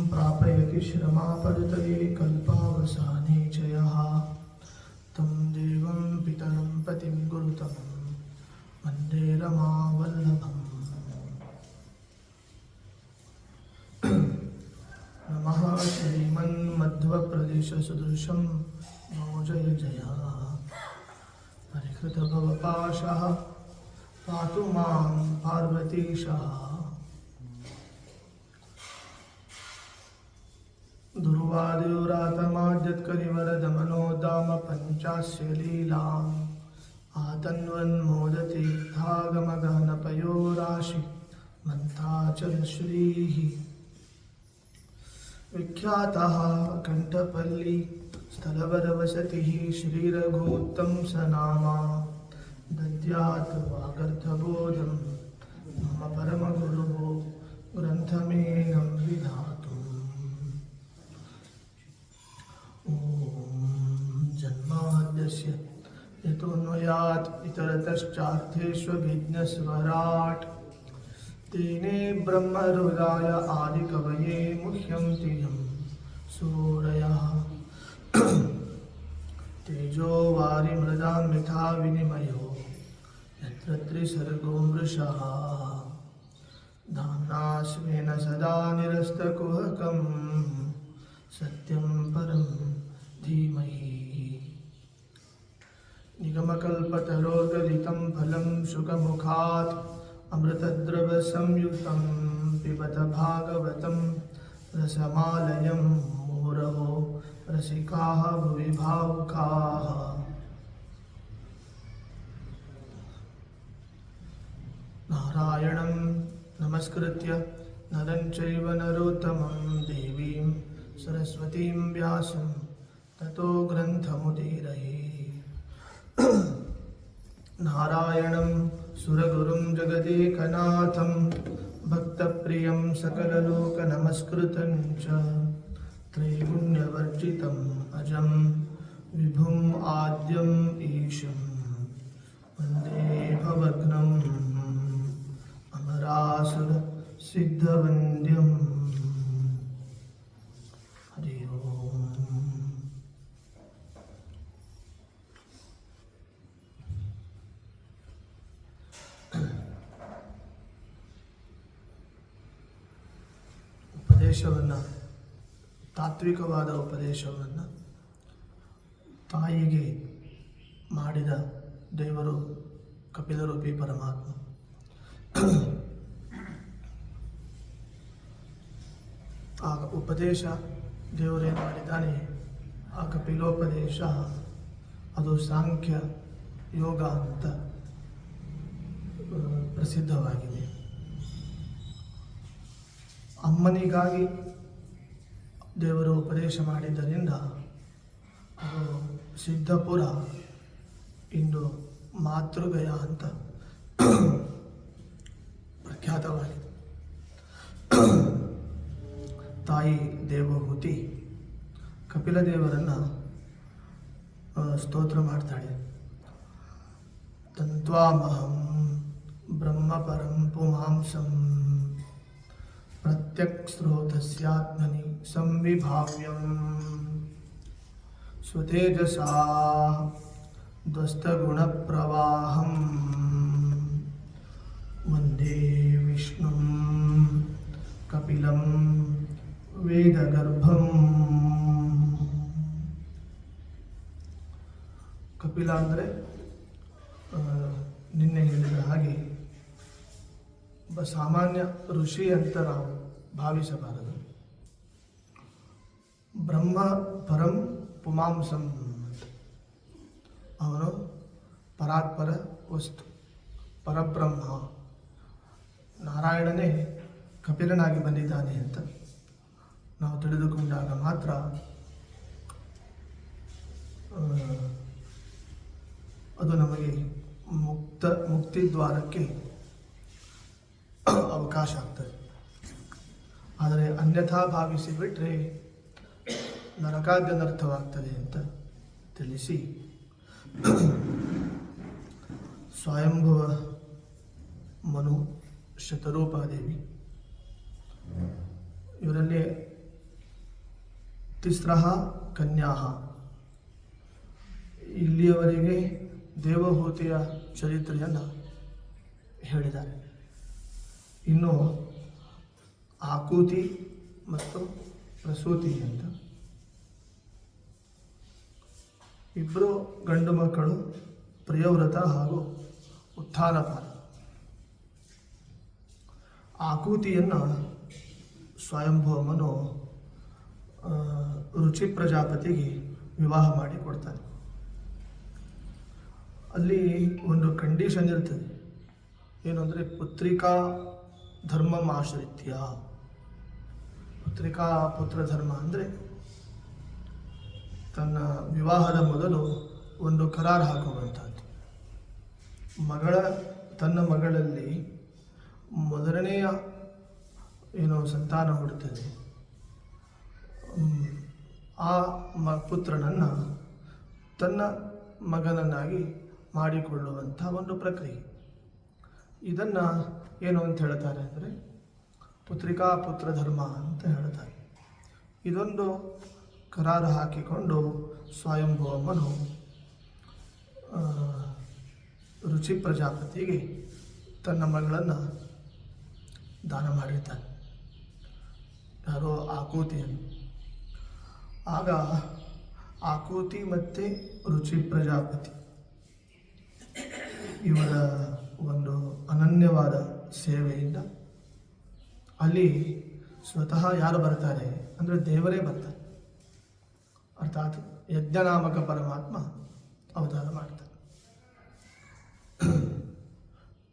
प्रापयति श्रमापदतये कल्पावसाने च यः तं देवं पितरं पतिं गुरुतं वन्दे रमावल्लभम्। नमः श्रीमन्मध्वप्रदेशसदृशं नो जय जय परिहृतभवपाशः पातु मां पार्वतीशः। दुर्वादिव्रातमाद्यत्करिवरदमनोदाम पञ्चास्य लीलाम् आतन्वन्मोदतीर्थागमगहनपयोराशि मन्थाचलश्रीः विख्यातः कण्ठपल्ली स्थलवरवसतिः श्रीरघुत्तंसनामा दद्यात् वागर्थबोधं मम परमगुरुः ग्रन्थमेनं विधातुम्। ॐ जन्माद्यस्य यतोऽन्वयात् इतरतश्चार्थेष्वभिज्ञस्वराट् तेने ब्रह्महृदाय आदिकवये मुह्यन्ति यं सूरयः। तेजो वारिमृदां यथा विनिमयो यत्र त्रिसर्गो मृषः धाम्ना स्वेन सदा निरस्तकुहकं सत्यं परं धीमहि। निगमकल्पतरोर्गलितं फलं शुकमुखात् अमृतद्रवसंयुतं पिबत भागवतं रसमालयं मुहुरहो रसिकाः भुवि भावुकाः। नारायणं नमस्कृत्य नरं चैव नरोत्तमं देवीं सरस्वतीं व्यासं ततो ग्रन्थमुदीरये। नारायणं सुरगुरुं जगदेकनाथं भक्तप्रियं सकललोकनमस्कृतं च त्रैगुण्यवर्जितम् अजं विभुम् आद्यम् ईशं वन्दे भवघ्नम् अमरासुरसिद्धवन्द्यम्। हरि ओम्। ಉಪದೇಶವನ್ನು, ತಾತ್ವಿಕವಾದ ಉಪದೇಶವನ್ನು ತಾಯಿಗೆ ಮಾಡಿದ ದೇವರು ಕಪಿಲರೂಪಿ ಪರಮಾತ್ಮ. ಆ ಉಪದೇಶ ದೇವರೇನು ಮಾಡಿದ್ದಾನೆ, ಆ ಕಪಿಲೋಪದೇಶ ಅದು ಸಾಂಖ್ಯ ಯೋಗ ಅಂತ ಪ್ರಸಿದ್ಧವಾಗಿದೆ. ಅಮ್ಮನಿಗಾಗಿ ದೇವರು ಉಪದೇಶ ಮಾಡಿದ್ದರಿಂದ ಅದು ಸಿದ್ಧಪುರ ಇಂದು ಮಾತೃಗಯ ಅಂತ ಪ್ರಖ್ಯಾತವಾಗಿದೆ. ತಾಯಿ ದೇವಹೂತಿ ಕಪಿಲ ದೇವರನ್ನು ಸ್ತೋತ್ರ ಮಾಡ್ತಾಳೆ. ತಂತ್ವಾಮಹಂ ಬ್ರಹ್ಮಪರಂ ಪುಮಾಂಸಂ ಪ್ರತ್ಯಕ್ಸ್ರೋತಸ್ಯಾತ್ಮನಿ ಸಂವಿಭಾವ್ಯಂ ಸ್ವತೇಜಸಾ ಧ್ವಸ್ತಗುಣಪ್ರವಾಹಂ ವಂದೇ ವಿಷ್ಣುಂ ಕಪಿಲಂ ವೇದಗರ್ಭಂ. ಕಪಿಲ ಅಂದರೆ ನಿನ್ನೆ ಹೇಳಿದ ಹಾಗೆ ಒಬ್ಬ ಸಾಮಾನ್ಯ ಋಷಿ ಅಂತ ನಾವು ಭಾವಿಸಬಾರದು. ಬ್ರಹ್ಮ ಪರಂ ಪುಮಾಂಸಂ, ಅವನು ಪರಾತ್ಪರ ವಸ್ತು, ಪರಬ್ರಹ್ಮ. ನಾರಾಯಣನೇ ಕಪಿಲನಾಗಿ ಬಂದಿದ್ದಾನೆ ಅಂತ ನಾವು ತಿಳಿದುಕೊಂಡಾಗ ಮಾತ್ರ ಅದು ನಮಗೆ ಮುಕ್ತಿದ್ವಾರಕ್ಕೆ ಅವಕಾಶ ಆಗ್ತದೆ. ಆದರೆ ಅನ್ಯಥಾ ಭಾವಿಸಿ ಬಿಟ್ಟರೆ ನರಕಾದ್ಯನರ್ಥವಾಗ್ತದೆ ಅಂತ ತಿಳಿಸಿ ಸ್ವಯಂಭುವ ಮನು ಶತರೂಪಾದೇವಿ ಇವರಲ್ಲಿ ತಿಸ್ರಃ ಕನ್ಯಾಃ. ಇಲ್ಲಿಯವರೆಗೆ ದೇವಹೂತಿಯ ಚರಿತ್ರೆಯನ್ನು ಹೇಳಿದ್ದಾರೆ. ಇನ್ನು ಆಕೂತಿ ಮತ್ತು ಪ್ರಸೂತಿ ಅಂತ ಇಬ್ಬರು ಗಂಡು ಮಕ್ಕಳು, ಪ್ರಿಯವ್ರತ ಹಾಗೂ ಉತ್ಥಾನಪಾಲ. ಆಕೂತಿಯನ್ನು ಸ್ವಯಂಭೂಮನು ರುಚಿ ಪ್ರಜಾಪತಿಗೆ ವಿವಾಹ ಮಾಡಿ ಕೊಡ್ತಾನೆ. ಅಲ್ಲಿ ಒಂದು ಕಂಡೀಷನ್ ಇರ್ತದೆ, ಏನು ಅಂದರೆ ಪುತ್ರಿಕಾ ಧರ್ಮಂ ಆಶ್ರಿತ್ಯ. ಪುತ್ರಿಕಾ ಪುತ್ರ ಧರ್ಮ ಅಂದರೆ ತನ್ನ ವಿವಾಹದ ಮೊದಲು ಒಂದು ಕರಾರು ಹಾಕುವಂಥದ್ದು. ತನ್ನ ಮಗಳಲ್ಲಿ ಮೊದಲನೆಯ ಏನು ಸಂತಾನ ಹುಡುತ್ತದೆ, ಆ ಪುತ್ರನನ್ನು ತನ್ನ ಮಗನನ್ನಾಗಿ ಮಾಡಿಕೊಳ್ಳುವಂಥ ಒಂದು ಪ್ರಕ್ರಿಯೆ. ಇದನ್ನು ಏನು ಅಂತ ಹೇಳ್ತಾರೆ ಅಂದರೆ ಪುತ್ರಿಕಾ ಪುತ್ರ ಧರ್ಮ ಅಂತ ಹೇಳ್ತಾರೆ. ಇದೊಂದು ಕರಾರು ಹಾಕಿಕೊಂಡು ಸ್ವಯಂಭೂಮನು ರುಚಿ ಪ್ರಜಾಪತಿಗೆ ತನ್ನ ಮಗಳನ್ನು ದಾನ ಮಾಡಿರ್ತಾನೆ, ಯಾರೋ ಆಕೂತಿಯನ್ನು. ಆಗ ಆಕೂತಿ ಮತ್ತು ರುಚಿ ಪ್ರಜಾಪತಿ ಇವರ ಒಂದು ಅನನ್ಯವಾದ ಸೇವೆಯಿಂದ ಅಲ್ಲಿ ಸ್ವತಃ ಯಾರು ಬರ್ತಾರೆ ಅಂದರೆ ದೇವರೇ ಬರ್ತಾರೆ. ಅರ್ಥಾತ್ ಯಜ್ಞನಾಮಕ ಪರಮಾತ್ಮ ಅವತಾರ ಮಾಡ್ತಾರೆ.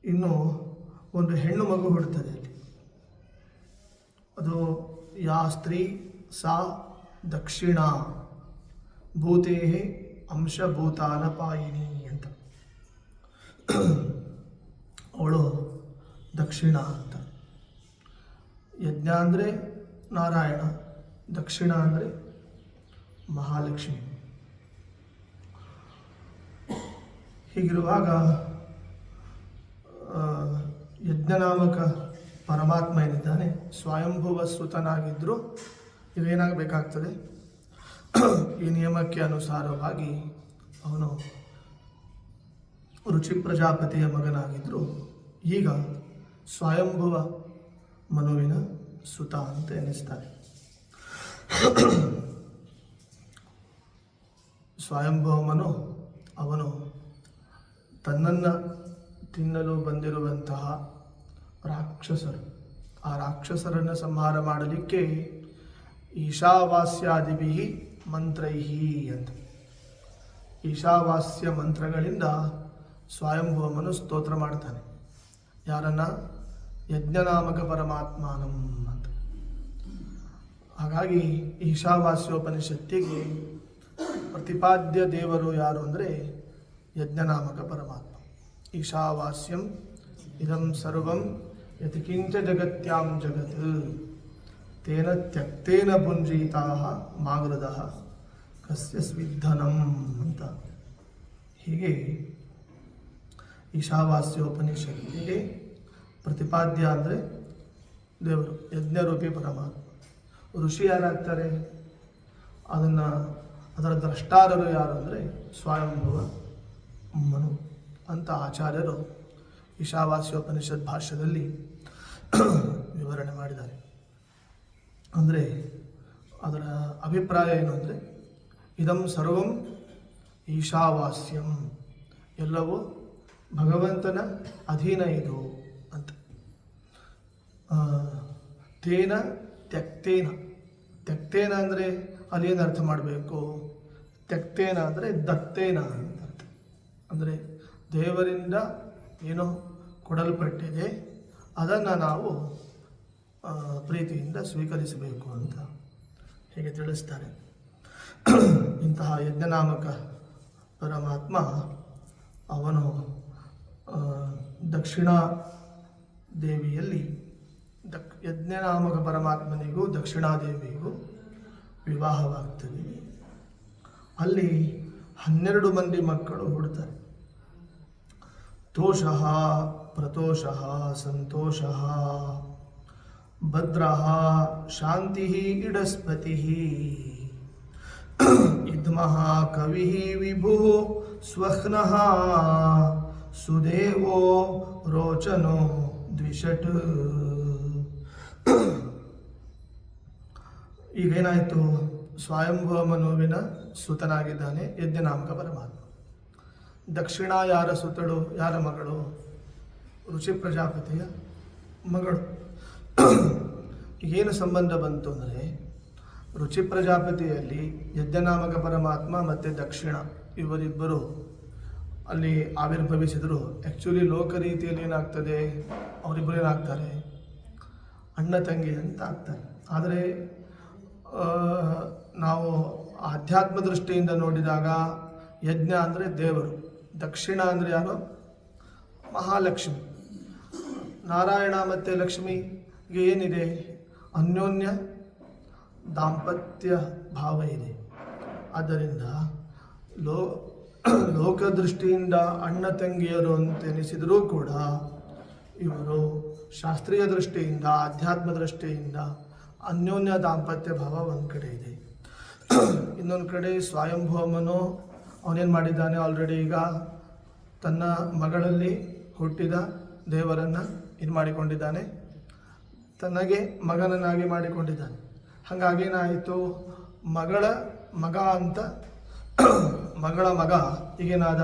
ಇನ್ನು ಒಂದು ಹೆಣ್ಣು ಮಗು ಹುಡ್ತದೆ ಅಲ್ಲಿ. ಅದು ಯಾ ಸ್ತ್ರೀ ಸಾ ದಕ್ಷಿಣಾ ಭೂತೇ ಅಂಶಭೂತಾನಪಾಯಿನಿ ಅಂತ. ಅವಳು ದಕ್ಷಿಣ ಅಂತ. ಯಜ್ಞ ಅಂದರೆ ನಾರಾಯಣ, ದಕ್ಷಿಣ ಅಂದರೆ ಮಹಾಲಕ್ಷ್ಮಿ. ಹೀಗಿರುವಾಗ ಯಜ್ಞನಾಮಕ ಪರಮಾತ್ಮ ಏನಿದ್ದಾನೆ ಸ್ವಯಂಭುವ ಸುತನಾಗಿದ್ದರೂ ಇವೇನಾಗಬೇಕಾಗ್ತದೆ, ಈ ನಿಯಮಕ್ಕೆ ಅನುಸಾರವಾಗಿ ಅವನು ರುಚಿ ಪ್ರಜಾಪತಿಯ ಮಗನಾಗಿದ್ದರೂ ಈಗ ಸ್ವಯಂಭುವ ಮನುವಿನ ಸುತ ಅಂತ ಎನಿಸ್ತಾರೆ. ಸ್ವಯಂಭವ ಮನು ಅವನು ತನ್ನನ್ನು ತಿನ್ನಲು ಬಂದಿರುವಂತಹ ರಾಕ್ಷಸರು, ಆ ರಾಕ್ಷಸರನ್ನು ಸಂಹಾರ ಮಾಡಲಿಕ್ಕೆ ಈಶಾವಾಸ್ಯಾದಿಭಿ ಮಂತ್ರೈಹಿ ಅಂತ ಈಶಾವಾಸ್ಯ ಮಂತ್ರಗಳಿಂದ ಸ್ವಯಂಭೂಮನು ಸ್ತೋತ್ರ ಮಾಡ್ತಾನೆ. ಯಾರನ್ನ? ಯಜ್ಞನಾಮಕ ಪರಮಾತ್ಮಾನಂ ಅಂತ. ಹಾಗಾಗಿ ಈಶಾವಾಸ್ಯೋಪನಿಷತ್ತಿಗೆ ಪ್ರತಿಪಾದ್ಯ ದೇವರು ಯಾರು ಅಂದರೆ ಯಜ್ಞನಾಮಕ ಪರಮಾತ್ಮ. ಈಶಾವಾಸ್ಯಂ ಇದಂ ಸರ್ವಂ ಯತ್ಕಿಂಚ ಜಗತ್ಯಾಂ ಜಗತ್ ತೇನ ತ್ಯಕ್ತೇನ ಭುಂಜೀತಾಃ ಮಾಗೃದಃ ಕಸ್ಯ ಸ್ವಿಧನಂ ಅಂತ. ಹೀಗೆ ಈಶಾವಾಸ್ಯೋಪನಿಷತ್ತಿಗೆ ಪ್ರತಿಪಾದ್ಯ ಅಂದರೆ ದೇವರು, ಯಜ್ಞರೂಪಿ ಪರಮಾತ್ಮ. ಋಷಿ ಯಾರಾಗ್ತಾರೆ? ಅದರ ದ್ರಷ್ಟಾರರು ಯಾರು ಅಂದರೆ ಸ್ವಯಂಭುವ ಮನು ಅಂತ ಆಚಾರ್ಯರು ಈಶಾವಾಸ್ಯೋಪನಿಷತ್ ಭಾಷ್ಯದಲ್ಲಿ ವಿವರಣೆ ಮಾಡಿದ್ದಾರೆ. ಅಂದರೆ ಅದರ ಅಭಿಪ್ರಾಯ ಏನು ಅಂದರೆ ಇದಂ ಸರ್ವಂ ಈಶಾವಾಸ್ಯಂ, ಎಲ್ಲವೂ ಭಗವಂತನ ಅಧೀನ ಇದು ಅಂತ. ತೇನ ತ್ಯಕ್ತೇನ, ತ್ಯಕ್ತೇನ ಅಂದರೆ ಅಲ್ಲೇನು ಅರ್ಥ ಮಾಡಬೇಕು? ತ್ಯಕ್ತೇನ ಅಂದರೆ ದತ್ತೇನ ಅಂತ ಅರ್ಥ. ಅಂದರೆ ದೇವರಿಂದ ಏನೋ ಕೊಡಲ್ಪಟ್ಟಿದೆ, ಅದನ್ನು ನಾವು ಪ್ರೀತಿಯಿಂದ ಸ್ವೀಕರಿಸಬೇಕು ಅಂತ ಹೀಗೆ ತಿಳಿಸ್ತಾರೆ. ಇಂತಹ ಯಜ್ಞನಾಮಕ ಪರಮಾತ್ಮ ಅವನು ದಕ್ಷಿಣಾ ದೇವಿಯಲ್ಲಿ ಯಜ್ಞನಾಮಕ ಪರಮಾತ್ಮನಿಗೂ ದಕ್ಷಿಣಾದೇವಿಗೂ ವಿವಾಹವಾಗ್ತದೆ. ಅಲ್ಲಿ 12 ಮಂದಿ ಮಕ್ಕಳು ಹುಡ್ತಾರೆ. ತೋಷಃ, ಪ್ರತೋಷಃ, ಸಂತೋಷಃ, ಭದ್ರಃ, ಶಾಂತಿಃ, ಇಡಸ್ಪತಿಃ ಇದ್ಮಃ ಕವಿ ವಿಭು ಸ್ವಹ್ನಃ ಸುದೇವೋ ರೋಚನೋ ದ್ವಿಷಟ್. ಈಗೇನಾಯಿತು? ಸ್ವಯಂಭುವ ಮನುವಿನ ಸುತನಾಗಿದ್ದಾನೆ ಯಜ್ಞನಾಮಕ ಪರಮಾತ್ಮ. ದಕ್ಷಿಣ ಯಾರ ಸುತಳು, ಯಾರ ಮಗಳು? ಋಷಿ ಪ್ರಜಾಪತಿಯ ಮಗಳು. ಏನು ಸಂಬಂಧ ಬಂತು ಅಂದರೆ, ರುಚಿ ಪ್ರಜಾಪತಿಯಲ್ಲಿ ಯಜ್ಞನಾಮಕ ಪರಮಾತ್ಮ ಮತ್ತು ದಕ್ಷಿಣ ಇವರಿಬ್ಬರು ಅಲ್ಲಿ ಆವಿರ್ಭವಿಸಿದರು. ಆ್ಯಕ್ಚುಲಿ ಲೋಕ ರೀತಿಯಲ್ಲಿ ಏನಾಗ್ತದೆ, ಅವರಿಬ್ಬರು ಏನಾಗ್ತಾರೆ? ಅಣ್ಣ ತಂಗಿ ಅಂತ ಆಗ್ತಾರೆ. ಆದರೆ ನಾವು ಆಧ್ಯಾತ್ಮ ದೃಷ್ಟಿಯಿಂದ ನೋಡಿದಾಗ ಯಜ್ಞ ಅಂದರೆ ದೇವರು, ದಕ್ಷಿಣ ಅಂದರೆ ಯಾರು? ಮಹಾಲಕ್ಷ್ಮಿ. ನಾರಾಯಣ ಮತ್ತು ಲಕ್ಷ್ಮಿಗೆ ಏನಿದೆ? ಅನ್ಯೋನ್ಯ ದಾಂಪತ್ಯ ಭಾವ ಇದೆ. ಆದ್ದರಿಂದ ಲೋಕದೃಷ್ಟಿಯಿಂದ ಅಣ್ಣ ತಂಗಿಯರು ಅಂತ ಎನಿಸಿದರೂ ಕೂಡ ಇವರು ಶಾಸ್ತ್ರೀಯ ದೃಷ್ಟಿಯಿಂದ, ಆಧ್ಯಾತ್ಮ ದೃಷ್ಟಿಯಿಂದ ಅನ್ಯೋನ್ಯ ದಾಂಪತ್ಯ ಭಾವ ಒಂದು ಕಡೆ ಇದೆ. ಇನ್ನೊಂದು ಕಡೆ ಸ್ವಯಂಭೂಮನು ಅವನೇನು ಮಾಡಿದ್ದಾನೆ? ಆಲ್ರೆಡಿ ಈಗ ತನ್ನ ಮಗಳಲ್ಲಿ ಹುಟ್ಟಿದ ದೇವರನ್ನು ಇದು ಮಾಡಿಕೊಂಡಿದ್ದಾನೆ, ತನಗೆ ಮಗನನ್ನಾಗಿ ಮಾಡಿಕೊಂಡಿದ್ದಾನೆ. ಹಾಗಾಗಿ ಏನಾಯಿತು? ಮಗಳ ಮಗ ಅಂತ, ಮಗಳ ಮಗ ಈಗೇನಾದ?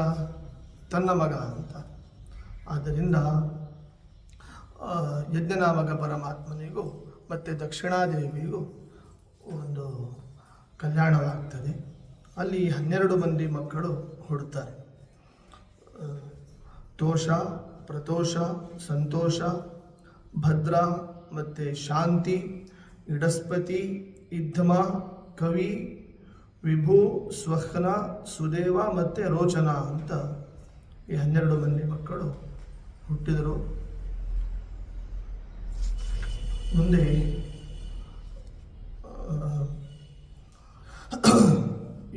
ತನ್ನ ಮಗ ಅಂತ. ಆದ್ದರಿಂದ ಯಜ್ಞನಾಮಕ ಪರಮಾತ್ಮನಿಗೂ ಮತ್ತು ದಕ್ಷಿಣಾದೇವಿಗೂ ಒಂದು ಕಲ್ಯಾಣವಾಗ್ತದೆ. ಅಲ್ಲಿ 12 ಮಂದಿ ಮಕ್ಕಳು ಹುಡ್ತಾರೆ. ತೋಷ, ಪ್ರತೋಷ, ಸಂತೋಷ, ಭದ್ರ ಮತ್ತು ಶಾಂತಿ, ಇಡಸ್ಪತಿ, ಇದ್ಮ, ಕವಿ, ವಿಭು, ಸ್ವಹ್ನ, ಸುದೇವ ಮತ್ತು ರೋಚನ ಅಂತ ಈ 12 ಮಂದಿ ಮಕ್ಕಳು ಹುಟ್ಟಿದರು. ಮುಂದೆ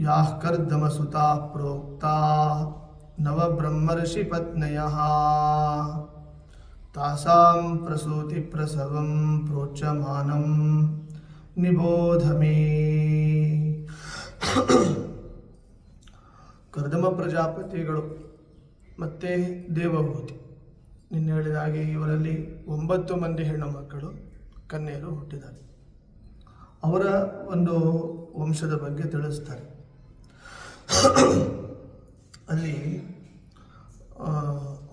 ಯಾಃ ಕರ್ದಮಸುತಾ ಪ್ರೋಕ್ತಾ ನವಬ್ರಹ್ಮರ್ಷಿ ಪತ್ನಯಃ ತಾಸಾಂ ಪ್ರಸೂತಿ ಪ್ರಸವಂ ಪ್ರೋಚ್ಯಮಾನಂ ನಿಬೋಧಮೇ. ಕರ್ದಮ ಪ್ರಜಾಪತಿಗಳು ಮತ್ತು ದೇವಹೂತಿ, ನಿನ್ನೆ ಹೇಳಿದ ಹಾಗೆ ಇವರಲ್ಲಿ 9 ಮಂದಿ ಹೆಣ್ಣು ಮಕ್ಕಳು, ಕನ್ಯೆಯರು ಹುಟ್ಟಿದ್ದಾರೆ. ಅವರ ಒಂದು ವಂಶದ ಬಗ್ಗೆ ತಿಳಿಸ್ತಾರೆ. ಅಲ್ಲಿ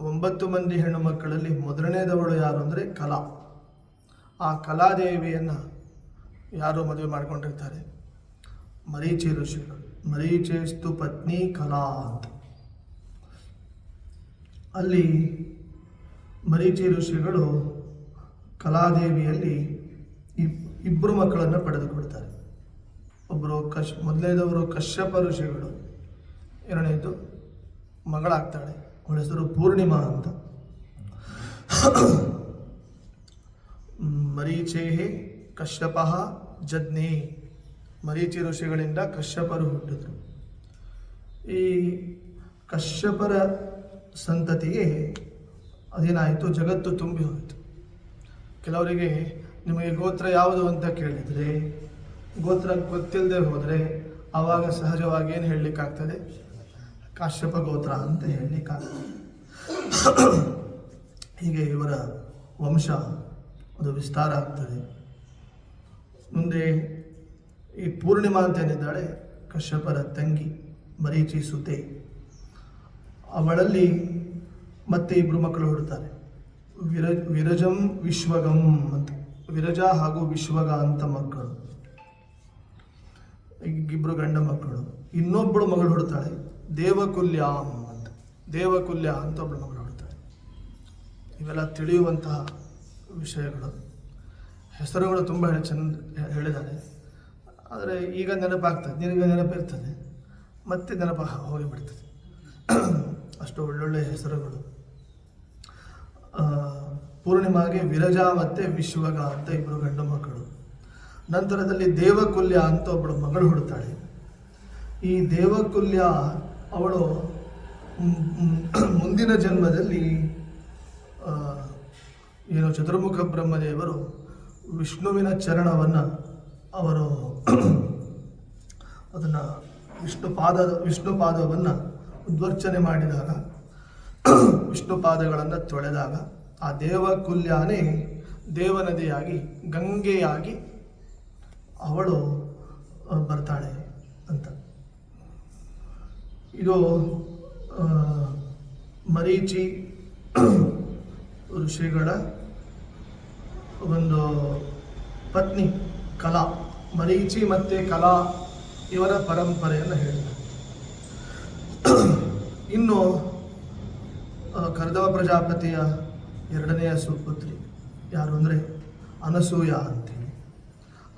9 ಮಂದಿ ಹೆಣ್ಣು ಮಕ್ಕಳಲ್ಲಿ ಮೊದಲನೇದವಳು ಯಾರು ಅಂದರೆ ಕಲಾ. ಆ ಕಲಾದೇವಿಯನ್ನು ಯಾರು ಮದುವೆ ಮಾಡಿಕೊಂಡಿರ್ತಾರೆ? ಮರೀಚಿ ಋಷಿಗಳು. ಮರೀಚೇಸ್ತು ಪತ್ನಿ ಕಲಾ ಅಂತ. ಅಲ್ಲಿ ಮರೀಚಿ ಋಷಿಗಳು ಕಲಾದೇವಿಯಲ್ಲಿ 2 ಮಕ್ಕಳನ್ನು ಪಡೆದುಕೊಳ್ತಾರೆ. ಒಬ್ಬರು ಮೊದಲನೇದವರು ಕಶ್ಯಪ ಋಷಿಗಳು, ಎರಡನೇದು ಮಗಳಾಗ್ತಾಳೆ, ಅವಳ ಹೆಸರು ಪೂರ್ಣಿಮಾ ಅಂತ. ಮರೀಚೇಹೇ ಕಶ್ಯಪ ಜಜ್ಞೇ, ಮರೀಚಿ ಋಷಿಗಳಿಂದ ಕಶ್ಯಪರು ಹುಟ್ಟಿದ್ರು. ಈ ಕಶ್ಯಪರ ಸಂತತಿಗೆ ಅದೇನಾಯಿತು? ಜಗತ್ತು ತುಂಬಿ ಹೋಯಿತು. ಕೆಲವರಿಗೆ ನಿಮಗೆ ಗೋತ್ರ ಯಾವುದು ಅಂತ ಕೇಳಿದರೆ, ಗೋತ್ರ ಗೊತ್ತಿಲ್ಲದೆ ಹೋದರೆ ಆವಾಗ ಸಹಜವಾಗಿ ಏನು ಹೇಳಲಿಕ್ಕಾಗ್ತದೆ? ಕಾಶ್ಯಪ ಗೋತ್ರ ಅಂತ ಹೇಳಲಿಕ್ಕಾಗ್ತದೆ. ಹೀಗೆ ಇವರ ವಂಶ ಅದು ವಿಸ್ತಾರ ಆಗ್ತದೆ. ಮುಂದೆ ಈ ಪೂರ್ಣಿಮಾ ಅಂತ ಏನಿದ್ದಾಳೆ, ಕಶ್ಯಪರ ತಂಗಿ, ಮರೀಚಿ ಸುತೆ, ಅವಳಲ್ಲಿ ಮತ್ತೆ 2 ಮಕ್ಕಳು ಹುಡ್ತಾರೆ. ವಿರಜಂ ವಿಶ್ವಗಂ ಅಂತ, ವಿರಜ ಹಾಗೂ ವಿಶ್ವಗ ಅಂತ ಮಕ್ಕಳು, 2 ಗಂಡ ಮಕ್ಕಳು. ಇನ್ನೊಬ್ಬಳು ಮಗಳು ಹುಡ್ತಾಳೆ ದೇವಕುಲ್ಯಾಂ ಅಂತ, ದೇವಕುಲ್ಯ ಅಂತ ಒಬ್ಬಳು ಮಗಳು ಹುಡ್ತಾಳೆ. ಇವೆಲ್ಲ ತಿಳಿಯುವಂತಹ ವಿಷಯಗಳು. ಹೆಸರುಗಳು ತುಂಬ ಚೆಂದ ಹೇಳಿದ್ದಾರೆ. ಆದರೆ ಈಗ ನೆನಪಾಗ್ತದೆ, ನಿನಗೆ ನೆನಪಿರ್ತದೆ, ಮತ್ತೆ ನೆನಪು ಹೋಗಿಬಿಡ್ತದೆ. ಅಷ್ಟು ಒಳ್ಳೊಳ್ಳೆ ಹೆಸರುಗಳು. ಪೂರ್ಣಿಮಾಗೆ ವಿರಜಾ ಮತ್ತು ವಿಶ್ವಗ ಅಂತ 2 ಗಂಡು ಮಕ್ಕಳು. ನಂತರದಲ್ಲಿ ದೇವಕುಲ್ಯ ಅಂತ ಒಬ್ಬಳು ಮಗಳು ಹುಡ್ತಾಳೆ. ಈ ದೇವಕುಲ್ಯ ಅವಳು ಮುಂದಿನ ಜನ್ಮದಲ್ಲಿ ಏನು ಚತುರ್ಮುಖ ಬ್ರಹ್ಮದೇವರು ವಿಷ್ಣುವಿನ ಚರಣವನ್ನು ಅವರು ಅದನ್ನು ವಿಷ್ಣು ಪಾದವನ್ನು ಉದ್ವರ್ಚನೆ ಮಾಡಿದಾಗ, ವಿಷ್ಣು ಪಾದಗಳನ್ನು ತೊಳೆದಾಗ ಆ ದೇವಕುಲ್ಯಾನೇ ದೇವನದಿಯಾಗಿ ಗಂಗೆಯಾಗಿ ಅವಳು ಬರ್ತಾಳೆ ಅಂತ. ಇದು ಮರೀಚಿ ಋಷಿಗಳ ಒಂದು ಪತ್ನಿ ಕಲಾ, ಮರೀಚಿ ಮತ್ತು ಕಲಾ ಇವರ ಪರಂಪರೆಯನ್ನು ಹೇಳಿದೆ. ಇನ್ನು ಕರ್ದವ ಪ್ರಜಾಪತಿಯ ಎರಡನೆಯ ಸುಪುತ್ರಿ ಯಾರು ಅಂದರೆ ಅನಸೂಯ ಅಂತೇಳಿ.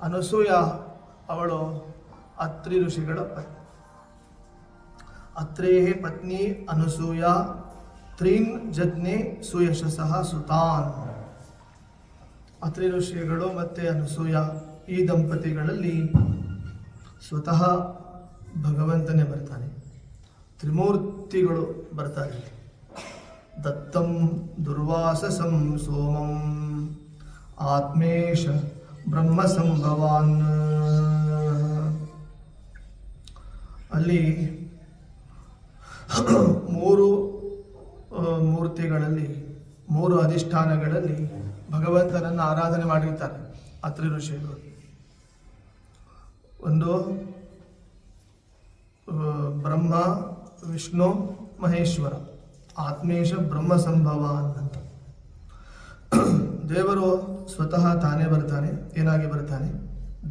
ಅನಸೂಯ ಅವಳು ಅತ್ರಿ ಋಷಿಗಳ ಪತ್ನಿ. ಅತ್ರೇಃ ಪತ್ನಿ ಅನಸೂಯ ತ್ರೀನ್ ಜಜ್ಞೆ ಸುಯಶಸಃ ಸುತಾನ್. ಅತ್ರಿ ಋಷಿಗಳು ಮತ್ತು ಅನಸೂಯ ಈ ದಂಪತಿಗಳಲ್ಲಿ ಸ್ವತಃ ಭಗವಂತನೇ ಬರ್ತಾನೆ, ತ್ರಿಮೂರ್ತಿಗಳು ಬರ್ತಾರೆ. ದತ್ತಂ ದುರ್ವಾಸಸಂ ಸೋಮಂ ಆತ್ಮೇಶ ಬ್ರಹ್ಮ ಸಂಭವಾನ್. ಅಲ್ಲಿ ಮೂರು ಮೂರ್ತಿಗಳಲ್ಲಿ, ಮೂರು ಅಧಿಷ್ಠಾನಗಳಲ್ಲಿ ಭಗವಂತನನ್ನು ಆರಾಧನೆ ಮಾಡಿರ್ತಾರೆ ಅತ್ರಿ ಋಷಿಗಳು. ಒಂದು ಬ್ರಹ್ಮ, ವಿಷ್ಣು, ಮಹೇಶ್ವರ, ಆತ್ಮೇಶ ಬ್ರಹ್ಮ ಸಂಭವ ಅಂತ. ದೇವರು ಸ್ವತಃ ತಾನೇ ಬರ್ತಾನೆ. ಏನಾಗಿ ಬರ್ತಾನೆ?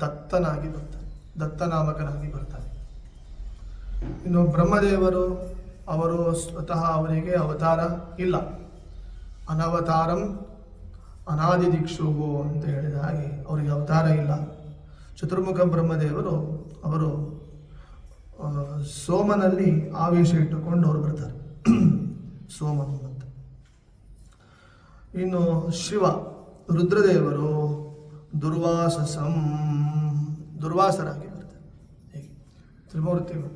ದತ್ತನಾಗಿ ಬರ್ತಾನೆ, ದತ್ತನಾಮಕನಾಗಿ ಬರ್ತಾನೆ. ಇನ್ನು ಬ್ರಹ್ಮದೇವರು ಅವರು ಸ್ವತಃ ಅವರಿಗೆ ಅವತಾರ ಇಲ್ಲ, ಅನವತಾರಂ ಅನಾದಿ ದಿಕ್ಷುಹು ಅಂತ ಹೇಳಿದ ಹಾಗೆ ಅವರಿಗೆ ಅವತಾರ ಇಲ್ಲ. ಚತುರ್ಮುಖ ಬ್ರಹ್ಮದೇವರು ಅವರು ಸೋಮನಲ್ಲಿ ಆವೇಶ ಇಟ್ಟುಕೊಂಡು ಅವರು ಬರ್ತಾರೆ, ಸೋಮನು ಅಂತ. ಇನ್ನು ಶಿವ ರುದ್ರದೇವರು ದುರ್ವಾಸರಾಗಿ ಬರ್ತಾರೆ. ಹೀಗೆ ತ್ರಿಮೂರ್ತಿಗಳು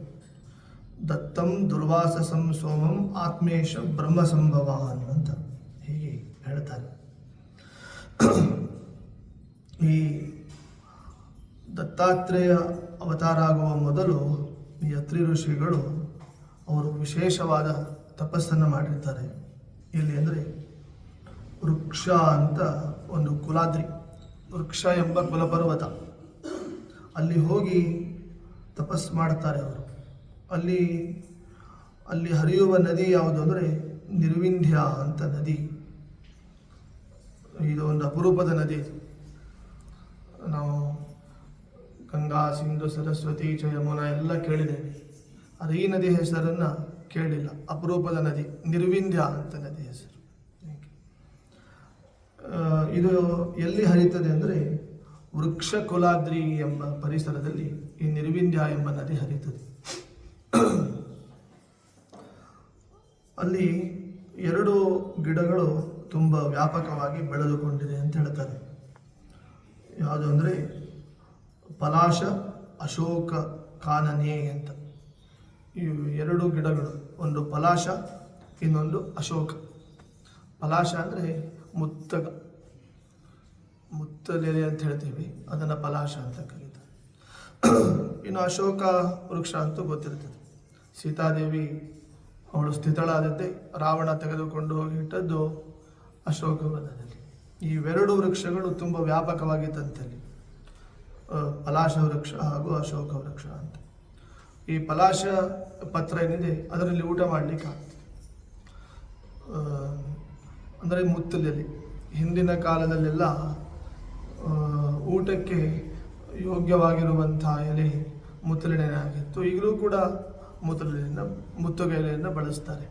ದತ್ತಂ ದುರ್ವಾಸಸಂ ಸೋಮಂ ಆತ್ಮೇಶ ಬ್ರಹ್ಮ ಸಂಭವಾನ್ ಅಂತ ಹೀಗೆ ಹೇಳ್ತಾರೆ. ಈ ದತ್ತಾತ್ರೇಯ ಅವತಾರ ಆಗುವ ಮೊದಲು ಈ ಅತ್ರಿ ಋಷಿಗಳು ಅವರು ವಿಶೇಷವಾದ ತಪಸ್ಸನ್ನು ಮಾಡಿರ್ತಾರೆ. ಎಲ್ಲಿ ಅಂದರೆ ವೃಕ್ಷ ಅಂತ ಒಂದು ಕುಲಾದ್ರಿ, ವೃಕ್ಷ ಎಂಬ ಕುಲಪರ್ವತ, ಅಲ್ಲಿ ಹೋಗಿ ತಪಸ್ಸು ಮಾಡ್ತಾರೆ ಅವರು. ಅಲ್ಲಿ ಹರಿಯುವ ನದಿ ಯಾವುದು ಅಂದರೆ ನಿರ್ವಿಂಧ್ಯ ಅಂತ ನದಿ. ಇದು ಒಂದು ಅಪರೂಪದ ನದಿ. ನಾವು ಗಂಗಾ, ಸಿಂಧು, ಸರಸ್ವತಿ, ಯಮುನಾ ಎಲ್ಲ ಕೇಳಿದ್ದೇವೆ, ಆದರೆ ಈ ನದಿ ಹೆಸರನ್ನು ಕೇಳಿಲ್ಲ. ಅಪರೂಪದ ನದಿ, ನಿರ್ವಿಂಧ್ಯ ಅಂತ ನದಿ ಹೆಸರು. ಇದು ಎಲ್ಲಿ ಹರಿಯುತ್ತದೆ ಅಂದರೆ ವೃಕ್ಷ ಕುಲಾದ್ರಿ ಎಂಬ ಪರಿಸರದಲ್ಲಿ ಈ ನಿರ್ವಿಂಧ್ಯ ಎಂಬ ನದಿ ಹರಿಯುತ್ತದೆ. ಅಲ್ಲಿ ಎರಡು ಗಿಡಗಳು ತುಂಬ ವ್ಯಾಪಕವಾಗಿ ಬೆಳೆದುಕೊಂಡಿದೆ ಅಂತ ಹೇಳ್ತಾರೆ. ಯಾವುದು ಅಂದರೆ ಪಲಾಶ, ಅಶೋಕ ಕಾನನೆ ಅಂತ. ಈ ಎರಡು ಗಿಡಗಳು, ಒಂದು ಪಲಾಶ, ಇನ್ನೊಂದು ಅಶೋಕ. ಪಲಾಶ ಅಂದರೆ ಮುತ್ತಲೆಲೆ ಅಂತ ಹೇಳ್ತೀವಿ, ಅದನ್ನು ಪಲಾಶ ಅಂತ ಕರೀತಾರೆ. ಇನ್ನು ಅಶೋಕ ವೃಕ್ಷ ಅಂತೂ ಗೊತ್ತಿರ್ತದೆ. ಸೀತಾದೇವಿ ಅವಳು ಸ್ಥಿತಳಾದದ್ದೇ ರಾವಣ ತೆಗೆದುಕೊಂಡು ಹೋಗಿ ಇಟ್ಟದ್ದು ಅಶೋಕ ವನದಲ್ಲಿ. ಇವೆರಡು ವೃಕ್ಷಗಳು ತುಂಬ ವ್ಯಾಪಕವಾಗಿತ್ತಂತಲ್ಲಿ, ಪಲಾಶ ವೃಕ್ಷ ಹಾಗೂ ಅಶೋಕ ವೃಕ್ಷ ಅಂತ. ಈ ಪಲಾಶ ಪತ್ರ ಏನಿದೆ ಅದರಲ್ಲಿ ಊಟ ಮಾಡಲಿಕ್ಕೆ ಆಗ್ತದೆ. ಅಂದರೆ ಮುತ್ತಲೆಲೆ ಹಿಂದಿನ ಕಾಲದಲ್ಲೆಲ್ಲ ಊಟಕ್ಕೆ ಯೋಗ್ಯವಾಗಿರುವಂಥ ಎಲೆ ಮುತ್ತಲೆನೆ ಆಗಿತ್ತು. ಈಗಲೂ ಕೂಡ ಮುತ್ತುಗ ಎಲೆಯನ್ನು ಬಳಸ್ತಾರೆ.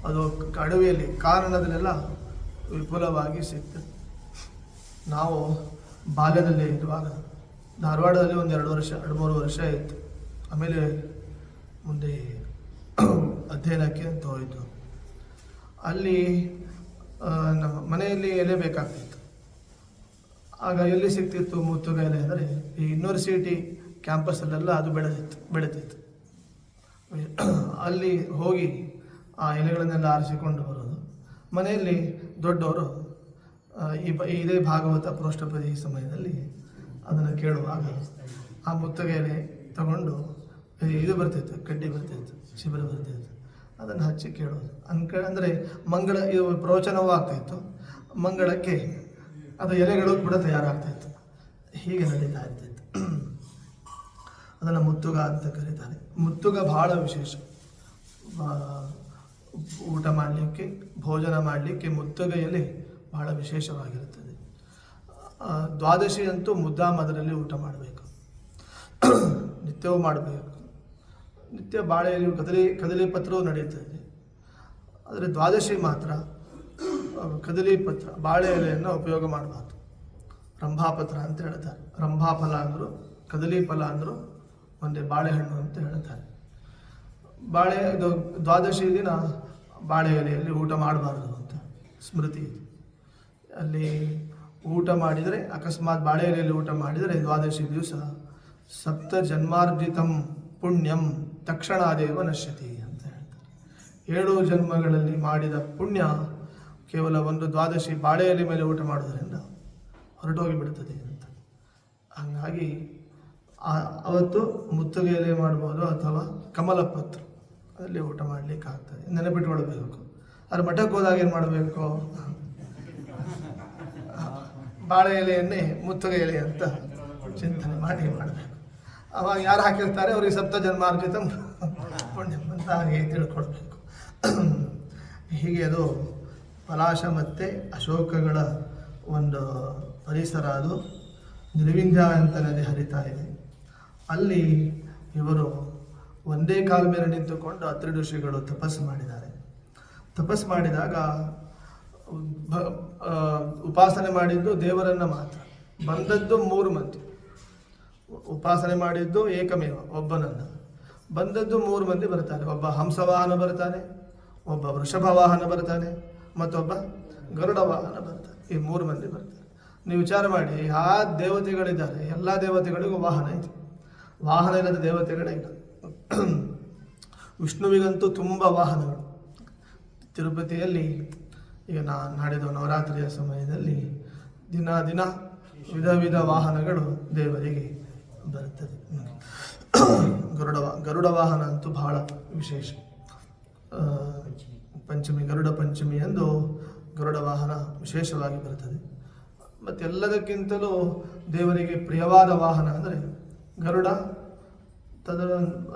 ಅದು ಕಡುವೆಯಲ್ಲಿ ಕಾರಣದಲ್ಲೆಲ್ಲ ವಿಪುಲವಾಗಿ ಸಿಗ್ತದೆ. ನಾವು ಬಾಲ್ಯದಲ್ಲಿ ಇರುವಾಗ ಧಾರವಾಡದಲ್ಲಿ ಒಂದು 2-3 ವರ್ಷ ಇತ್ತು. ಆಮೇಲೆ ಮುಂದೆ ಅಧ್ಯಯನಕ್ಕೆ ಅಂತ ಹೋಯಿತು. ಅಲ್ಲಿ ನಮ್ಮ ಮನೆಯಲ್ಲಿ ಎಲೆ ಬೇಕಾಗ್ತಿತ್ತು. ಆಗ ಎಲ್ಲಿ ಸಿಗ್ತಿತ್ತು ಮುತ್ತುಗ ಎಲೆ ಅಂದರೆ ಈ ಯೂನಿವರ್ಸಿಟಿ ಕ್ಯಾಂಪಸ್ಸಲ್ಲೆಲ್ಲ ಅದು ಬೆಳೀತಿತ್ತು. ಅಲ್ಲಿ ಹೋಗಿ ಆ ಎಲೆಗಳನ್ನೆಲ್ಲ ಆರಿಸಿಕೊಂಡು ಬರೋದು. ಮನೆಯಲ್ಲಿ ದೊಡ್ಡವರು ಇದೇ ಭಾಗವತ ಪ್ರೋಷ್ಠಪದಿ ಸಮಯದಲ್ಲಿ ಅದನ್ನು ಕೇಳುವಾಗ ಆ ಮುತ್ತುಗ ಎಲೆ ತಗೊಂಡು ಇದು ಬರ್ತಿತ್ತು, ಕಡ್ಡಿ ಬರ್ತಿತ್ತು, ಶಿಬಿರ ಬರ್ತಿತ್ತು, ಅದನ್ನು ಹಚ್ಚಿ ಕೇಳೋದು ಅಂದರೆ ಮಂಗಳ ಇದು ಪ್ರವಚನವೂ ಆಗ್ತಾಯಿತ್ತು, ಮಂಗಳಕ್ಕೆ ಅದು ಎಲೆಗಳು ಕೂಡ ತಯಾರಾಗ್ತಾಯಿತ್ತು. ಹೀಗೆ ನಡೀತಾ ಇರ್ತಿತ್ತು. ಅದನ್ನು ಮುತ್ತುಗ ಅಂತ ಕರೀತಾರೆ. ಮುತ್ತುಗ ಭಾಳ ವಿಶೇಷ. ಊಟ ಮಾಡಲಿಕ್ಕೆ, ಭೋಜನ ಮಾಡಲಿಕ್ಕೆ ಮುತ್ತುಗ ಎಲೆ ಬಹಳ ವಿಶೇಷವಾಗಿರುತ್ತದೆ. ದ್ವಾದಶಿ ಅಂತೂ ಮುದ್ದಾಂ ಅದರಲ್ಲಿ ಊಟ ಮಾಡಬೇಕು, ನಿತ್ಯವೂ ಮಾಡಬೇಕು. ನಿತ್ಯ ಬಾಳೆ ಎಲೆ, ಕದಲಿ ಪತ್ರವೂ ನಡೆಯುತ್ತದೆ. ಆದರೆ ದ್ವಾದಶಿ ಮಾತ್ರ ಕದಲಿ ಪತ್ರ, ಬಾಳೆ ಎಲೆಯನ್ನು ಉಪಯೋಗ ಮಾಡಬಾರ್ದು. ರಂಭಾಪತ್ರ ಅಂತ ಹೇಳ್ತಾರೆ. ರಂಭಾಫಲ ಅಂದರು, ಕದಲಿ ಫಲ ಅಂದರು ಒಂದೇ, ಬಾಳೆಹಣ್ಣು ಅಂತ ಹೇಳ್ತಾರೆ. ಇದು ದ್ವಾದಶಿ ದಿನ ಬಾಳೆ ಎಲೆಯಲ್ಲಿ ಊಟ ಮಾಡಬಾರ್ದು ಅಂತ ಸ್ಮೃತಿ ಇದೆ. ಅಲ್ಲಿ ಊಟ ಮಾಡಿದರೆ, ಅಕಸ್ಮಾತ್ ಬಾಳೆ ಎಲೆಯಲ್ಲಿ ಊಟ ಮಾಡಿದರೆ ದ್ವಾದಶಿ ದಿವಸ ಸಪ್ತ ಜನ್ಮಾರ್ಜಿತಂ ಪುಣ್ಯಂ ತಕ್ಷಣಾದೇವ ನಶ್ಯತಿ ಅಂತ ಹೇಳ್ತಾರೆ. 7 ಜನ್ಮಗಳಲ್ಲಿ ಮಾಡಿದ ಪುಣ್ಯ ಕೇವಲ ಒಂದು ದ್ವಾದಶಿ ಬಾಳೆ ಎಲೆ ಮೇಲೆ ಊಟ ಮಾಡೋದರಿಂದ ಹೊರಟೋಗಿ ಬಿಡ್ತದೆ ಅಂತ. ಹಾಗಾಗಿ ಅವತ್ತು ಮುತ್ತುಗೆ ಎಲೆ ಮಾಡ್ಬೋದು ಅಥವಾ ಕಮಲ ಪತ್ರ ಅಲ್ಲಿ ಊಟ ಮಾಡಲಿಕ್ಕೆ ಆಗ್ತದೆ. ನೆನಪಿಟ್ಕೊಳ್ಬೇಕು. ಆದರೆ ಮಠಕ್ಕೆ ಹೋದಾಗ ಏನು ಮಾಡಬೇಕು? ಬಾಳೆ ಎಲೆಯನ್ನೇ ಮುತ್ತುಗೆ ಎಲೆ ಅಂತ ಚಿಂತನೆ ಮಾಡಬೇಕು. ಅವಾಗ ಯಾರು ಹಾಕಿರ್ತಾರೆ ಅವರಿಗೆ ಸಪ್ತ ಜನ್ಮಾರ್ಜಿತ ಪುಣ್ಯ ಅಂತ ಹಾಗೆ ತಿಳ್ಕೊಳ್ಬೇಕು. ಹೀಗೆ ಅದು ಪಲಾಶ ಮತ್ತು ಅಶೋಕಗಳ ಒಂದು ಪರಿಸರ. ಅದು ನಿರ್ವಿಂಧ್ಯ ಅಂತ ನದಿ ಹರಿತಾ ಇದೆ. ಅಲ್ಲಿ ಇವರು ಒಂದೇ ಕಾಲ ಮೇಲೆ ನಿಂತುಕೊಂಡು ಅತ್ರಿ ಋಷಿಗಳು ತಪಸ್ಸು ಮಾಡಿದ್ದಾರೆ. ತಪಸ್ಸು ಮಾಡಿದಾಗ ಉಪಾಸನೆ ಮಾಡಿದ್ದು ದೇವರನ್ನು ಮಾತ್ರ. ಬಂದದ್ದು 3 ಮಂದಿ. ಉಪಾಸನೆ ಮಾಡಿದ್ದು ಏಕಮೇವ, ಒಬ್ಬನನ್ನು. ಬಂದದ್ದು 3 ಮಂದಿ ಬರ್ತಾರೆ. ಒಬ್ಬ ಹಂಸವಾಹನ ಬರ್ತಾನೆ, ಒಬ್ಬ ವೃಷಭ ವಾಹನ ಬರ್ತಾನೆ, ಮತ್ತೊಬ್ಬ ಗರುಡ ವಾಹನ ಬರ್ತಾನೆ. ಈ 3 ಮಂದಿ ಬರ್ತಾರೆ. ನೀವು ವಿಚಾರ ಮಾಡಿ, ಆ ದೇವತೆಗಳಿದ್ದಾರೆ, ಎಲ್ಲ ದೇವತೆಗಳಿಗೂ ವಾಹನ ಇದೆ. ವಾಹನ ಇಲ್ಲದ ದೇವತೆಗಳೇ ಇಲ್ಲ. ವಿಷ್ಣುವಿಗಂತೂ ತುಂಬ ವಾಹನಗಳು. ತಿರುಪತಿಯಲ್ಲಿ ಈಗ ನಾಡಿದ್ದು ನವರಾತ್ರಿಯ ಸಮಯದಲ್ಲಿ ದಿನ ವಿಧ ವಾಹನಗಳು ದೇವರಿಗೆ ಬರುತ್ತದೆ. ಗರುಡ ವಾಹನ ಅಂತೂ ಬಹಳ ವಿಶೇಷ. ಪಂಚಮಿ, ಗರುಡ ಪಂಚಮಿ ಎಂದು ಗರುಡ ವಾಹನ ವಿಶೇಷವಾಗಿ ಬರುತ್ತದೆ. ಮತ್ತು ಎಲ್ಲದಕ್ಕಿಂತಲೂ ದೇವರಿಗೆ ಪ್ರಿಯವಾದ ವಾಹನ ಅಂದರೆ ಗರುಡ.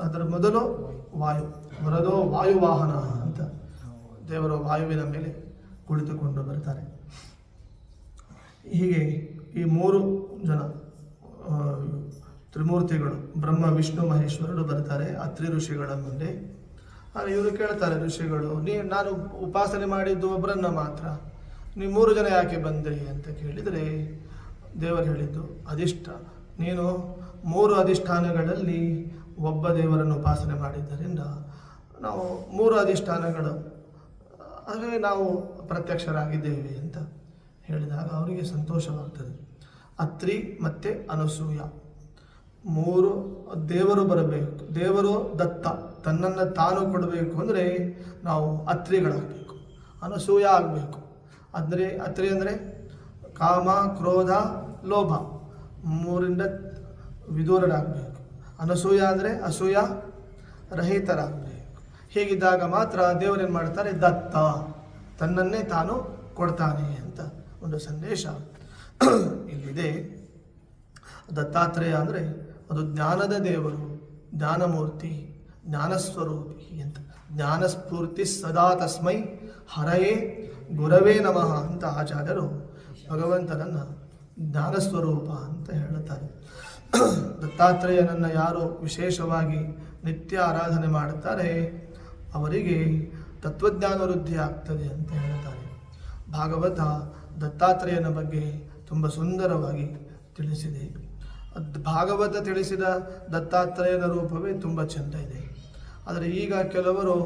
ಅದರ ಮೊದಲು ವಾಯು, ಬರದೋ ವಾಯುವಾಹನ ಅಂತ ದೇವರು ವಾಯುವಿನ ಮೇಲೆ ಕುಳಿತುಕೊಂಡು ಬರ್ತಾರೆ. ಹೀಗೆ ಈ 3 ಜನ ತ್ರಿಮೂರ್ತಿಗಳು, ಬ್ರಹ್ಮ ವಿಷ್ಣು ಮಹೇಶ್ವರರು ಬರ್ತಾರೆ ಅತ್ರಿ ಋಷಿಗಳ ಮುಂದೆ. ಇವರು ಕೇಳ್ತಾರೆ ಋಷಿಗಳು, ನಾನು ಉಪಾಸನೆ ಮಾಡಿದ್ದು ಒಬ್ಬರನ್ನ ಮಾತ್ರ, ನೀವು 3 ಜನ ಯಾಕೆ ಬಂದ್ರಿ ಅಂತ ಕೇಳಿದರೆ ದೇವರು ಹೇಳಿದ್ದು ಅಧಿಷ್ಠ, ನೀನು 3 ಅಧಿಷ್ಠಾನಗಳಲ್ಲಿ ಒಬ್ಬ ದೇವರನ್ನು ಉಪಾಸನೆ ಮಾಡಿದ್ದರಿಂದ ನಾವು 3 ಅಧಿಷ್ಠಾನಗಳು, ಹಾಗೆ ನಾವು ಪ್ರತ್ಯಕ್ಷರಾಗಿದ್ದೇವೆ ಅಂತ ಹೇಳಿದಾಗ ಅವರಿಗೆ ಸಂತೋಷವಾಗ್ತದೆ. ಅತ್ರಿ ಮತ್ತು ಅನಸೂಯ 3 ದೇವರು ಬರಬೇಕು. ದೇವರು ದತ್ತ, ತನ್ನನ್ನು ತಾನು ಕೊಡಬೇಕು ಅಂದರೆ ನಾವು ಅತ್ರಿಗಳಾಗಬೇಕು, ಅನಸೂಯ ಆಗಬೇಕು. ಅಂದರೆ ಅತ್ರಿ ಅಂದರೆ ಕಾಮ, ಕ್ರೋಧ, ಲೋಭ 3ರಿಂದ ವಿದೂರರಾಗಬೇಕು. ಅನಸೂಯ ಅಂದರೆ ಅಸೂಯ ರಹಿತರಾಗಬೇಕು. ಹೀಗಿದ್ದಾಗ ಮಾತ್ರ ದೇವರೇನು ಮಾಡ್ತಾರೆ? ದತ್ತ, ತನ್ನನ್ನೇ ತಾನು ಕೊಡ್ತಾನೆ ಅಂತ ಒಂದು ಸಂದೇಶ ಇಲ್ಲಿದೆ. ದತ್ತಾತ್ರೇಯ ಅಂದರೆ ಅದು ಜ್ಞಾನದ ದೇವರು, ಜ್ಞಾನಮೂರ್ತಿ, ಜ್ಞಾನಸ್ವರೂಪಿ ಅಂತ. ಜ್ಞಾನಸ್ಫೂರ್ತಿ ಸದಾ ತಸ್ಮೈ ಹರಯೇ ಗುರವೇ ನಮಃ ಅಂತ ಆಚಾರ್ಯರು ಭಗವಂತನನ್ನು ಜ್ಞಾನಸ್ವರೂಪ ಅಂತ ಹೇಳುತ್ತಾರೆ. ದತ್ತಾತ್ರೇಯನನ್ನು ಯಾರು ವಿಶೇಷವಾಗಿ ನಿತ್ಯ ಆರಾಧನೆ ಮಾಡುತ್ತಾರೆ ಅವರಿಗೆ ತತ್ವಜ್ಞಾನ ವೃದ್ಧಿ ಆಗ್ತದೆ ಅಂತ ಹೇಳ್ತಾರೆ. ಭಾಗವತ ದತ್ತಾತ್ರೇಯನ ಬಗ್ಗೆ ತುಂಬ ಸುಂದರವಾಗಿ ತಿಳಿಸಿದೆ. ಭಾಗವತ ತಿಳಿಸಿದ ದತ್ತಾತ್ರೇಯನ ರೂಪವೇ ತುಂಬ ಚೆಂದ ಇದೆ. ಆದರೆ ಈಗ ಕೆಲವರು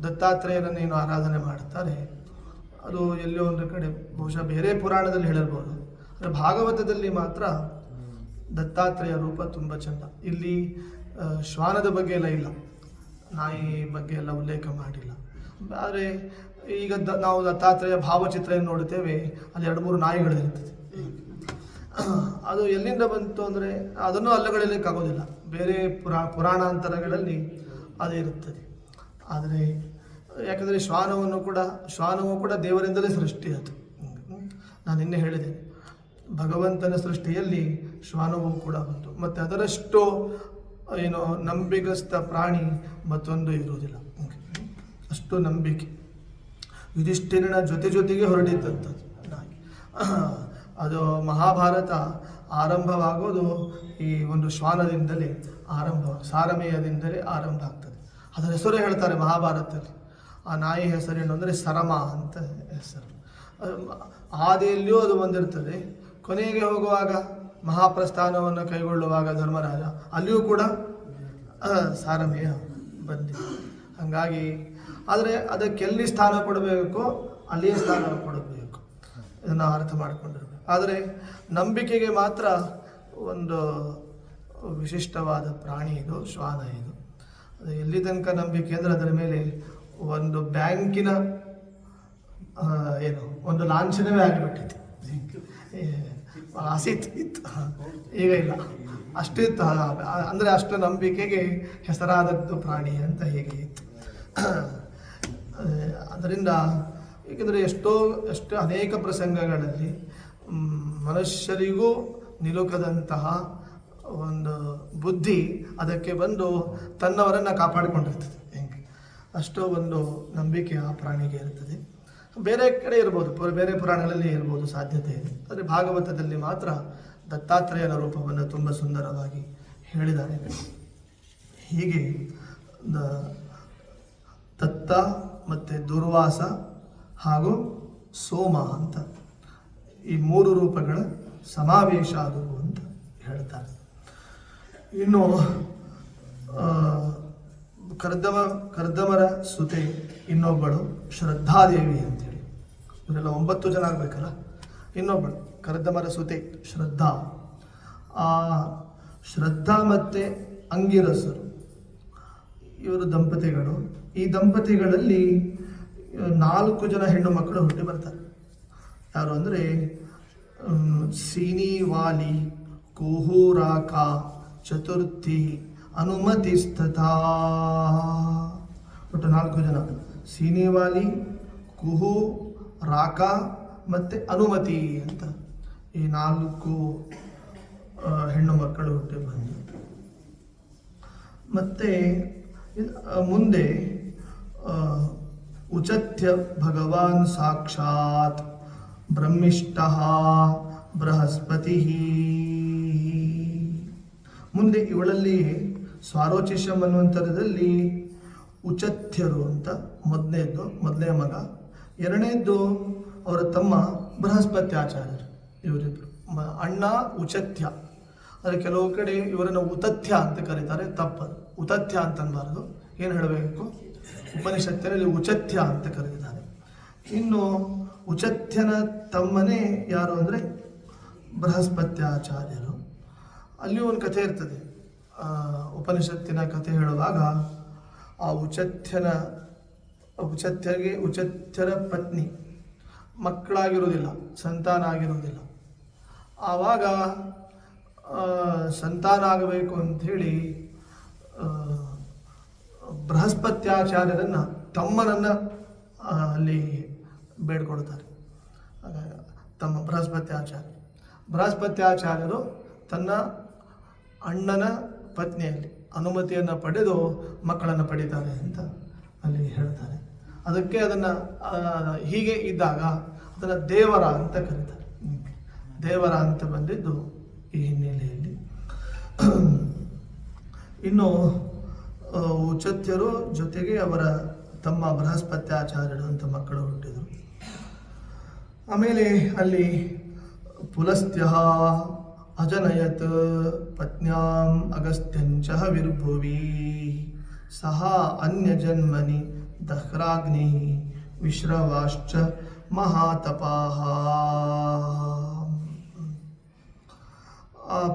ದತ್ತಾತ್ರೇಯನನ್ನೇನು ಆರಾಧನೆ ಮಾಡುತ್ತಾರೆ, ಅದು ಎಲ್ಲೋ ಒಂದು ಕಡೆ ಬಹುಶಃ ಬೇರೆ ಪುರಾಣದಲ್ಲಿ ಹೇಳಿರ್ಬೋದು. ಆದರೆ ಭಾಗವತದಲ್ಲಿ ಮಾತ್ರ ದತ್ತಾತ್ರೇಯ ರೂಪ ತುಂಬ ಚೆಂದ. ಇಲ್ಲಿ ಶ್ವಾನದ ಬಗ್ಗೆ ಎಲ್ಲ ಇಲ್ಲ, ನಾಯಿ ಬಗ್ಗೆ ಎಲ್ಲ ಉಲ್ಲೇಖ ಮಾಡಿಲ್ಲ. ಆದರೆ ಈಗ ನಾವು ದತ್ತಾತ್ರೇಯ ಭಾವಚಿತ್ರ ನೋಡುತ್ತೇವೆ, ಅಲ್ಲಿ 2-3 ನಾಯಿಗಳಿರ್ತದೆ. ಅದು ಎಲ್ಲಿಂದ ಬಂತು ಅಂದರೆ ಅದನ್ನು ಅಲ್ಲಗಳಿಲಿಕ್ಕಾಗೋದಿಲ್ಲ. ಬೇರೆ ಪುರಾಣಾಂತರಗಳಲ್ಲಿ ಅದೇ ಇರುತ್ತದೆ. ಆದರೆ ಯಾಕಂದರೆ ಶ್ವಾನವು ಕೂಡ ದೇವರಿಂದಲೇ ಸೃಷ್ಟಿ ಅದು. ನಾನು ನಿನ್ನೆ ಹೇಳಿದೆ, ಭಗವಂತನ ಸೃಷ್ಟಿಯಲ್ಲಿ ಶ್ವಾನವು ಕೂಡ ಬಂತು. ಮತ್ತು ಅದರಷ್ಟು ನಂಬಿಗಸ್ತ ಪ್ರಾಣಿ ಮತ್ತೊಂದು ಇರುವುದಿಲ್ಲ. ಅಷ್ಟು ನಂಬಿಕೆ ಯುಧಿಷ್ಠಿರನ ಜೊತೆಗೆ ಹೊರಡಿದ್ದಂಥದ್ದು. ಅದು ಮಹಾಭಾರತ ಆರಂಭವಾಗೋದು ಈ ಒಂದು ಶ್ವಾನದಿಂದಲೇ ಸಾರಮೇಯದಿಂದಲೇ ಆರಂಭ ಆಗ್ತದೆ. ಅದರ ಹೆಸರು ಹೇಳ್ತಾರೆ ಮಹಾಭಾರತದಲ್ಲಿ. ಆ ನಾಯಿ ಹೆಸರೇನು ಅಂದರೆ ಸರಮ ಅಂತ ಹೆಸರು. ಆದಿಯಲ್ಲಿಯೂ ಅದು ಬಂದಿರ್ತದೆ. ಕೊನೆಗೆ ಹೋಗುವಾಗ ಮಹಾಪ್ರಸ್ಥಾನವನ್ನು ಕೈಗೊಳ್ಳುವಾಗ ಧರ್ಮರಾಜ ಅಲ್ಲಿಯೂ ಕೂಡ ಸಾರಮೇಯ ಬಂದಿದೆ. ಹಾಗಾಗಿ ಆದರೆ ಅದಕ್ಕೆಲ್ಲಿ ಸ್ಥಾನ ಕೊಡಬೇಕೋ ಅಲ್ಲಿಯೇ ಸ್ಥಾನ ಕೊಡಬೇಕು. ಇದನ್ನು ಅರ್ಥ ಮಾಡಿಕೊಂಡಿರಬೇಕು. ಆದರೆ ನಂಬಿಕೆಗೆ ಮಾತ್ರ ಒಂದು ವಿಶಿಷ್ಟವಾದ ಪ್ರಾಣಿ ಇದು, ಶ್ವಾನ ಇದು. ಅದು ಎಲ್ಲಿ ತನಕ ನಂಬಿಕೆ ಅಂದರೆ ಅದರ ಮೇಲೆ ಒಂದು ಬ್ಯಾಂಕಿನ ಒಂದು ಲಾಂಛನವೇ ಆಗಿಬಿಟ್ಟಿತ್ತು. ಇತ್ತು, ಈಗ ಇಲ್ಲ. ಅಷ್ಟಿತ್ತು. ಅಂದರೆ ಅಷ್ಟು ನಂಬಿಕೆಗೆ ಹೆಸರಾದದ್ದು ಪ್ರಾಣಿ ಅಂತ ಹೇಗೆ ಇತ್ತು. ಅದರಿಂದ ಏಕೆಂದರೆ ಎಷ್ಟು ಅನೇಕ ಪ್ರಸಂಗಗಳಲ್ಲಿ ಮನುಷ್ಯರಿಗೂ ನಿಲುಕದಂತಹ ಒಂದು ಬುದ್ಧಿ ಅದಕ್ಕೆ ಬಂದು ತನ್ನವರನ್ನು ಕಾಪಾಡಿಕೊಂಡಿರ್ತದೆ. ಅಷ್ಟೋ ಒಂದು ನಂಬಿಕೆ ಆ ಪ್ರಾಣಿಗೆ ಇರ್ತದೆ. ಬೇರೆ ಕಡೆ ಇರ್ಬೋದು, ಬೇರೆ ಪುರಾಣಗಳಲ್ಲಿ ಇರ್ಬೋದು, ಸಾಧ್ಯತೆ ಇದೆ. ಆದರೆ ಭಾಗವತದಲ್ಲಿ ಮಾತ್ರ ದತ್ತಾತ್ರೇಯನ ರೂಪವನ್ನು ತುಂಬ ಸುಂದರವಾಗಿ ಹೇಳಿದ್ದಾರೆ. ಹೀಗೆ ದತ್ತ ಮತ್ತು ದುರ್ವಾಸ ಹಾಗೂ ಸೋಮ ಅಂತ ಈ 3 ರೂಪಗಳ ಸಮಾವೇಶ ಅದು ಅಂತ ಹೇಳ್ತಾರೆ. ಇನ್ನು ಕರ್ದಮರ ಸುತೆ ಇನ್ನೊಬ್ಬಳು ಶ್ರದ್ಧಾದೇವಿ ಅಂತೇಳಿ. ಇವರೆಲ್ಲ 9 ಜನ ಆಗಬೇಕಲ್ಲ. ಇನ್ನೊಬ್ಬಳು ಕರ್ದಮರ ಸುತೆ ಶ್ರದ್ಧಾ. ಶ್ರದ್ಧಾ ಮತ್ತು ಅಂಗಿರಸರು ಇವರು ದಂಪತಿಗಳು. ಈ ದಂಪತಿಗಳಲ್ಲಿ 4 ಜನ ಹೆಣ್ಣು ಮಕ್ಕಳು ಹುಟ್ಟಿ ಬರ್ತಾರೆ. ಯಾರು ಅಂದರೆ ಸೀನಿವಾಲಿ, ಕುಹುರಾಕ, ಚತುರ್ಥಿ, ಅನುಮತಿಸ್ತಥಾ. ಒಟ್ಟು 4 ಜನ. ಸೀನಿವಾಲಿ, ಕುಹು, ರಾಕ ಮತ್ತು ಅನುಮತಿ ಅಂತ ಈ 4 ಹೆಣ್ಣು ಮಕ್ಕಳು ಹುಟ್ಟಿ ಬಂದರು. ಮತ್ತು ಮುಂದೆ ಉಚತ್ಯ ಭಗವಾನ್ ಸಾಕ್ಷಾತ್ ಬ್ರಹ್ಮಿಷ್ಠ ಬೃಹಸ್ಪತಿ. ಮುಂದೆ ಇವಳಲ್ಲಿ ಸ್ವಾರೋಚಿಷಂ ಅನ್ನುವಂಥರದಲ್ಲಿ ಉಚತ್ಯರು ಅಂತ ಮೊದಲನೇ ಮಗ. ಎರಡನೇದ್ದು ಅವರ ತಮ್ಮ ಬೃಹಸ್ಪತ್ಯಾಚಾರ್ಯರು. ಇವರಿಬ್ಬರು ಅಣ್ಣ ಉಚತ್ಯ. ಆದರೆ ಕೆಲವು ಕಡೆ ಇವರನ್ನು ಉತಥ್ಯ ಅಂತ ಕರೀತಾರೆ. ತಪ್ಪದು, ಉತಥ್ಯ ಅಂತನ್ಬಾರ್ದು. ಏನು ಹೇಳಬೇಕು, ಉಪನಿಷತ್ತಿನಲ್ಲಿ ಉಚತ್ಯ ಅಂತ ಕರೆದಿದ್ದಾರೆ. ಇನ್ನು ಉಚತ್ಯನ ತಮ್ಮನೇ ಯಾರು ಅಂದರೆ ಬೃಹಸ್ಪತ್ಯಾಚಾರ್ಯರು. ಅಲ್ಲಿಯೂ ಒಂದು ಕಥೆ ಇರ್ತದೆ. ಉಪನಿಷತ್ತಿನ ಕಥೆ ಹೇಳುವಾಗ ಆ ಉಚತ್ಯರ ಪತ್ನಿ ಮಕ್ಕಳಾಗಿರುವುದಿಲ್ಲ, ಸಂತಾನ ಆಗಿರುವುದಿಲ್ಲ. ಆವಾಗ ಸಂತಾನ ಆಗಬೇಕು ಅಂಥೇಳಿ ಬೃಹಸ್ಪತ್ಯಾಚಾರ್ಯರನ್ನು ತಮ್ಮನನ್ನು ಅಲ್ಲಿ ಬೇಡ್ಕೊಳ್ತಾರೆ. ತಮ್ಮ ಬೃಹಸ್ಪತ್ಯಾಚಾರ್ಯರು ತನ್ನ ಅಣ್ಣನ ಪತ್ನಿಯಲ್ಲಿ ಅನುಮತಿಯನ್ನು ಪಡೆದು ಮಕ್ಕಳನ್ನು ಪಡೀತಾರೆ ಅಂತ ಅಲ್ಲಿ ಹೇಳ್ತಾರೆ. ಅದಕ್ಕೆ ಅದನ್ನು ಹೀಗೆ ಇದ್ದಾಗ ಅದನ್ನು ದೇವರ ಅಂತ ಕರೀತಾರೆ. ದೇವರ ಅಂತ ಬಂದಿದ್ದು ಈ ಹಿನ್ನೆಲೆಯಲ್ಲಿ. ಇನ್ನು ಉಚತ್ಯರು ಜೊತೆಗೆ ಅವರ ತಮ್ಮ ಬೃಹಸ್ಪತ್ಯಾಚಾರ್ಯರು ಅಂತ ಮಕ್ಕಳು ಹುಟ್ಟಿದರು. ಆಮೇಲೆ ಅಲ್ಲಿ ಪುಲಸ್ತ್ಯ ಅಜನಯತ್ ಪತ್ನ್ಯಾಂ ಅಗಸ್ತ್ಯಂಚ ವಿರ್ಭುವಿ ಸಹ ಅನ್ಯಜನ್ಮನಿ ದಹ್ರಾಗ್ನಿ ವಿಶ್ರವಾಶ್ಚ ಮಹಾತಪಾಃ.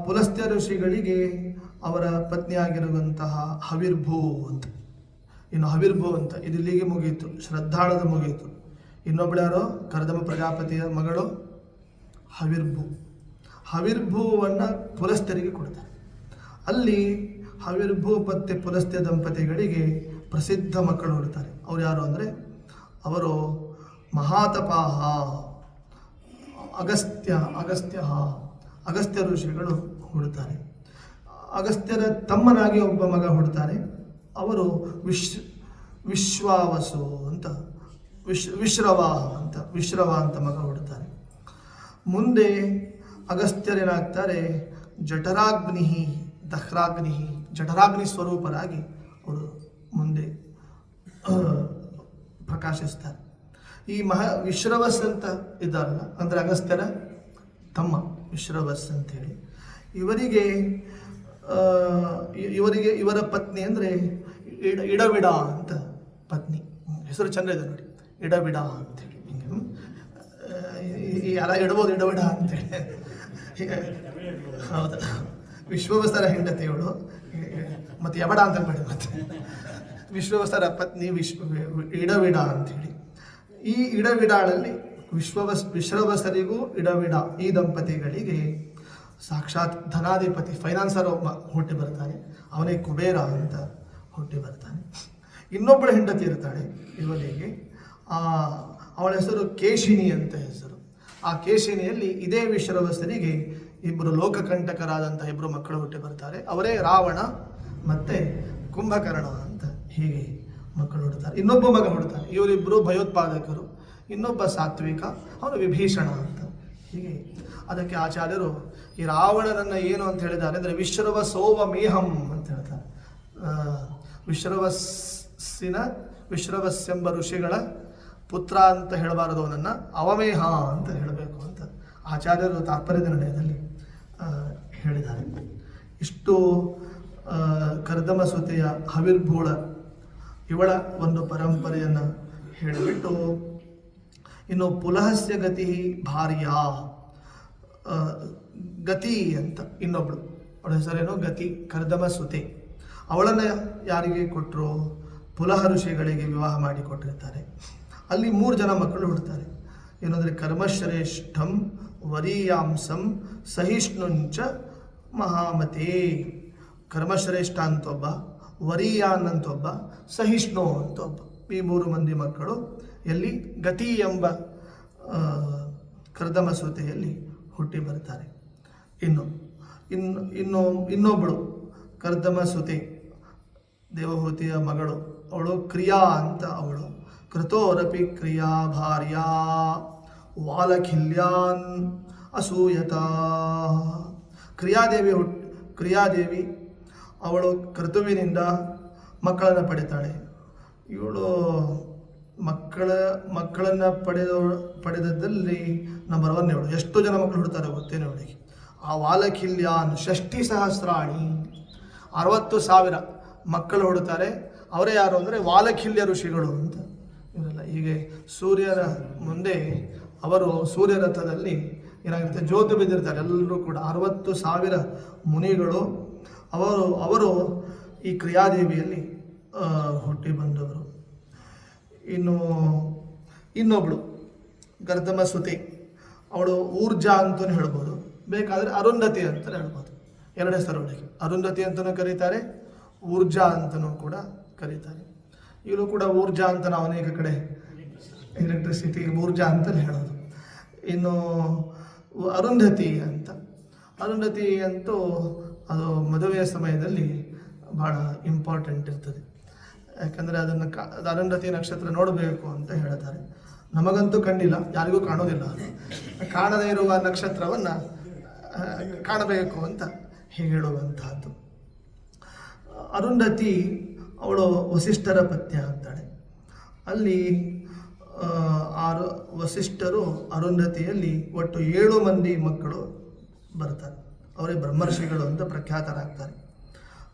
ಪುಲಸ್ತ್ಯ ಋಷಿಗಳಿಗೆ ಅವರ ಪತ್ನಿಯಾಗಿರುವಂತಹ ಹವಿರ್ಭೂ ಅಂತ. ಇನ್ನು ಹವಿರ್ಭೂ ಅಂತ ಇದು ಇಲ್ಲಿಗೆ ಮುಗಿಯಿತು, ಶ್ರದ್ಧಾಳದ ಮುಗಿಯಿತು. ಇನ್ನೊಬ್ಬಳು ಯಾರೋ ಕರ್ದಮ ಪ್ರಜಾಪತಿಯ ಮಗಳು ಹವಿರ್ಭೂ. ಹವಿರ್ಭೂವನ್ನು ಪುಲಸ್ತ್ಯರಿಗೆ ಕೊಡ್ತಾರೆ. ಅಲ್ಲಿ ಹವಿರ್ಭೂಪತ್ಯ ಪುಲಸ್ತ್ಯ ದಂಪತಿಗಳಿಗೆ ಪ್ರಸಿದ್ಧ ಮಕ್ಕಳು ಹುಡ್ತಾರೆ. ಅವ್ರು ಯಾರು ಅಂದರೆ ಅವರು ಮಹಾತಪಾಹ ಅಗಸ್ತ್ಯ ಋಷಿಗಳು ಹುಡ್ತಾರೆ. ಅಗಸ್ತ್ಯರ ತಮ್ಮನಾಗಿ ಒಬ್ಬ ಮಗ ಹುಡ್ತಾನೆ. ಅವರು ವಿಶ್ವಾವಸು ಅಂತ ವಿಶ್ರವ ಅಂತ ಮಗ ಹುಡ್ತಾರೆ. ಮುಂದೆ ಅಗಸ್ತ್ಯರೇನಾಗ್ತಾರೆ, ಜಠರಾಗ್ನಿ ಸ್ವರೂಪರಾಗಿ ಅವರು ಮುಂದೆ ಪ್ರಕಾಶಿಸ್ತಾರೆ. ಈ ವಿಶ್ರವಸ್ ಅಂತ ಇದ್ದಾರಲ್ಲ, ಅಂದರೆ ಅಗಸ್ತ್ಯರ ತಮ್ಮ ವಿಶ್ರವಸ್ ಅಂತೇಳಿ, ಇವರ ಪತ್ನಿ ಅಂದರೆ ಇಡವಿಡ ಅಂತ ಪತ್ನಿ. ಹೆಸರು ಚಂದ ಇದೆ ನೋಡಿ, ಇಡವಿಡ ಅಂತೇಳಿ. ಯಾರ ಇಡಬಹುದು ಇಡವಿಡ ಅಂತೇಳಿ. ಹೌದು, ವಿಶ್ವವಸ್ತರ ಹೆಂಡತಿಯವಳು ಮತ್ತು ಯಬಡ ಅಂತ ಬೇಡ, ಮತ್ತೆ ವಿಶ್ವವಸ್ತರ ಪತ್ನಿ ಇಡವಿಡ ಅಂಥೇಳಿ. ಈ ಇಡವಿಡಾಳಲ್ಲಿ ವಿಶ್ರವಸರಿಗೂ ಇಡವಿಡ ಈ ದಂಪತಿಗಳಿಗೆ ಸಾಕ್ಷಾತ್ ಧನಾಧಿಪತಿ ಫೈನಾನ್ಸರ್ ಒಬ್ಬ ಹುಟ್ಟಿ ಬರ್ತಾನೆ. ಅವನೇ ಕುಬೇರ ಅಂತ ಹುಟ್ಟಿ ಬರ್ತಾನೆ. ಇನ್ನೊಬ್ಬಳ ಹೆಂಡತಿ ಇರ್ತಾಳೆ ಇವರಿಗೆ, ಅವಳ ಹೆಸರು ಕೇಶಿನಿ ಅಂತ ಹೆಸರು. ಆ ಕೇಶಿನಿಯಲ್ಲಿ ಇದೇ ವಿಶ್ರವಸರಿಗೆ ಇಬ್ಬರು ಲೋಕಕಂಟಕರಾದಂಥ ಇಬ್ಬರು ಮಕ್ಕಳು ಹುಟ್ಟಿ ಬರ್ತಾರೆ. ಅವರೇ ರಾವಣ ಮತ್ತು ಕುಂಭಕರ್ಣ ಅಂತ ಹೀಗೆ ಮಕ್ಕಳು ಹುಡ್ತಾರೆ. ಇನ್ನೊಬ್ಬ ಮಗ ಹುಡ್ತಾನೆ. ಇವರಿಬ್ಬರು ಭಯೋತ್ಪಾದಕರು. ಇನ್ನೊಬ್ಬ ಸಾತ್ವಿಕ, ಅವನು ವಿಭೀಷಣ ಅಂತ. ಹೀಗೆ ಅದಕ್ಕೆ ಆಚಾರ್ಯರು ಈ ರಾವಣನನ್ನು ಏನು ಅಂತ ಹೇಳಿದ್ದಾರೆ ಅಂದರೆ ವಿಶ್ರವಸೋವಮೇಹಂ ಅಂತ ಹೇಳ್ತಾರೆ. ವಿಶ್ರವಸ್ಸೆಂಬ ಋಷಿಗಳ ಪುತ್ರ ಅಂತ ಹೇಳಬಾರದು, ಅವನನ್ನು ಅವಮೇಹ ಅಂತ ಹೇಳಬೇಕು ಅಂತ ಆಚಾರ್ಯರು ತಾತ್ಪರ್ಯದ ನಿರ್ಣಯದಲ್ಲಿ ಹೇಳಿದ್ದಾರೆ. ಇಷ್ಟು ಕರ್ದಮಸುತೆಯ ಹವಿರ್ಭೂಳ ಇವಳ ಒಂದು ಪರಂಪರೆಯನ್ನು ಹೇಳಿಬಿಟ್ಟು, ಇನ್ನು ಪುಲಹಸ್ಯ ಗತಿ ಭಾರ್ಯ ಗತಿ ಅಂತ ಇನ್ನೊಬ್ಳು, ಅವಳ ಹೆಸರೇನು ಗತಿ, ಕರ್ದಮಸುತೆ. ಅವಳನ್ನು ಯಾರಿಗೆ ಕೊಟ್ಟರು? ಪುಲಹ ಋಷಿಗಳಿಗೆ ವಿವಾಹ ಮಾಡಿ ಕೊಟ್ಟಿರ್ತಾರೆ. ಅಲ್ಲಿ 3 ಜನ ಮಕ್ಕಳು ಹುಡ್ತಾರೆ. ಏನಂದರೆ ಕರ್ಮಶ್ರೇಷ್ಠಂ ವರೀಯಾಂಸಂ ಸಹಿಷ್ಣುಂಚ ಮಹಾಮತೆ. ಕರ್ಮಶ್ರೇಷ್ಠ ಅಂತ ಒಬ್ಬ, ವರೀಯಾನ್ ಅಂತ ಒಬ್ಬ, ಸಹಿಷ್ಣು ಅಂತ ಒಬ್ಬ. ಈ 3 ಮಂದಿ ಮಕ್ಕಳು ಎಲ್ಲಿ ಗತಿ ಎಂಬ ಕರ್ದಮಸುತೆಯಲ್ಲಿ ಹುಟ್ಟಿ ಬರ್ತಾರೆ. ಇನ್ನೊಬ್ಬಳು ಕರ್ದಮಸುತೆ ದೇವಹೂತಿಯ ಮಗಳು, ಅವಳು ಕ್ರಿಯಾ ಅಂತ. ಅವಳು ಕೃತೋರಪಿ ಕ್ರಿಯಾ ಭಾರ್ಯ ವಾಲಖಿಲ್ಯಾನ್ ಅಸೂಯತ. ಕ್ರಿಯಾದೇವಿ ಅವಳು ಕರ್ತುವಿನಿಂದ ಮಕ್ಕಳನ್ನು ಪಡಿತಾಳೆ. ಇವಳು ಮಕ್ಕಳನ್ನು ಪಡೆದದ್ದಲ್ಲಿ ನಂಬರ್ 1 ಇವಳು. ಎಷ್ಟು ಜನ ಮಕ್ಕಳು ಹುಡ್ತಾರೆ ಗೊತ್ತೇನೆ ಅವಳಿಗೆ? ಆ ವಾಲಖಿಲ್ಯಾನ್ 60,000 60,000 ಮಕ್ಕಳು ಹುಡ್ತಾರೆ. ಅವರೇ ಯಾರು ಅಂದರೆ ವಾಲಖಿಲ್ಯ ಋಷಿಗಳು ಅಂತ ಇವರೆಲ್ಲ. ಹೀಗೆ ಸೂರ್ಯನ ಮುಂದೆ ಅವರು ಸೂರ್ಯರಥದಲ್ಲಿ ಏನಾಗಿರುತ್ತೆ, ಜ್ಯೋತಿ ಬಿದ್ದಿರ್ತಾರೆ ಎಲ್ಲರೂ ಕೂಡ. 60,000 ಮುನಿಗಳು ಅವರು ಈ ಕ್ರಿಯಾದೇವಿಯಲ್ಲಿ ಹುಟ್ಟಿ ಬಂದವರು. ಇನ್ನೊಬ್ಳು ಕರ್ದಮಸುತೆ, ಅವಳು ಊರ್ಜಾ ಅಂತಲೂ ಹೇಳ್ಬೋದು, ಬೇಕಾದರೆ ಅರುಂಧತಿ ಅಂತಲೂ ಹೇಳ್ಬೋದು. 2 ಹೆಸರು ಅವಳಿಗೆ. ಅರುಂಧತಿ ಅಂತಲೂ ಕರೀತಾರೆ, ಊರ್ಜಾ ಅಂತಲೂ ಕೂಡ ಕರೀತಾರೆ. ಇವಳು ಕೂಡ ಊರ್ಜಾ ಅಂತ ನಾವು ಅನೇಕ ಕಡೆ ಎಲೆಕ್ಟ್ರಿಸಿಟಿ ಊರ್ಜಾ ಅಂತಲೇ ಹೇಳೋದು. ಇನ್ನು ಅರುಂಧತಿ ಅಂತೂ ಅದು ಮದುವೆಯ ಸಮಯದಲ್ಲಿ ಭಾಳ ಇಂಪಾರ್ಟೆಂಟ್ ಇರ್ತದೆ. ಯಾಕಂದರೆ ಅರುಂಧತಿ ನಕ್ಷತ್ರ ನೋಡಬೇಕು ಅಂತ ಹೇಳ್ತಾರೆ. ನಮಗಂತೂ ಕಂಡಿಲ್ಲ, ಯಾರಿಗೂ ಕಾಣೋದಿಲ್ಲ. ಕಾಣದೇ ಇರುವ ನಕ್ಷತ್ರವನ್ನು ಕಾಣಬೇಕು ಅಂತ ಹೇಳುವಂತಹದ್ದು. ಅರುಂಧತಿ ಅವಳು ವಸಿಷ್ಠರ ಪತ್ನಿ ಆಗ್ತಾಳೆ. ಅಲ್ಲಿ ವಸಿಷ್ಠರು ಅರುಂಧತಿಯಲ್ಲಿ ಒಟ್ಟು 7 ಮಂದಿ ಮಕ್ಕಳು ಬರ್ತಾರೆ. ಅವರೇ ಬ್ರಹ್ಮರ್ಷಿಗಳು ಅಂತ ಪ್ರಖ್ಯಾತರಾಗ್ತಾರೆ.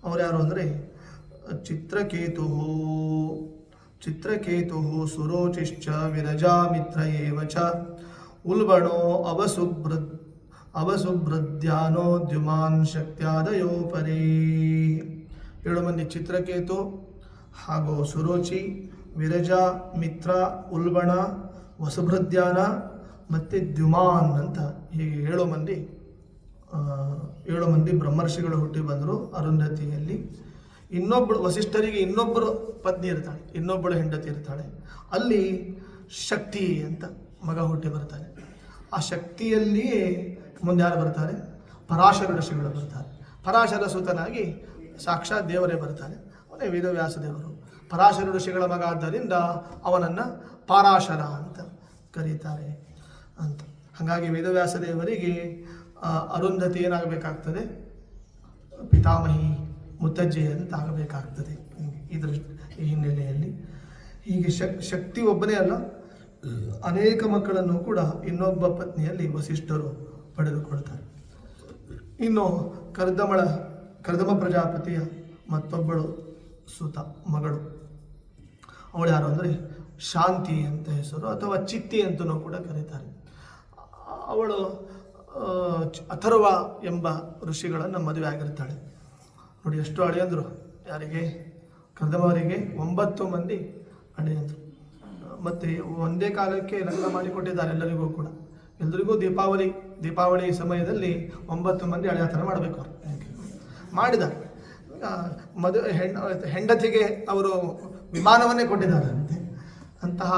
ಅವ್ರು ಯಾರು ಅಂದರೆ ಚಿತ್ರಕೇತು ಸುರೋಚಿಶ್ಚ ವಿರಜಾಮಿತ್ರ ಏವ ಚ ಉಲ್ಬಣೋ ಅವಸುಭ್ರದ್ಯಾನೋ ದ್ಯುಮಾನ್ ಶಕ್ತ್ಯಾದಯೋ ಪರೇ. 7 ಮಂದಿ ಚಿತ್ರಕೇತು ಹಾಗೂ ಸುರೋಚಿ, ವಿರಜ, ಮಿತ್ರ, ಉಲ್ಬಣ, ವಸುಭೃದ್ಯಾನ ಮತ್ತು ದ್ಯುಮಾನ್ ಅಂತ ಹೀಗೆ 7 ಮಂದಿ 7 ಮಂದಿ ಬ್ರಹ್ಮರ್ಷಿಗಳು ಹುಟ್ಟಿ ಬಂದರು ಅರುಂಧತಿಯಲ್ಲಿ. ಇನ್ನೊಬ್ಬಳು ವಸಿಷ್ಠರಿಗೆ ಇನ್ನೊಬ್ಬರು ಪತ್ನಿ ಇರ್ತಾಳೆ, ಇನ್ನೊಬ್ಬಳು ಹೆಂಡತಿ ಇರ್ತಾಳೆ. ಅಲ್ಲಿ ಶಕ್ತಿ ಅಂತ ಮಗ ಹುಟ್ಟಿ ಬರ್ತಾನೆ. ಆ ಶಕ್ತಿಯಲ್ಲಿಯೇ ಮುಂದೆ ಯಾರು ಬರ್ತಾರೆ? ಪರಾಶರ ಋಷಿಗಳು ಬರ್ತಾರೆ. ಪರಾಶರ ಸೂತನಾಗಿ ಸಾಕ್ಷಾತ್ ದೇವರೇ ಬರ್ತಾನೆ. ಅವನೇ ವೇದವ್ಯಾಸ ದೇವರು. ಪರಾಶರ ಋಷಿಗಳ ಮಗ ಆದ್ದರಿಂದ ಅವನನ್ನು ಪಾರಾಶರ ಅಂತ ಕರೀತಾರೆ ಅಂತ. ಹಾಗಾಗಿ ವೇದವ್ಯಾಸ ದೇವರಿಗೆ ಅರುಂಧತಿ ಏನಾಗಬೇಕಾಗ್ತದೆ? ಪಿತಾಮಹಿ, ಮುತ್ತಜ್ಜೆ ಅಂತ ಆಗಬೇಕಾಗ್ತದೆ. ಈ ಹಿನ್ನೆಲೆಯಲ್ಲಿ ಹೀಗೆ ಶಕ್ತಿ ಒಬ್ಬನೇ ಅಲ್ಲ, ಅನೇಕ ಮಕ್ಕಳನ್ನು ಕೂಡ ಇನ್ನೊಬ್ಬ ಪತ್ನಿಯಲ್ಲಿ ವಸಿಷ್ಠರು ಪಡೆದುಕೊಳ್ತಾರೆ. ಇನ್ನು ಕರ್ದಮ ಪ್ರಜಾಪತಿಯ ಮತ್ತೊಬ್ಬಳು ಸುತ ಮಗಳು, ಅವಳು ಯಾರು ಅಂದರೆ ಶಾಂತಿ ಅಂತ ಹೆಸರು, ಅಥವಾ ಚಿತ್ತಿ ಅಂತಲೂ ಕೂಡ ಕರೀತಾರೆ. ಅವಳು ಅಥರ್ವ ಎಂಬ ಋಷಿಗಳನ್ನು ಮದುವೆ ಆಗಿರ್ತಾಳೆ. ನೋಡಿ ಎಷ್ಟು ಅಳಿಯಂದರು, ಯಾರಿಗೆ? ಕರ್ದಮವರಿಗೆ 9 ಮಂದಿ ಅಳಿಯಂದರು. ಮತ್ತು ಒಂದೇ ಕಾಲಕ್ಕೆ ಲಗ್ನ ಮಾಡಿಕೊಟ್ಟಿದ್ದಾರೆ ಎಲ್ಲರಿಗೂ ಕೂಡ. ಎಲ್ಲರಿಗೂ ದೀಪಾವಳಿ ಸಮಯದಲ್ಲಿ 9 ಮಂದಿ ಅಳಿಯತನ ಮಾಡಬೇಕು ಅವರು ಮಾಡಿದ್ದಾರೆ. ಹೆಂಡತಿಗೆ ಅವರು ವಿಮಾನವನ್ನೇ ಕೊಟ್ಟಿದ್ದಾರೆ ಅಂತೆ. ಅಂತಹ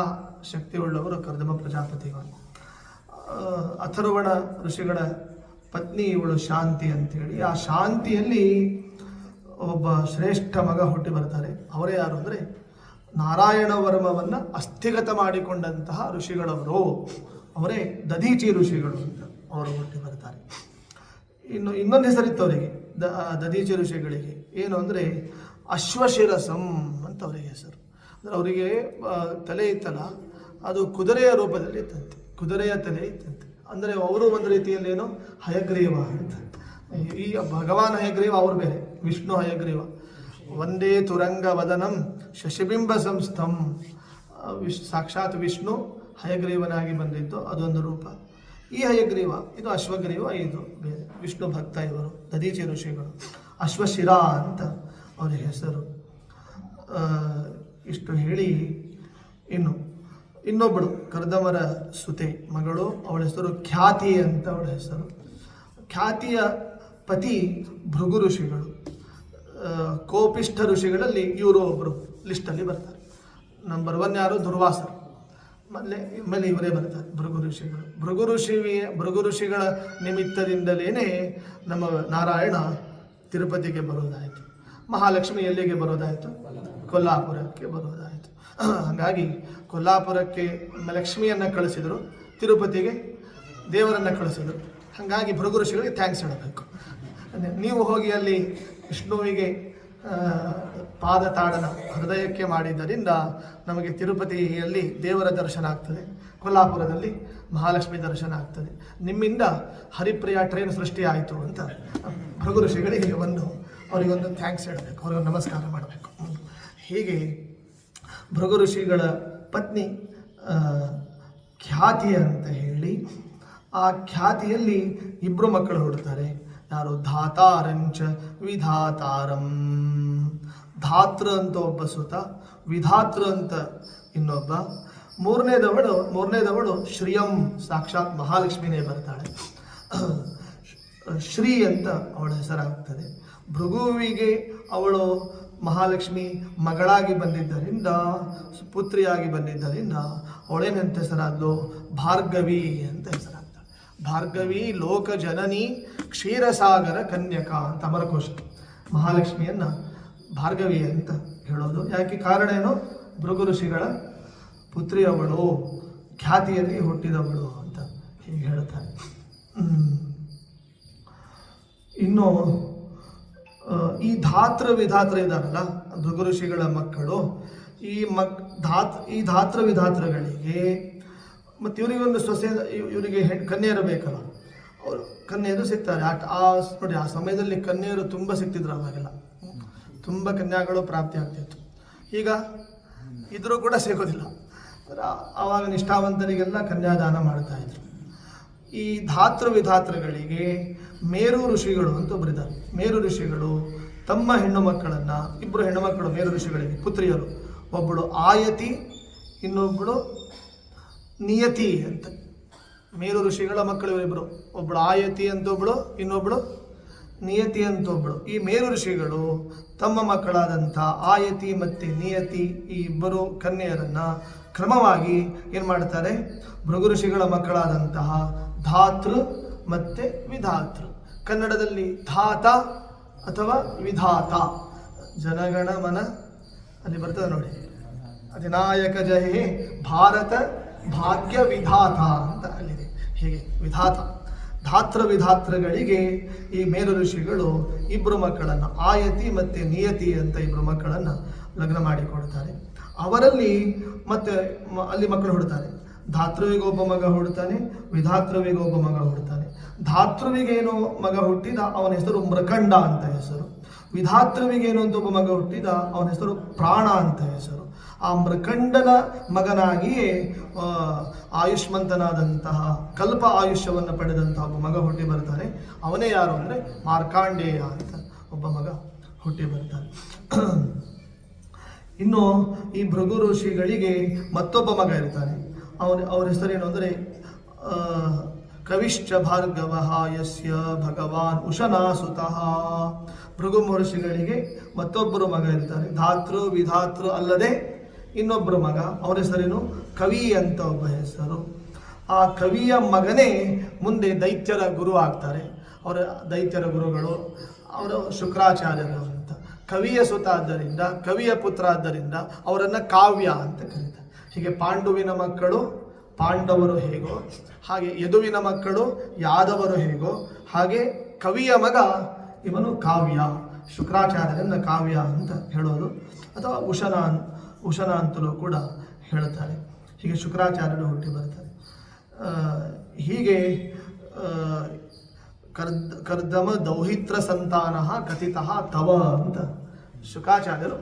ಶಕ್ತಿಯುಳ್ಳವರು ಕರ್ದಮ ಪ್ರಜಾಪತಿಗಳು. ಅಥರ್ವಣ ಋಷಿಗಳ ಪತ್ನಿ ಇವಳು ಶಾಂತಿ ಅಂತೇಳಿ. ಆ ಶಾಂತಿಯಲ್ಲಿ ಒಬ್ಬ ಶ್ರೇಷ್ಠ ಮಗ ಹುಟ್ಟಿ ಬರ್ತಾರೆ. ಅವರೇ ಯಾರು ಅಂದರೆ ನಾರಾಯಣ ವರ್ಮವನ್ನು ಅಸ್ಥಿಗತ ಮಾಡಿಕೊಂಡಂತಹ ಋಷಿಗಳವರು, ಅವರೇ ದಧೀಚಿ ಋಷಿಗಳು ಅಂತ ಅವರು ಹುಟ್ಟಿ ಬರ್ತಾರೆ. ಇನ್ನೊಂದು ಹೆಸರಿತ್ತು ಅವರಿಗೆ, ದಧೀಚಿ ಋಷಿಗಳಿಗೆ. ಏನು ಅಂದರೆ ಅಶ್ವಶಿರಸಂ ಅಂತ ಅವರಿಗೆ ಹೆಸರು. ಅಂದರೆ ಅವರಿಗೆ ತಲೆ ಇತ್ತಲ್ಲ, ಅದು ಕುದುರೆಯ ರೂಪದಲ್ಲಿ ಇತ್ತಂತೆ, ಕುದುರೆಯ ತಲೆ ಇತ್ತಂತೆ. ಅಂದರೆ ಅವರು ಒಂದು ರೀತಿಯಲ್ಲೇನೋ ಹಯಗ್ರೀವ ಅಂತ. ಈ ಭಗವಾನ್ ಹಯಗ್ರೀವ ಅವರು ಬೇರೆ, ವಿಷ್ಣು ಹಯಗ್ರೀವ. ಒಂದೇ ತುರಂಗ ವದನಂ ಶಶಿಬಿಂಬ ಸಂಸ್ಥಂ. ಸಾಕ್ಷಾತ್ ವಿಷ್ಣು ಹಯಗ್ರೀವನಾಗಿ ಬಂದಿದ್ದು ಅದೊಂದು ರೂಪ. ಈ ಹಯಗ್ರೀವ ಇದು ಅಶ್ವಗ್ರೀವ, ಇದು ಬೇರೆ. ವಿಷ್ಣು ಭಕ್ತ ಇವರು ದಧೀಚಿ ಋಷಿಗಳು. ಅಶ್ವಶಿರ ಅಂತ ಅವರ ಹೆಸರು. ಇಷ್ಟು ಹೇಳಿ ಇನ್ನೊಬ್ಬಳು ಕರ್ದಮರ ಸುತೆ ಮಗಳು, ಅವಳ ಹೆಸರು ಖ್ಯಾತಿ ಅಂತ ಅವಳ ಹೆಸರು. ಖ್ಯಾತಿಯ ಪತಿ ಭೃಗು ಋಷಿಗಳು. ಕೋಪಿಷ್ಠ ಋಷಿಗಳಲ್ಲಿ ಇವರು ಒಬ್ಬರು ಲಿಸ್ಟಲ್ಲಿ ಬರ್ತಾರೆ. ನಂಬರ್ 1 ಯಾರು? ದುರ್ವಾಸರು. ಮೇಲೆ ಇವರೇ ಬರ್ತಾರೆ ಭೃಗು ಋಷಿಗಳು. ಭೃಗು ಋಷಿಗಳ ನಿಮಿತ್ತದಿಂದಲೇ ನಮ್ಮ ನಾರಾಯಣ ತಿರುಪತಿಗೆ ಬರೋದಾಯಿತು. ಮಹಾಲಕ್ಷ್ಮಿ ಎಲ್ಲಿಗೆ ಬರೋದಾಯಿತು? ಕೊಲ್ಲಾಪುರಕ್ಕೆ ಬರೋದಾಯಿತು. ಹಾಗಾಗಿ ಕೊಲ್ಲಾಪುರಕ್ಕೆ ಲಕ್ಷ್ಮಿಯನ್ನು ಕಳಿಸಿದರು, ತಿರುಪತಿಗೆ ದೇವರನ್ನು ಕಳಿಸಿದರು. ಹಾಗಾಗಿ ಭೃಗು ಋಷಿಗಳಿಗೆ ಥ್ಯಾಂಕ್ಸ್ ಹೇಳಬೇಕು. ನೀವು ಹೋಗಿ ಅಲ್ಲಿ ವಿಷ್ಣುವಿಗೆ ಪಾದ ತಾಡನ ಹೃದಯಕ್ಕೆ ಮಾಡಿದ್ದರಿಂದ ನಮಗೆ ತಿರುಪತಿಯಲ್ಲಿ ದೇವರ ದರ್ಶನ ಆಗ್ತದೆ, ಕೊಲ್ಲಾಪುರದಲ್ಲಿ ಮಹಾಲಕ್ಷ್ಮಿ ದರ್ಶನ ಆಗ್ತದೆ. ನಿಮ್ಮಿಂದ ಹರಿಪ್ರಿಯ ಟ್ರೈನ್ ಸೃಷ್ಟಿ ಆಯಿತು ಅಂತ ಭೃಗು ಋಷಿಗಳಿಗೆ ಅವರಿಗೊಂದು ಥ್ಯಾಂಕ್ಸ್ ಹೇಳಬೇಕು, ಅವ್ರಿಗೊಂದು ನಮಸ್ಕಾರ ಮಾಡಬೇಕು. ಹೀಗೆ ಭೃಗು ಋಷಿಗಳ ಪತ್ನಿ ಖ್ಯಾತಿ ಅಂತ ಹೇಳಿ, ಆ ಖ್ಯಾತಿಯಲ್ಲಿ 2 ಮಕ್ಕಳು ಹುಡ್ತಾರೆ. ಯಾರು? ಧಾತಾರಂಚ ವಿಧಾತಾರಂ. ಧಾತೃ ಅಂತ ಒಬ್ಬ ಸುತ, ವಿಧಾತೃ ಅಂತ ಇನ್ನೊಬ್ಬ. ಮೂರನೇದವಳು ಶ್ರೀಯಂ, ಸಾಕ್ಷಾತ್ ಮಹಾಲಕ್ಷ್ಮಿನೇ ಬರ್ತಾಳೆ. ಶ್ರೀ ಅಂತ ಅವಳ ಹೆಸರಾಗ್ತದೆ. ಭೃಗುವಿಗೆ ಅವಳು ಮಹಾಲಕ್ಷ್ಮಿ ಮಗಳಾಗಿ ಬಂದಿದ್ದರಿಂದ, ಪುತ್ರಿಯಾಗಿ ಬಂದಿದ್ದರಿಂದ ಅವಳೇನಂತ ಹೆಸರಾದ್ಲು? ಭಾರ್ಗವಿ ಅಂತ ಹೆಸರಾಗ್ತಾಳೆ. ಭಾರ್ಗವಿ ಲೋಕ ಜನನಿ ಕ್ಷೀರಸಾಗರ ಕನ್ಯಕ ಅಂತ ಅಮರಕೋಶ. ಮಹಾಲಕ್ಷ್ಮಿಯನ್ನು ಭಾರ್ಗವಿ ಅಂತ ಹೇಳೋದು ಯಾಕೆ? ಕಾರಣ ಏನು? ಭೃಗು ಋಷಿಗಳ ಪುತ್ರಿಯವಳು, ಖ್ಯಾತಿಯಲ್ಲಿ ಹುಟ್ಟಿದವಳು ಅಂತ ಹೀಗೆ ಹೇಳ್ತಾರೆ. ಇನ್ನು ಈ ಧಾತೃ ವಿಧಾತೃ ಇದ್ದಾರಲ್ಲ ಭೃಗು ಋಷಿಗಳ ಮಕ್ಕಳು, ಈ ಧಾತೃ ವಿಧಾತೃಗಳಿಗೆ ಮತ್ತು ಇವರಿಗೊಂದು ಸೊಸೆ, ಇವರಿಗೆ ಕನ್ಯೆಯರು ಬೇಕಲ್ಲ, ಅವರು ಕನ್ಯೆಯರು ಸಿಗ್ತಾರೆ. ನೋಡಿ ಆ ಸಮಯದಲ್ಲಿ ಕನ್ಯೆಯರು ತುಂಬ ಸಿಗ್ತಿದ್ರು. ಅವಾಗೆಲ್ಲ ತುಂಬ ಕನ್ಯಾಗಳು ಪ್ರಾಪ್ತಿ ಆಗ್ತಿತ್ತು. ಈಗ ಇದ್ರೂ ಕೂಡ ಸಿಗೋದಿಲ್ಲ. ಆವಾಗ ನಿಷ್ಠಾವಂತರಿಗೆಲ್ಲ ಕನ್ಯಾದಾನ ಮಾಡ್ತಾಯಿದ್ರು. ಈ ಧಾತೃ ವಿಧಾತೃಗಳಿಗೆ ಮೇರು ಋಷಿಗಳು ಅಂತ ಒಬ್ಬರಿದ್ದಾರೆ. ಮೇರು ಋಷಿಗಳು ತಮ್ಮ ಹೆಣ್ಣು ಮಕ್ಕಳನ್ನು, 2 ಹೆಣ್ಣು ಮಕ್ಕಳು ಮೇರು ಋಷಿಗಳಿಗೆ ಪುತ್ರಿಯರು, ಒಬ್ಬಳು ಆಯತಿ, ಇನ್ನೊಬ್ಬಳು ನಿಯತಿ ಅಂತ. ಮೇರು ಋಷಿಗಳ ಮಕ್ಕಳು ಇವರಿಬ್ಬರು. ಒಬ್ಬಳು ಆಯತಿ ಅಂತ ಒಬ್ಬಳು, ಇನ್ನೊಬ್ಬಳು ನಿಯತಿ ಅಂತ ಒಬ್ಬಳು. ಈ ಮೇರು ಋಷಿಗಳು ತಮ್ಮ ಮಕ್ಕಳಾದಂಥ ಆಯತಿ ಮತ್ತು ನಿಯತಿ ಈ ಇಬ್ಬರು ಕನ್ಯೆಯರನ್ನು ಕ್ರಮವಾಗಿ ಏನು ಮಾಡ್ತಾರೆ, ಭೃಗು ಋಷಿಗಳ ಮಕ್ಕಳಾದಂತಹ ಧಾತೃ ಮತ್ತು ವಿಧಾತೃ, ಕನ್ನಡದಲ್ಲಿ ಧಾತ ಅಥವಾ ವಿಧಾತ, ಜನಗಣ ಮನ ಅಲ್ಲಿ ಬರ್ತದೆ ನೋಡಿ, ಅಧಿನಾಯಕ ಜಯ ಭಾರತ ಭಾಗ್ಯ ವಿಧಾತ ಅಂತ ಅಲ್ಲಿದೆ. ಹೀಗೆ ವಿಧಾತ, ಧಾತೃ ವಿಧಾತೃಗಳಿಗೆ ಈ ಮೇರು ಋಷಿಗಳು ಇಬ್ಬರು ಮಕ್ಕಳನ್ನು, ಆಯತಿ ಮತ್ತು ನಿಯತಿ ಅಂತ ಇಬ್ಬರು ಮಕ್ಕಳನ್ನು ಲಗ್ನ ಮಾಡಿಕೊಡ್ತಾರೆ. ಅವರಲ್ಲಿ ಮತ್ತೆ ಅಲ್ಲಿ ಮಕ್ಕಳು ಹುಡ್ತಾರೆ. ಧಾತೃವಿಗೆ ಒಬ್ಬ ಮಗ ಹುಡ್ತಾನೆ, ವಿಧಾತೃವಿಗೆ ಒಬ್ಬ ಮಗ ಹುಡ್ತಾನೆ. ಧಾತೃವಿಗೇನು ಮಗ ಹುಟ್ಟಿದ ಅವನ ಹೆಸರು ಮೃಕಂಡ ಅಂತ ಹೆಸರು. ವಿಧಾತೃವಿಗೇನು ಅಂತ ಒಬ್ಬ ಮಗ ಹುಟ್ಟಿದ ಅವನ ಹೆಸರು ಪ್ರಾಣ ಅಂತ ಹೆಸರು. ಆ ಮೃಕಂಡನ ಮಗನಾಗಿಯೇ ಆಯುಷ್ಮಂತನಾದಂತಹ ಕಲ್ಪ ಆಯುಷ್ಯವನ್ನು ಪಡೆದಂತಹ ಒಬ್ಬ ಮಗ ಹುಟ್ಟಿ ಬರ್ತಾನೆ. ಅವನೇ ಯಾರು ಅಂದರೆ ಮಾರ್ಕಾಂಡೇಯ ಅಂತ ಒಬ್ಬ ಮಗ ಹುಟ್ಟಿ ಬರ್ತಾನೆ. ಇನ್ನು ಈ ಭೃಗು ಋಷಿಗಳಿಗೆ ಮತ್ತೊಬ್ಬ ಮಗ ಇರ್ತಾನೆ. ಅವ್ರ ಹೆಸರೇನು ಅಂದರೆ ಕವಿಶ್ಚ ಭಾರ್ಗವ ಯಸ್ಯ ಭಗವಾನ್ ಉಶನಾಸುತಃ. ಭೃಗು ಮಹರ್ಷಿಗಳಿಗೆ ಮತ್ತೊಬ್ಬರು ಮಗ ಇರ್ತಾರೆ, ಧಾತೃ ವಿಧಾತೃ ಅಲ್ಲದೆ ಇನ್ನೊಬ್ಬರು ಮಗ. ಅವರ ಹೆಸರೇನು ಕವಿ ಅಂತ ಒಬ್ಬ ಹೆಸರು. ಆ ಕವಿಯ ಮಗನೇ ಮುಂದೆ ದೈತ್ಯರ ಗುರು ಆಗ್ತಾರೆ. ಅವರ ದೈತ್ಯರ ಗುರುಗಳು ಅವರು ಶುಕ್ರಾಚಾರ್ಯರು ಅಂತ. ಕವಿಯ ಸುತ ಆದ್ದರಿಂದ, ಕವಿಯ ಪುತ್ರ ಆದ್ದರಿಂದ ಅವರನ್ನು ಕಾವ್ಯ ಅಂತ ಕರೀತಾರೆ. ಹೀಗೆ ಪಾಂಡುವಿನ ಮಕ್ಕಳು ಪಾಂಡವರು ಹೇಗೋ, ಹಾಗೆ ಯದುವಿನ ಮಕ್ಕಳು ಯಾದವರು ಹೇಗೋ, ಹಾಗೆ ಕವಿಯ ಮಗ ಇವನು ಕಾವ್ಯ, ಶುಕ್ರಾಚಾರ್ಯರನ್ನ ಕಾವ್ಯ ಅಂತ ಹೇಳೋದು, ಅಥವಾ ಉಶನ ಅಂತಲೂ ಕೂಡ ಹೇಳ್ತಾರೆ. ಹೀಗೆ ಶುಕ್ರಾಚಾರ್ಯರು ಹುಟ್ಟಿ ಬರ್ತಾರೆ. ಹೀಗೆ ಕರ್ದಮ ದೌಹಿತ್ರ ಸಂತಾನ ಕಥಿತಃ ತವ ಅಂತ ಶುಕಾಚಾರ್ಯರು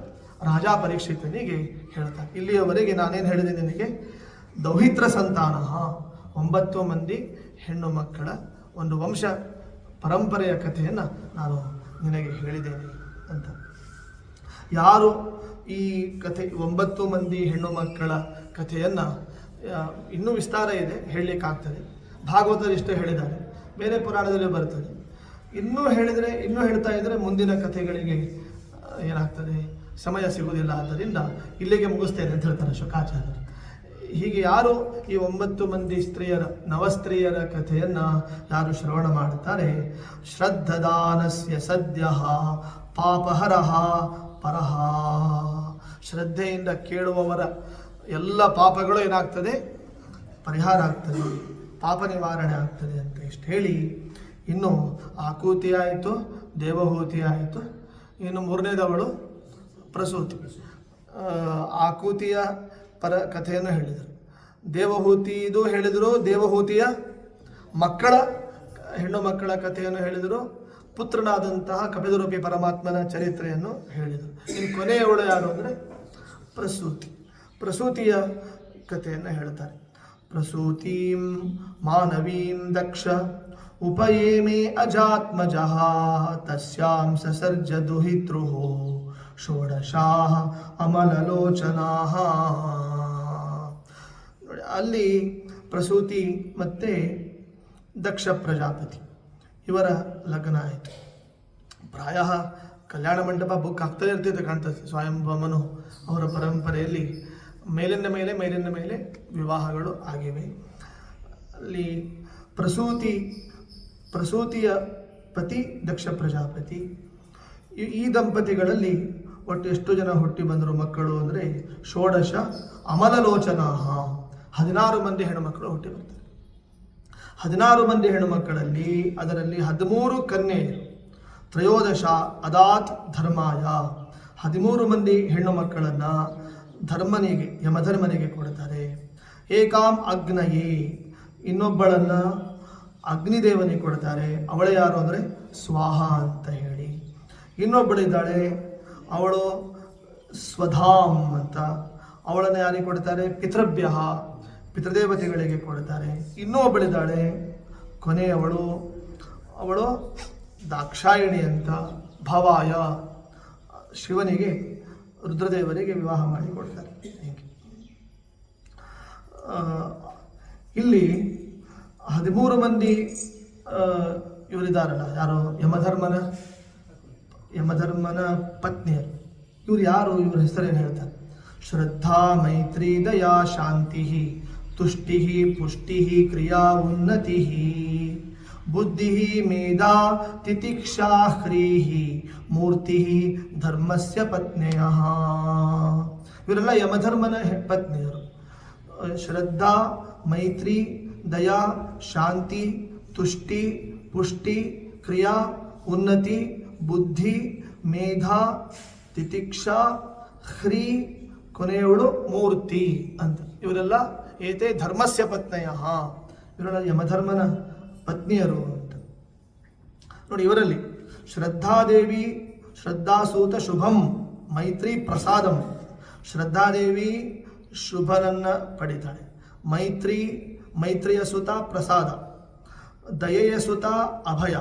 ರಾಜಾ ಪರೀಕ್ಷಿತನಿಗೆ ಹೇಳ್ತಾರೆ. ಇಲ್ಲಿಯವರೆಗೆ ನಾನೇನು ಹೇಳಿದೆ ನಿನಗೆ, ದೌಹಿತ್ರ ಸಂತಾನ 9 ಮಂದಿ ಹೆಣ್ಣು ಮಕ್ಕಳ ಒಂದು ವಂಶ ಪರಂಪರೆಯ ಕಥೆಯನ್ನು ನಾನು ನಿನಗೆ ಹೇಳಿದ್ದೇನೆ ಅಂತ. ಯಾರು ಈ ಕಥೆ 9 ಮಂದಿ ಹೆಣ್ಣು ಮಕ್ಕಳ ಕಥೆಯನ್ನು ಇನ್ನೂ ವಿಸ್ತಾರ ಇದೆ, ಹೇಳಲಿಕ್ಕಾಗ್ತದೆ. ಭಾಗವತರು ಇಷ್ಟೇ ಹೇಳಿದ್ದಾರೆ, ಬೇರೆ ಪುರಾಣದಲ್ಲಿ ಬರ್ತದೆ. ಇನ್ನೂ ಹೇಳ್ತಾ ಇದ್ದರೆ ಮುಂದಿನ ಕಥೆಗಳಿಗೆ ಏನಾಗ್ತದೆ, ಸಮಯ ಸಿಗುವುದಿಲ್ಲ. ಆದ್ದರಿಂದ ಇಲ್ಲಿಗೆ ಮುಗಿಸ್ತೇನೆ ಅಂತ ಹೇಳ್ತಾರೆ ಶುಕಾಚಾರ್ಯರು. ಹೀಗೆ ಯಾರು ಈ 9 ಮಂದಿ ನವಸ್ತ್ರೀಯರ ಕಥೆಯನ್ನು ಯಾರು ಶ್ರವಣ ಮಾಡುತ್ತಾರೆ, ಶ್ರದ್ಧದಾನಸ್ಯ ಸದ್ಯ ಪಾಪಹರಃ ಪರಃ. ಶ್ರದ್ಧೆಯಿಂದ ಕೇಳುವವರ ಎಲ್ಲ ಪಾಪಗಳು ಏನಾಗ್ತದೆ, ಪರಿಹಾರ ಆಗ್ತದೆ, ಪಾಪ ನಿವಾರಣೆ ಆಗ್ತದೆ ಅಂತ ಇಷ್ಟು ಹೇಳಿ, ಇನ್ನು ಆಕೂತಿ ಆಯಿತು, ದೇವಹೂತಿ ಆಯಿತು, ಇನ್ನು 3ನೇದವಳು ಪ್ರಸೂತಿ. ಆಕೂತಿಯ ಕಥೆಯನ್ನು ಹೇಳಿದರು, ದೇವಹೂತಿದು ಹೇಳಿದರು, ದೇವಹೂತಿಯ ಮಕ್ಕಳ ಹೆಣ್ಣು ಮಕ್ಕಳ ಕಥೆಯನ್ನು ಹೇಳಿದರು, ಪುತ್ರನಾದಂತಹ ಕಪಿಲರೂಪಿ ಪರಮಾತ್ಮನ ಚರಿತ್ರೆಯನ್ನು ಹೇಳಿದರು. ಇನ್ನು ಕೊನೆಯವಳು ಯಾರು ಅಂದರೆ ಪ್ರಸೂತಿ. ಪ್ರಸೂತಿಯ ಕಥೆಯನ್ನು ಹೇಳ್ತಾರೆ. ಪ್ರಸೂತೀಂ ಮಾನವೀಂ ದಕ್ಷ ಉಪಯೇಮೇ ಅಜಾತ್ಮಜಃ ತಸ್ಯಾಂ ಸಸರ್ಜ ದುಹಿತೃಃ ಷೋಡಶಾಃ ಅಮಲಲೋಚನಾಃ. ನೋಡಿ, ಅಲ್ಲಿ ಪ್ರಸೂತಿ ಮತ್ತು ದಕ್ಷ ಪ್ರಜಾಪತಿ ಇವರ ಲಗ್ನ ಆಯಿತು. ಪ್ರಾಯ ಕಲ್ಯಾಣ ಮಂಟಪ ಬುಕ್ ಆಗ್ತಾ ಇರ್ತಿತ್ತು ಕಾಣ್ತದೆ. ಸ್ವಯಂಭವನು ಅವರ ಪರಂಪರೆಯಲ್ಲಿ ಮೇಲಿನ ಮೇಲೆ ವಿವಾಹಗಳು ಆಗಿವೆ. ಅಲ್ಲಿ ಪ್ರಸೂತಿಯ ಪತಿ ದಕ್ಷ ಪ್ರಜಾಪತಿ. ಈ ದಂಪತಿಗಳಲ್ಲಿ ಒಟ್ಟು ಎಷ್ಟು ಜನ ಹುಟ್ಟಿ ಬಂದರು ಮಕ್ಕಳು ಅಂದರೆ ಷೋಡಶ ಅಮಲಲೋಚನಾಃ. 16 ಮಂದಿ ಹೆಣ್ಣುಮಕ್ಕಳು ಹುಟ್ಟಿ ಬರ್ತಾರೆ. 16 ಮಂದಿ ಹೆಣ್ಣುಮಕ್ಕಳಲ್ಲಿ ಅದರಲ್ಲಿ 13 ಕನ್ಯೆಯರು. ತ್ರಯೋದಶ ಅದಾತ್ ಧರ್ಮಾಯ. 13 ಮಂದಿ ಹೆಣ್ಣು ಮಕ್ಕಳನ್ನು ಧರ್ಮನಿಗೆ, ಯಮಧರ್ಮನಿಗೆ ಕೊಡ್ತಾರೆ. ಏಕಾಂ ಅಗ್ನಯೇ, ಇನ್ನೊಬ್ಬಳನ್ನು ಅಗ್ನಿದೇವನಿಗೆ ಕೊಡ್ತಾರೆ. ಅವಳು ಯಾರು ಅಂದರೆ ಸ್ವಾಹ ಅಂತ ಹೇಳಿ. ಇನ್ನೊಬ್ಬಳಿದ್ದಾಳೆ, ಅವಳು ಸ್ವಧಾಂ ಅಂತ, ಅವಳನ್ನು ಯಾರಿಗೆ ಕೊಡ್ತಾರೆ, ಪಿತೃಭ್ಯ, ಪಿತೃದೇವತೆಗಳಿಗೆ ಕೊಡ್ತಾರೆ. ಇನ್ನೂ ಒಬ್ಬಳಿದ್ದಾಳೆ ಅವಳು ದಾಕ್ಷಾಯಿಣಿ ಅಂತ, ಭವಾಯ, ಶಿವನಿಗೆ ರುದ್ರದೇವರಿಗೆ ವಿವಾಹ ಮಾಡಿ ಕೊಡ್ತಾರೆ. ಇಲ್ಲಿ 13 ಮಂದಿ ಇವರಿದ್ದಾರಲ್ಲ, ಯಾರೋ ಯಮಧರ್ಮನ ಪತ್ನಿಯರು. ಇವ್ರು ಯಾರು? ಇವ್ರ ಹೆಸರೇನು ಹೇಳ್ತಾರೆ? ಶ್ರದ್ಧಾ ಮೈತ್ರಿ ದಯಾ ಶಾಂತಿ ತುಷ್ಟಿ ಪುಷ್ಟಿ ಕ್ರಿಯಾ ಉನ್ನತಿ ಬುದ್ಧಿ ಮೇಧಾ ತಿತಿಕ್ಷಾ ಹ್ರೀಹಿ ಮೂರ್ತಿ ಧರ್ಮಸ್ಯ ಪತ್ನಿಯ. ಇವರೆಲ್ಲ ಯಮಧರ್ಮನ ಪತ್ನಿಯರು. ಶ್ರದ್ಧಾ ಮೈತ್ರಿ ದಯಾ ಶಾಂತಿ ತುಷ್ಟಿ ಪುಷ್ಟಿ ಕ್ರಿಯಾ ಉನ್ನತಿ ಬುದ್ಧಿ ಮೇಧಾ ತಿತಿಕ್ಷಾ ಹ್ರೀ ಕೊನೆಯವಳು ಮೂರ್ತಿ ಅಂತ. ಇವರೆಲ್ಲ ಏತೆ ಧರ್ಮಸ್ಯ ಪತ್ನಿಯ, ಇವರೆಲ್ಲ ಯಮಧರ್ಮನ ಪತ್ನಿಯರು ಅಂತ ನೋಡಿ. ಇವರಲ್ಲಿ ಶ್ರದ್ಧಾದೇವಿ ಶ್ರದ್ಧಾಸೂತ ಶುಭಂ ಮೈತ್ರಿ ಪ್ರಸಾದಂ. ಶ್ರದ್ಧಾದೇವಿ ಶುಭನನ್ನ ಪಡಿತಾಳೆ. ಮೈತ್ರಿಯ ಸುತ ಪ್ರಸಾದ, ದಯೆಯ ಸುತ ಅಭಯ,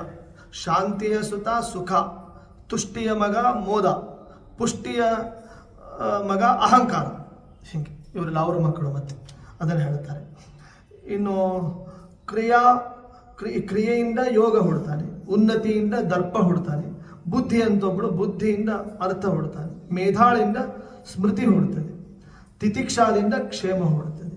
ಶಾಂತಿಯ ಸುತ ಸುಖ, ತುಷ್ಟಿಯ ಮಗ ಮೋದ, ಪುಷ್ಟಿಯ ಮಗ ಅಹಂಕಾರ. ಹೀಗೆ ಇವರೆಲ್ಲ ಅವರ ಮಕ್ಕಳು. ಮತ್ತೆ ಅದನ್ನು ಹೇಳ್ತಾರೆ. ಇನ್ನು ಕ್ರಿಯೆಯಿಂದ ಯೋಗ ಹುಡ್ತಾನೆ, ಉನ್ನತಿಯಿಂದ ದರ್ಪ ಹುಡ್ತಾನೆ, ಬುದ್ಧಿ ಅಂತ ಒಬ್ಬಳು ಬುದ್ಧಿಯಿಂದ ಅರ್ಥ ಹುಡ್ತಾನೆ, ಮೇಧಾಳಿಂದ ಸ್ಮೃತಿ ಹುಡ್ತದೆ, ತಿತಿಕ್ಷಾದಿಂದ ಕ್ಷೇಮ ಹುಡ್ತದೆ,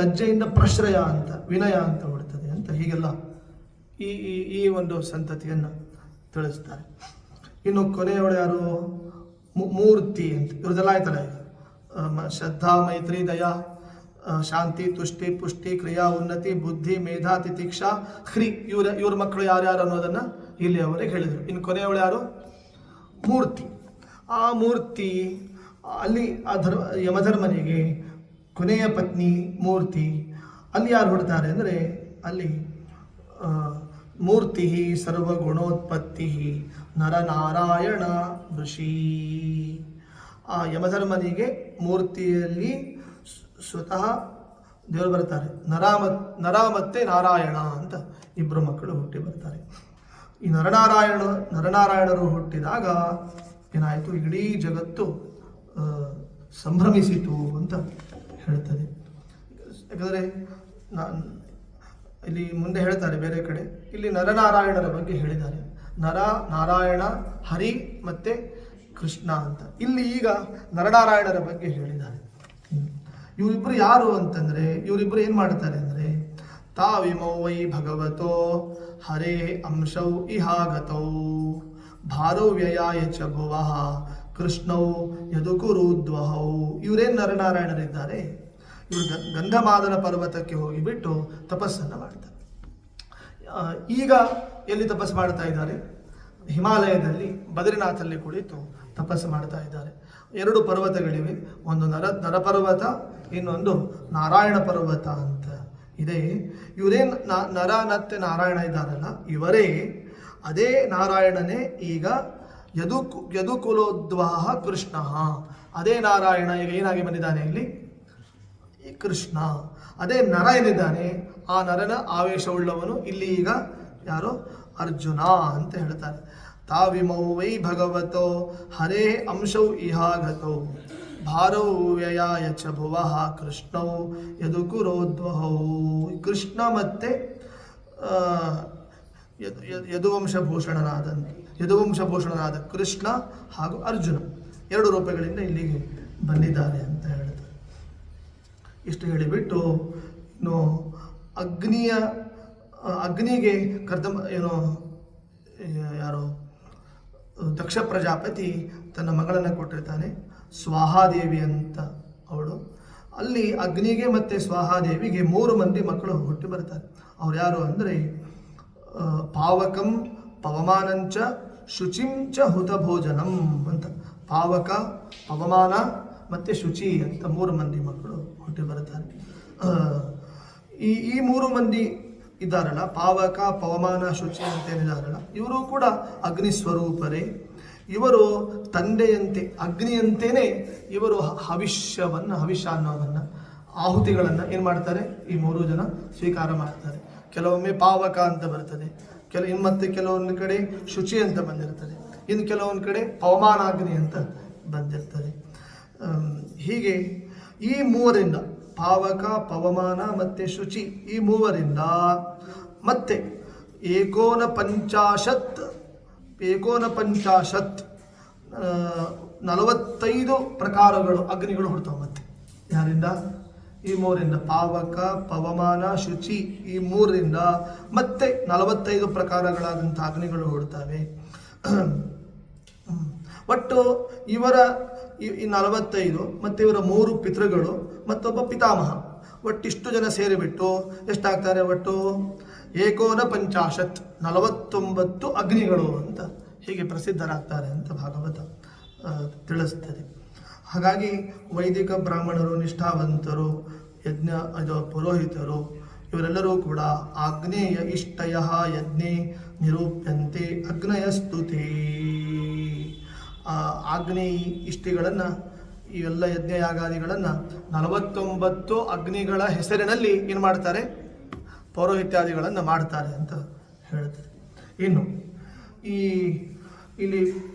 ಲಜ್ಜೆಯಿಂದ ಪ್ರಶ್ರಯ ಅಂತ ವಿನಯ ಅಂತ ಹುಡ್ತದೆ ಅಂತ. ಹೀಗೆಲ್ಲ ಈ ಒಂದು ಸಂತತಿಯನ್ನು ತಿಳಿಸ್ತಾರೆ. ಇನ್ನು ಕೊನೆಯವಳು ಯಾರು? ಮೂರ್ತಿ ಅಂತ. ಇವ್ರದೆಲ್ಲ ಆಯ್ತಲ್ಲ ಈಗ. ಶ್ರದ್ಧಾ ಮೈತ್ರಿ ದಯಾ ಶಾಂತಿ ತುಷ್ಟಿ ಪುಷ್ಟಿ ಕ್ರಿಯಾ ಉನ್ನತಿ ಬುದ್ಧಿ ಮೇಧಾ ತಿತಿಕ್ಷಾ ಹ್ರೀ. ಇವ್ರ ಮಕ್ಕಳು ಯಾರ್ಯಾರು ಅನ್ನೋದನ್ನು ಇಲ್ಲಿ ಅವರಿಗೆ ಹೇಳಿದರು. ಇನ್ನು ಕೊನೆಯವಳು ಯಾರು? ಮೂರ್ತಿ. ಆ ಮೂರ್ತಿ ಅಲ್ಲಿ ಯಮಧರ್ಮನಿಗೆ ಕೊನೆಯ ಪತ್ನಿ ಮೂರ್ತಿ. ಅಲ್ಲಿ ಯಾರು ಹುಡ್ತಾರೆ ಅಂದರೆ ಅಲ್ಲಿ ಮೂರ್ತಿ ಸರ್ವಗುಣೋತ್ಪತ್ತಿ ನರನಾರಾಯಣ ಋಷಿ. ಆ ಯಮಧರ್ಮನಿಗೆ ಮೂರ್ತಿಯಲ್ಲಿ ಸ್ವತಃ ದೇವರು ಬರ್ತಾರೆ. ನರ ಮತ್ತೆ ನಾರಾಯಣ ಅಂತ ಇಬ್ಬರು ಮಕ್ಕಳು ಹುಟ್ಟಿ ಬರ್ತಾರೆ. ಈ ನರನಾರಾಯಣರು ಹುಟ್ಟಿದಾಗ ಏನಾಯಿತು? ಇಡೀ ಜಗತ್ತು ಸಂಭ್ರಮಿಸಿತು ಅಂತ ಹೇಳ್ತದೆ. ಯಾಕಂದರೆ ಇಲ್ಲಿ ಮುಂದೆ ಹೇಳ್ತಾರೆ ಬೇರೆ ಕಡೆ, ಇಲ್ಲಿ ನರನಾರಾಯಣರ ಬಗ್ಗೆ ಹೇಳಿದ್ದಾರೆ. ನರ, ನಾರಾಯಣ, ಹರಿ ಮತ್ತು ಕೃಷ್ಣ ಅಂತ. ಇಲ್ಲಿ ಈಗ ನರನಾರಾಯಣರ ಬಗ್ಗೆ ಹೇಳಿದ್ದಾರೆ. ಇವರಿಬ್ಬರು ಯಾರು ಅಂತಂದರೆ, ಇವರಿಬ್ಬರು ಏನು ಮಾಡ್ತಾರೆ ಅಂದರೆ, ತಾವಿಮೌ ವೈ ಭಗವತೋ ಹರೇ ಅಂಶೌ ಇಹಾಗತೌ ಭಾರೌ ವ್ಯಯಾಯ ಚ ಭುವಃ ಕೃಷ್ಣೌ ಯದುಕುರುದ್ವಹೌ. ಇವರೇನು ನರನಾರಾಯಣರಿದ್ದಾರೆ? ಇವರು ಗಂಧಮಾದನ ಪರ್ವತಕ್ಕೆ ಹೋಗಿಬಿಟ್ಟು ತಪಸ್ಸನ್ನು ಮಾಡ್ತಾರೆ. ಈಗ ಎಲ್ಲಿ ತಪಸ್ಸು ಮಾಡ್ತಾ ಇದ್ದಾರೆ? ಹಿಮಾಲಯದಲ್ಲಿ ಬದ್ರಿನಾಥಲ್ಲಿ ಕುಳಿತು ತಪಸ್ಸು ಮಾಡ್ತಾ ಇದ್ದಾರೆ. 2 ಪರ್ವತಗಳಿವೆ. ಒಂದು ನರಪರ್ವತ, ಇನ್ನೊಂದು ನಾರಾಯಣ ಪರ್ವತ ಅಂತ ಇದೆ. ಇವರೇನು ನರ ಮತ್ತೆ ನಾರಾಯಣ ಇದ್ದಾರಲ್ಲ, ಇವರೇ ಅದೇ ನಾರಾಯಣನೇ ಈಗ ಯದುಕುಲೋದ್ವಾಹ ಕೃಷ್ಣ. ಅದೇ ನಾರಾಯಣ ಈಗ ಏನಾಗಿ ಬಂದಿದ್ದಾನೆ ಇಲ್ಲಿ? ಕೃಷ್ಣ. ಅದೇ ನರ ಏನಿದ್ದಾನೆ, ಆ ನರನ ಆವೇಶವುಳ್ಳವನು ಇಲ್ಲಿ ಈಗ ಯಾರು? ಅರ್ಜುನ ಅಂತ ಹೇಳ್ತಾರೆ. ತಾವಿಮೌ ವೈ ಭಗವತೋ ಹರೇ ಅಂಶೌ ಇಹಾಗತೌ ಭಾರೌ ವ್ಯಯಾಯ ಚ ಭುವಃ ಕೃಷ್ಣೌ ಯದುಕುರೋದ್ವಹೌ. ಕೃಷ್ಣ ಮತ್ತೆ ಯದುವಂಶಭೂಷಣನಾದ ಕೃಷ್ಣ ಹಾಗೂ ಅರ್ಜುನ 2 ರೂಪಗಳಿಂದ ಇಲ್ಲಿಗೆ ಬಂದಿದ್ದಾರೆ ಅಂತ ಹೇಳ್ತಾರೆ. ಇಷ್ಟು ಹೇಳಿಬಿಟ್ಟು ಇನ್ನು ಅಗ್ನಿಗೆ ಯಾರೋ ದಕ್ಷ ಪ್ರಜಾಪತಿ ತನ್ನ ಮಗಳನ್ನು ಕೊಟ್ಟಿರ್ತಾನೆ, ಸ್ವಾಹಾದೇವಿ ಅಂತ ಅವಳು. ಅಲ್ಲಿ ಅಗ್ನಿಗೆ ಮತ್ತು ಸ್ವಾಹಾದೇವಿಗೆ 3 ಮಂದಿ ಮಕ್ಕಳು ಹುಟ್ಟಿ ಬರ್ತಾರೆ. ಅವ್ರು ಯಾರು ಅಂದರೆ ಪಾವಕಂ ಪವಮಾನಂಚ ಶುಚಿಂಚ ಹುತಭೋಜನಂ ಅಂತ. ಪಾವಕ, ಪವಮಾನ ಮತ್ತು ಶುಚಿ ಅಂತ 3 ಮಂದಿ ಮಕ್ಕಳು ಹುಟ್ಟಿ ಬರ್ತಾರೆ. ಈ 3 ಮಂದಿ ಇದ್ದಾರಲ್ಲ, ಪಾವಕ ಪವಮಾನ ಶುಚಿ ಅಂತ ಏನಿದ್ದಾರಲ್ಲ, ಇವರು ಕೂಡ ಅಗ್ನಿ ಸ್ವರೂಪರೇ. ಇವರು ತಂದೆಯಂತೆ ಅಗ್ನಿಯಂತೆಯೇ ಇವರು ಹವಿಷ್ಯ ಅನ್ನೋದನ್ನು ಆಹುತಿಗಳನ್ನು ಏನು ಮಾಡ್ತಾರೆ? ಈ 3 ಜನ ಸ್ವೀಕಾರ ಮಾಡ್ತಾರೆ. ಕೆಲವೊಮ್ಮೆ ಪಾವಕ ಅಂತ ಬರ್ತದೆ, ಮತ್ತೆ ಕೆಲವೊಂದು ಕಡೆ ಶುಚಿ ಅಂತ ಬಂದಿರ್ತದೆ, ಇನ್ನು ಕೆಲವೊಂದು ಕಡೆ ಪವಮಾನಾಗ್ನಿ ಅಂತ ಬಂದಿರ್ತದೆ. ಹೀಗೆ ಈ 3ರಿಂದ ಪಾವಕ, ಪವಮಾನ ಮತ್ತು ಶುಚಿ ಈ ಮೂವರಿಂದ ಮತ್ತೆ ಏಕೋನಪಂಚಾಶತ್ 45 ಪ್ರಕಾರಗಳು ಅಗ್ನಿಗಳು ಹುಡ್ತಾವೆ. ಮತ್ತೆ ಯಾರಿಂದ? ಈ ಮೂರಿಂದ, ಪಾವಕ, ಪವಮಾನ, ಶುಚಿ ಈ ಮೂರರಿಂದ ಮತ್ತೆ 45 ಪ್ರಕಾರಗಳಾದಂಥ ಅಗ್ನಿಗಳು ಹುಡ್ತವೆ. ಒಟ್ಟು ಇವರ ಈ 45 ಮತ್ತು ಇವರ 3 ಪಿತೃಗಳು ಮತ್ತೊಬ್ಬ ಪಿತಾಮಹ, ಒಟ್ಟಿಷ್ಟು ಜನ ಸೇರಿಬಿಟ್ಟು ಎಷ್ಟಾಗ್ತಾರೆ? ಒಟ್ಟು 49 49 ಅಗ್ನಿಗಳು ಅಂತ ಹೀಗೆ ಪ್ರಸಿದ್ಧರಾಗ್ತಾರೆ ಅಂತ ಭಾಗವತ ತಿಳಿಸ್ತದೆ. ಹಾಗಾಗಿ ವೈದಿಕ ಬ್ರಾಹ್ಮಣರು, ನಿಷ್ಠಾವಂತರು, ಪುರೋಹಿತರು ಇವರೆಲ್ಲರೂ ಕೂಡ ಆಗ್ನೇಯ ಇಷ್ಟಯ ಯಜ್ಞೆ ನಿರೂಪ್ಯಂತೆ ಅಗ್ನಯ ಸ್ತುತಿ. ಆಗ್ನೇಯಿ ಇಷ್ಟಿಗಳನ್ನು, ಇವೆಲ್ಲ ಯಜ್ಞಯಾಗಾದಿಗಳನ್ನು 49 ಅಗ್ನಿಗಳ ಹೆಸರಿನಲ್ಲಿ ಏನು ಮಾಡ್ತಾರೆ? ಪೌರೋಹಿತ್ಯಾದಿಗಳನ್ನು ಮಾಡ್ತಾರೆ ಅಂತ ಹೇಳ್ತಾರೆ. ಇನ್ನು ಇಲ್ಲಿ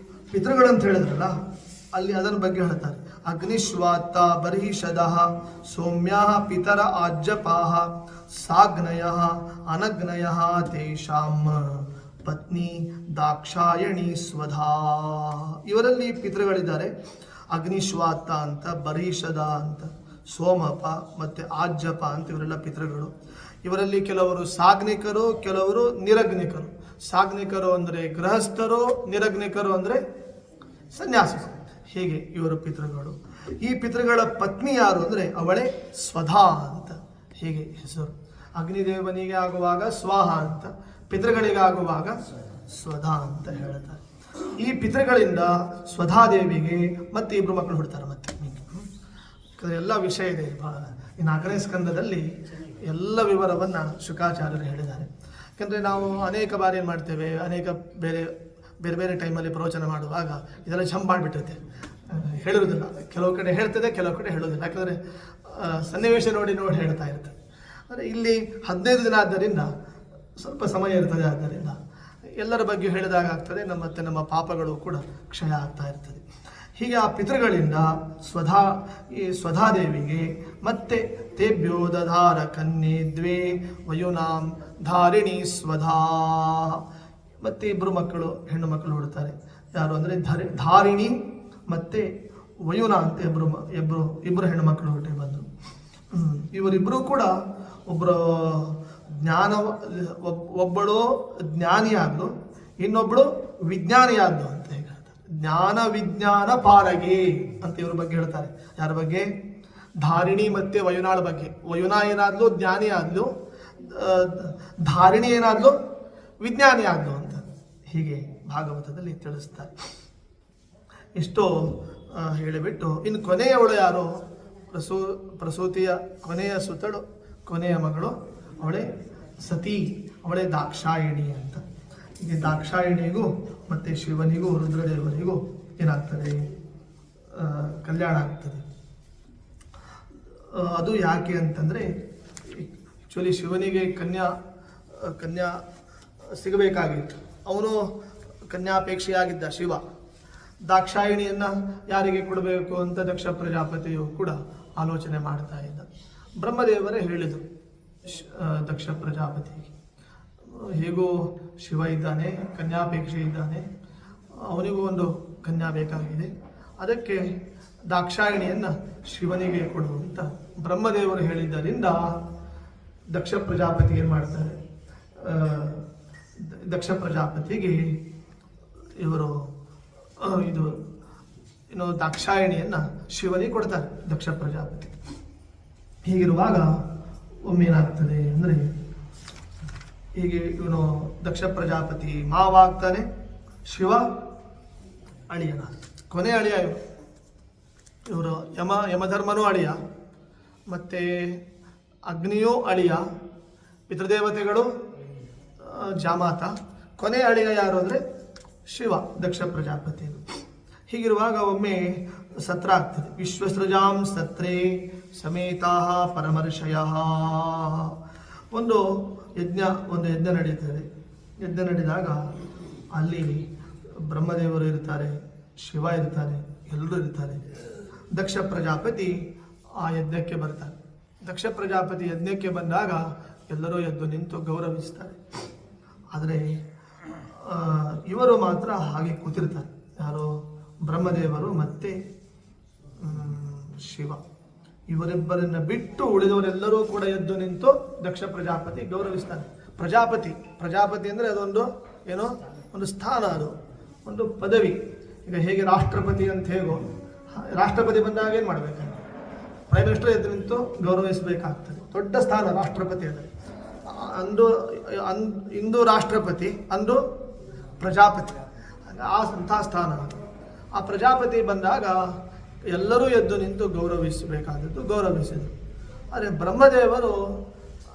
ಪಿತೃಗಳಂತ ಹೇಳಿದ್ರಲ್ಲ, ಅಲ್ಲಿ ಅದರ ಬಗ್ಗೆ ಹೇಳ್ತಾರೆ. ಅಗ್ನಿಶ್ವಾತ್ತ ಬರ್ಹಿಷದ ಸೌಮ್ಯಾ ಪಿತರ ಆಜ್ಯಪಾ ಸಾಗ್ನಯ ಅನಗ್ನಯ ತೇಷಾಂ ಪತ್ನಿ ದಾಕ್ಷಾಯಣಿ ಸ್ವಧಾ. ಇವರಲ್ಲಿ ಪಿತೃಗಳಿದ್ದಾರೆ. ಅಗ್ನಿಶ್ವಾತ್ತ ಅಂತ, ಬರ್ಹಿಷದ ಅಂತ, ಸೋಮಪ ಮತ್ತು ಆಜ್ಯಪ ಅಂತ ಇವರೆಲ್ಲ ಪಿತೃಗಳು. ಇವರಲ್ಲಿ ಕೆಲವರು ಸಾಗ್ನಿಕರು, ಕೆಲವರು ನಿರಗ್ನಿಕರು. ಸಾಗ್ನಿಕರು ಅಂದರೆ ಗೃಹಸ್ಥರು, ನಿರಗ್ನಿಕರು ಅಂದರೆ ಸನ್ಯಾಸಿಗಳು. ಹೀಗೆ ಇವರು ಪಿತೃಗಳು. ಈ ಪಿತೃಗಳ ಪತ್ನಿ ಯಾರು ಅಂದರೆ ಅವಳೇ ಸ್ವಧಾ ಅಂತ ಹೀಗೆ ಹೆಸರು. ಅಗ್ನಿದೇವನಿಗೆ ಆಗುವಾಗ ಸ್ವಾಹ ಅಂತ, ಪಿತೃಗಳಿಗಾಗುವಾಗ ಸ್ವಧಾ ಅಂತ ಹೇಳ್ತಾರೆ. ಈ ಪಿತೃಗಳಿಂದ ಸ್ವಧಾದೇವಿಗೆ ಮತ್ತೆ 2 ಮಕ್ಕಳು ಹುಡ್ತಾರೆ. ಮತ್ತೆ ಎಲ್ಲ ವಿಷಯ ಇದೆ ಈ 4ನೇ ಸ್ಕಂದದಲ್ಲಿ, ಎಲ್ಲ ವಿವರವನ್ನು ಶುಕಾಚಾರ್ಯರು ಹೇಳಿದ್ದಾರೆ. ಯಾಕಂದರೆ ನಾವು ಅನೇಕ ಬಾರಿ ಏನು ಮಾಡ್ತೇವೆ, ಅನೇಕ ಬೇರೆ ಬೇರೆ ಟೈಮಲ್ಲಿ ಪ್ರವಚನ ಮಾಡುವಾಗ ಇದೆಲ್ಲ ಜಂಪ್ ಮಾಡಿಬಿಟ್ಟಿರುತ್ತೆ, ಹೇಳಿರೋದಿಲ್ಲ. ಕೆಲವು ಕಡೆ ಹೇಳ್ತದೆ, ಕೆಲವು ಕಡೆ ಹೇಳೋದಿಲ್ಲ. ಯಾಕಂದರೆ ಸನ್ನಿವೇಶ ನೋಡಿ ಹೇಳ್ತಾ ಇರ್ತದೆ. ಅಂದರೆ ಇಲ್ಲಿ 15 ದಿನ ಆದ್ದರಿಂದ ಸ್ವಲ್ಪ ಸಮಯ ಇರ್ತದೆ. ಆದ್ದರಿಂದ ಎಲ್ಲರ ಬಗ್ಗೆ ಹೇಳಿದಾಗ ಆಗ್ತದೆ, ಮತ್ತೆ ನಮ್ಮ ಪಾಪಗಳು ಕೂಡ ಕ್ಷಯ ಆಗ್ತಾ ಇರ್ತದೆ. ಹೀಗೆ ಆ ಪಿತೃಗಳಿಂದ ಈ ಸ್ವಧಾದೇವಿಗೆ ಮತ್ತೆ ತೇಭ್ಯೋ ದಧಾರ ಕನ್ಯೆ 2 ವಯುನಾಂ ಧಾರಿಣಿ ಸ್ವಧಾ. ಮತ್ತೆ 2 ಮಕ್ಕಳು, ಹೆಣ್ಣು ಮಕ್ಕಳು ಹುಡ್ತಾರೆ. ಯಾರು ಅಂದರೆ ಧಾರಿಣಿ ಮತ್ತು ವಯುನ ಅಂತ ಇಬ್ಬರು ಹೆಣ್ಣು ಮಕ್ಕಳು ಹುಟ್ಟಿ ಬಂದರು. ಇವರಿಬ್ಬರೂ ಕೂಡ ಒಬ್ಬಳು ಜ್ಞಾನಿಯಾದ್ಲು, ಇನ್ನೊಬ್ಬಳು ವಿಜ್ಞಾನಿಯಾದ್ಲು ಅಂತ ಹೇಳ್ತಾರೆ. ಜ್ಞಾನ ವಿಜ್ಞಾನ ಪಾರಗೆ ಅಂತ ಇವ್ರ ಬಗ್ಗೆ ಹೇಳ್ತಾರೆ. ಯಾರ ಬಗ್ಗೆ? ಧಾರಿಣಿ ಮತ್ತು ವಯುನಾಳ ಬಗ್ಗೆ. ವಯುನ ಏನಾದ್ಲು? ಜ್ಞಾನಿ ಆದ್ಲು. ಧಾರಿಣಿ ಏನಾದ್ಲು? ವಿಜ್ಞಾನಿ ಆದ್ಲು ಅಂತ ಹೀಗೆ ಭಾಗವತದಲ್ಲಿ ತಿಳಿಸ್ತಾರೆ. ಇಷ್ಟೋ ಹೇಳಿಬಿಟ್ಟು ಇನ್ನು ಕೊನೆಯವಳು ಯಾರು? ಪ್ರಸೂತಿಯ ಕೊನೆಯ ಸುತ್ತಳು, ಕೊನೆಯ ಮಗಳು, ಅವಳೇ ಸತಿ, ಅವಳೇ ದಾಕ್ಷಾಯಿಣಿ ಅಂತ. ಹೀಗೆ ದಾಕ್ಷಾಯಿಣಿಗೂ ಮತ್ತು ಶಿವನಿಗೂ ರುದ್ರದೇವರಿಗೂ ಏನಾಗ್ತದೆ? ಕಲ್ಯಾಣ ಆಗ್ತದೆ. ಅದು ಯಾಕೆ ಅಂತಂದರೆ, ಆ್ಯಕ್ಚುಲಿ ಶಿವನಿಗೆ ಕನ್ಯಾ ಸಿಗಬೇಕಾಗಿತ್ತು. ಅವನು ಕನ್ಯಾಪೇಕ್ಷೆಯಾಗಿದ್ದ ಶಿವ. ದಾಕ್ಷಾಯಿಣಿಯನ್ನು ಯಾರಿಗೆ ಕೊಡಬೇಕು ಅಂತ ದಕ್ಷ ಪ್ರಜಾಪತಿಯು ಕೂಡ ಆಲೋಚನೆ ಮಾಡ್ತಾ ಇದ್ದ. ಬ್ರಹ್ಮದೇವರೇ ಹೇಳಿದರು ದಕ್ಷ ಪ್ರಜಾಪತಿಗೆ, ಹೇಗೋ ಶಿವ ಇದ್ದಾನೆ, ಕನ್ಯಾಪೇಕ್ಷೆ ಇದ್ದಾನೆ, ಅವನಿಗೂ ಒಂದು ಕನ್ಯಾ ಬೇಕಾಗಿದೆ, ಅದಕ್ಕೆ ದಾಕ್ಷಾಯಿಣಿಯನ್ನು ಶಿವನಿಗೆ ಕೊಡು ಅಂತ ಬ್ರಹ್ಮದೇವರು ಹೇಳಿದ್ದರಿಂದ ದಕ್ಷ ಪ್ರಜಾಪತಿ ಏನು ಮಾಡ್ತಾರೆ? ದಕ್ಷ ಪ್ರಜಾಪತಿಗೆ ಇವರು ದಾಕ್ಷಾಯಿಣಿಯನ್ನು ಶಿವನಿಗೆ ಕೊಡ್ತಾರೆ ದಕ್ಷ ಪ್ರಜಾಪತಿ. ಹೀಗಿರುವಾಗ ಒಮ್ಮೆ ಏನಾಗ್ತದೆ ಅಂದರೆ, ಹೀಗೆ ಇವನು ದಕ್ಷ ಪ್ರಜಾಪತಿ ಮಾವ ಆಗ್ತಾನೆ, ಶಿವ ಅಳಿಯನ, ಕೊನೆ ಅಳಿಯ ಇವರು ಯಮಧರ್ಮನೂ ಅಳಿಯ, ಮತ್ತು ಅಗ್ನಿಯೂ ಅಳಿಯ, ಪಿತೃದೇವತೆಗಳು ಜಾಮಾತ, ಕೊನೆ ಅಳಿಯ ಯಾರು ಅಂದರೆ ಶಿವ, ದಕ್ಷ ಪ್ರಜಾಪತಿ. ಹೀಗಿರುವಾಗ ಒಮ್ಮೆ ಸತ್ರ ಆಗ್ತದೆ. ವಿಶ್ವಸೃಜಾಂ ಸತ್ರೇ ಸಮೇತಾ ಪರಮರ್ಷಯ. ಒಂದು ಯಜ್ಞ ನಡೀತದೆ. ಯಜ್ಞ ನಡೆದಾಗ ಅಲ್ಲಿ ಬ್ರಹ್ಮದೇವರು ಇರ್ತಾರೆ, ಶಿವ ಇರ್ತಾರೆ, ಎಲ್ಲರೂ ಇರ್ತಾರೆ. ದಕ್ಷ ಪ್ರಜಾಪತಿ ಆ ಯಜ್ಞಕ್ಕೆ ಬರ್ತಾರೆ. ದಕ್ಷ ಪ್ರಜಾಪತಿ ಯಜ್ಞಕ್ಕೆ ಬಂದಾಗ ಎಲ್ಲರೂ ಎದ್ದು ನಿಂತು ಗೌರವಿಸ್ತಾರೆ. ಆದರೆ ಇವರು ಮಾತ್ರ ಹಾಗೆ ಕೂತಿರ್ತಾರೆ. ಯಾರು? ಬ್ರಹ್ಮದೇವರು ಮತ್ತು ಶಿವ. ಇವರಿಬ್ಬರನ್ನ ಬಿಟ್ಟು ಉಳಿದವರೆಲ್ಲರೂ ಕೂಡ ಎದ್ದು ನಿಂತು ದಕ್ಷ ಪ್ರಜಾಪತಿ ಗೌರವಿಸ್ತಾನೆ. ಪ್ರಜಾಪತಿ ಅಂದರೆ ಅದೊಂದು ಏನೋ ಒಂದು ಸ್ಥಾನ, ಅದು ಒಂದು ಪದವಿ. ಈಗ ಹೇಗೆ ರಾಷ್ಟ್ರಪತಿ ಅಂತ ಹೇಗೋ, ರಾಷ್ಟ್ರಪತಿ ಬಂದಾಗ ಏನು ಮಾಡಬೇಕಂತ ಪ್ರೈಮ್ ಮಿನಿಸ್ಟರ್ ಎದ್ದು ನಿಂತು ಗೌರವಿಸಬೇಕಾಗ್ತದೆ. ದೊಡ್ಡ ಸ್ಥಾನ ರಾಷ್ಟ್ರಪತಿ ಅಂದರೆ. ಇಂದು ರಾಷ್ಟ್ರಪತಿ, ಅಂದು ಪ್ರಜಾಪತಿ, ಅಂತಹ ಸ್ಥಾನ. ಆ ಪ್ರಜಾಪತಿ ಬಂದಾಗ ಎಲ್ಲರೂ ಎದ್ದು ನಿಂತು ಗೌರವಿಸಬೇಕಾದದ್ದು ಗೌರವಿಸಿದರು. ಆದರೆ ಬ್ರಹ್ಮದೇವರು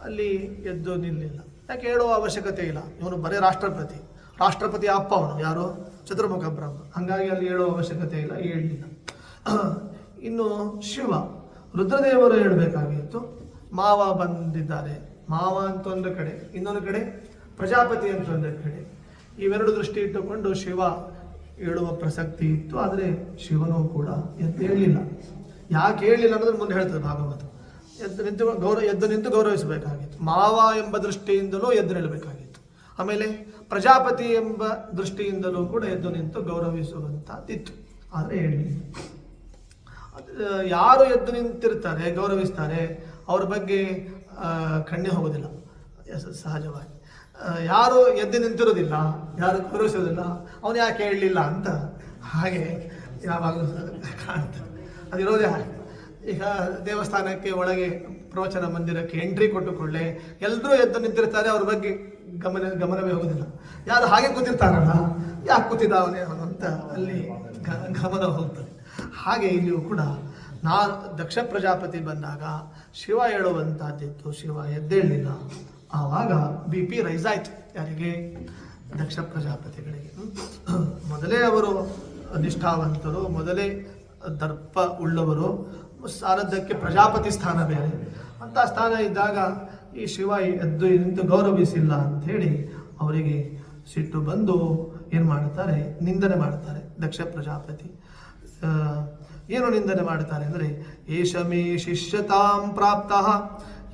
ಅಲ್ಲಿ ಎದ್ದು ನಿಲ್ಲಿಲ್ಲ. ಯಾಕೆ ಹೇಳುವ ಅವಶ್ಯಕತೆ ಇಲ್ಲ, ಇವನು ಬರೀ ರಾಷ್ಟ್ರಪತಿ ಅಪ್ಪ ಅವನು, ಯಾರು? ಚತುರ್ಮುಖ ಬ್ರಹ್ಮ. ಹಾಗಾಗಿ ಅಲ್ಲಿ ಹೇಳುವ ಅವಶ್ಯಕತೆ ಇಲ್ಲ, ಹೇಳಲಿಲ್ಲ. ಇನ್ನು ಶಿವ, ರುದ್ರದೇವರು ಹೇಳಬೇಕಾಗಿತ್ತು. ಮಾವ ಬಂದಿದ್ದಾರೆ, ಮಾವ ಅಂತ ಒಂದು ಕಡೆ, ಇನ್ನೊಂದು ಕಡೆ ಪ್ರಜಾಪತಿ ಅಂತ ಒಂದು ಕಡೆ. ಇವೆರಡು ದೃಷ್ಟಿ ಇಟ್ಟುಕೊಂಡು ಶಿವ ಹೇಳುವ ಪ್ರಸಕ್ತಿ ಇತ್ತು. ಆದರೆ ಶಿವನೂ ಕೂಡ ಎದ್ದು ಹೇಳಲಿಲ್ಲ. ಯಾಕೆ ಹೇಳಲಿಲ್ಲ ಅನ್ನೋದನ್ನು ಮುಂದೆ ಹೇಳ್ತದೆ ಭಾಗವತ. ಎದ್ದು ನಿಂತು ಗೌರವಿಸಬೇಕಾಗಿತ್ತು. ಮಾವ ಎಂಬ ದೃಷ್ಟಿಯಿಂದಲೂ ಎದ್ದು ನಿಲ್ಲಬೇಕಾಗಿತ್ತು. ಆಮೇಲೆ ಪ್ರಜಾಪತಿ ಎಂಬ ದೃಷ್ಟಿಯಿಂದಲೂ ಕೂಡ ಎದ್ದು ನಿಂತು ಗೌರವಿಸುವಂಥದ್ದಿತ್ತು. ಆದರೆ ಹೇಳಲಿಲ್ಲ. ಯಾರು ಎದ್ದು ನಿಂತಿರ್ತಾರೆ, ಗೌರವಿಸ್ತಾರೆ, ಅವ್ರ ಬಗ್ಗೆ ಕಣ್ಣೆ ಹೋಗೋದಿಲ್ಲ ಸಹಜವಾಗಿ. ಯಾರು ಎದ್ದು ನಿಂತಿರೋದಿಲ್ಲ, ಯಾರು ಗೌರವಿಸೋದಿಲ್ಲ, ಅವನು ಯಾಕೆ ಹೇಳಲಿಲ್ಲ ಅಂತ ಹಾಗೆ ಯಾವಾಗಲೂ ಕಾಣ್ತದೆ. ಅದಿರೋದೇ ಹಾಗೆ. ಈಗ ದೇವಸ್ಥಾನಕ್ಕೆ ಒಳಗೆ ಪ್ರವಚನ ಮಂದಿರಕ್ಕೆ ಎಂಟ್ರಿ ಕೊಟ್ಟುಕೊಳ್ಳೆ ಎಲ್ಲರೂ ಎದ್ದು ನಿಂತಿರ್ತಾರೆ, ಅವ್ರ ಬಗ್ಗೆ ಗಮನವೇ ಹೋಗೋದಿಲ್ಲ. ಯಾರು ಹಾಗೆ ಕೂತಿರ್ತಾರಲ್ಲ, ಯಾಕೆ ಕೂತಿದ್ದ ಅವನೇ ಅವನು ಅಂತ ಅಲ್ಲಿ ಗಮನ ಹೋಗ್ತದೆ. ಹಾಗೆ ಇಲ್ಲಿಯೂ ಕೂಡ ದಕ್ಷ ಪ್ರಜಾಪತಿ ಬಂದಾಗ ಶಿವ ಹೇಳುವಂಥದ್ದಿತ್ತು, ಶಿವ ಎದ್ದೇಳಲಿಲ್ಲ. ಆವಾಗ BP ರೈಸ್ ಆಯಿತು. ಯಾರಿಗೆ? ದಕ್ಷ ಪ್ರಜಾಪತಿಗಳಿಗೆ. ಮೊದಲೇ ಅವರು ನಿಷ್ಠಾವಂತರು, ಮೊದಲೇ ದರ್ಪ ಉಳ್ಳವರು, ಸಾರಥ್ಯಕ್ಕೆ ಪ್ರಜಾಪತಿ ಸ್ಥಾನ ಬೇರೆ. ಅಂಥ ಸ್ಥಾನ ಇದ್ದಾಗ ಈ ಶಿವ ಎದ್ದು ನಿಂತು ಗೌರವಿಸಿಲ್ಲ ಅಂಥೇಳಿ ಅವರಿಗೆ ಸಿಟ್ಟು ಬಂದು ಏನು ಮಾಡ್ತಾರೆ? ನಿಂದನೆ ಮಾಡ್ತಾರೆ ದಕ್ಷ ಪ್ರಜಾಪತಿ. ಏನು ನಿಂದನೆ ಮಾಡ್ತಾರೆ ಅಂದರೆ, ಏಷ ಮೇ ಶಿಷ್ಯತಾಂ ಪ್ರಾಪ್ತಃ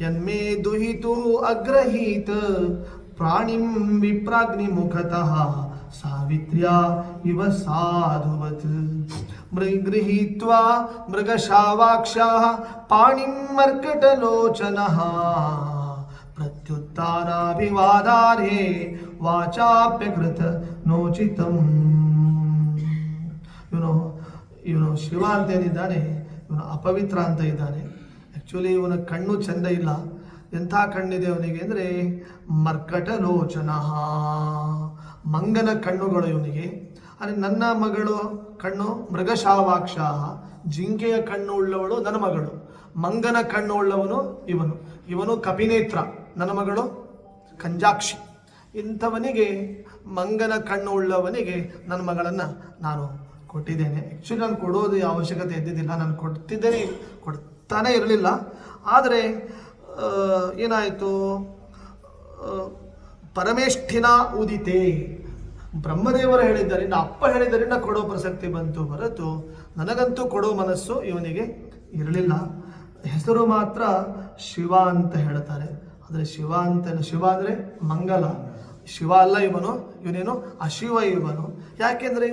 ಯನ್ಮೇ ದುಹಿತು ಅಗ್ರಹೀತ ಪ್ರಾಣಿಂ ವಿಪ್ರಾಗ್ನಿ ಮುಖತಃ ಸಾವಿತ್ರ್ಯಾ ಇವ ಸಾಧುವತ್ ಗೃಹೀತ್ವಾ ಮೃಗಶಾವಾಕ್ಷಾಃ ಪಾಣಿಂ ಮರ್ಕಟಲೋಚನಃ ಪ್ರತ್ಯುತ್ತಾರಾಭಿವಾದಾರ್ಹೇ ವಾಚಾಪ್ಯಕೃತ ನೋಚಿತಂ. ಇವನು ಶಿವ ಅಂತ ಏನಿದ್ದಾನೆ, ಇವನು ಅಪವಿತ್ರ ಅಂತ ಇದ್ದಾನೆ. ಆ್ಯಕ್ಚುಲಿ ಇವನ ಕಣ್ಣು ಚೆಂದ ಇಲ್ಲ. ಎಂಥ ಕಣ್ಣಿದೆ ಅವನಿಗೆ ಅಂದರೆ ಮರ್ಕಟ ಲೋಚನ, ಮಂಗನ ಕಣ್ಣುಗಳು ಇವನಿಗೆ. ಅಂದರೆ ನನ್ನ ಮಗಳು ಕಣ್ಣು ಮೃಗಶಾವಾಕ್ಷ, ಜಿಂಕೆಯ ಕಣ್ಣು ಉಳ್ಳವಳು ನನ್ನ ಮಗಳು. ಮಂಗನ ಕಣ್ಣು ಉಳ್ಳವನು ಇವನು ಕಪಿನೇತ್ರ, ನನ್ನ ಮಗಳು ಕಂಜಾಕ್ಷಿ. ಇಂಥವನಿಗೆ, ಮಂಗನ ಕಣ್ಣು ಉಳ್ಳವನಿಗೆ ನನ್ನ ಮಗಳನ್ನು ನಾನು ಕೊಟ್ಟಿದ್ದೇನೆ. ಆ್ಯಕ್ಚುಲಿ ನಾನು ಕೊಡೋದು ಅವಶ್ಯಕತೆ ಇದ್ದಿದ್ದಿಲ್ಲ, ನಾನು ಕೊಡ್ತಾನೇ ಇರಲಿಲ್ಲ. ಆದರೆ ಏನಾಯಿತು? ಪರಮೇಷ್ಠಿನ ಉದಿತೆ, ಬ್ರಹ್ಮದೇವರು ಹೇಳಿದ್ದರಿಂದ, ಅಪ್ಪ ಹೇಳಿದ್ದರಿಂದ ಕೊಡೋ ಪ್ರಸಕ್ತಿ ಬಂತು ಹೊರತು ನನಗಂತೂ ಕೊಡೋ ಮನಸ್ಸು ಇವನಿಗೆ ಇರಲಿಲ್ಲ. ಹೆಸರು ಮಾತ್ರ ಶಿವ ಅಂತ ಹೇಳ್ತಾರೆ. ಆದರೆ ಶಿವ ಅಂದರೆ ಮಂಗಲ, ಶಿವ ಅಲ್ಲ ಇವನೇನು ಅಶಿವ ಇವನು. ಯಾಕೆಂದರೆ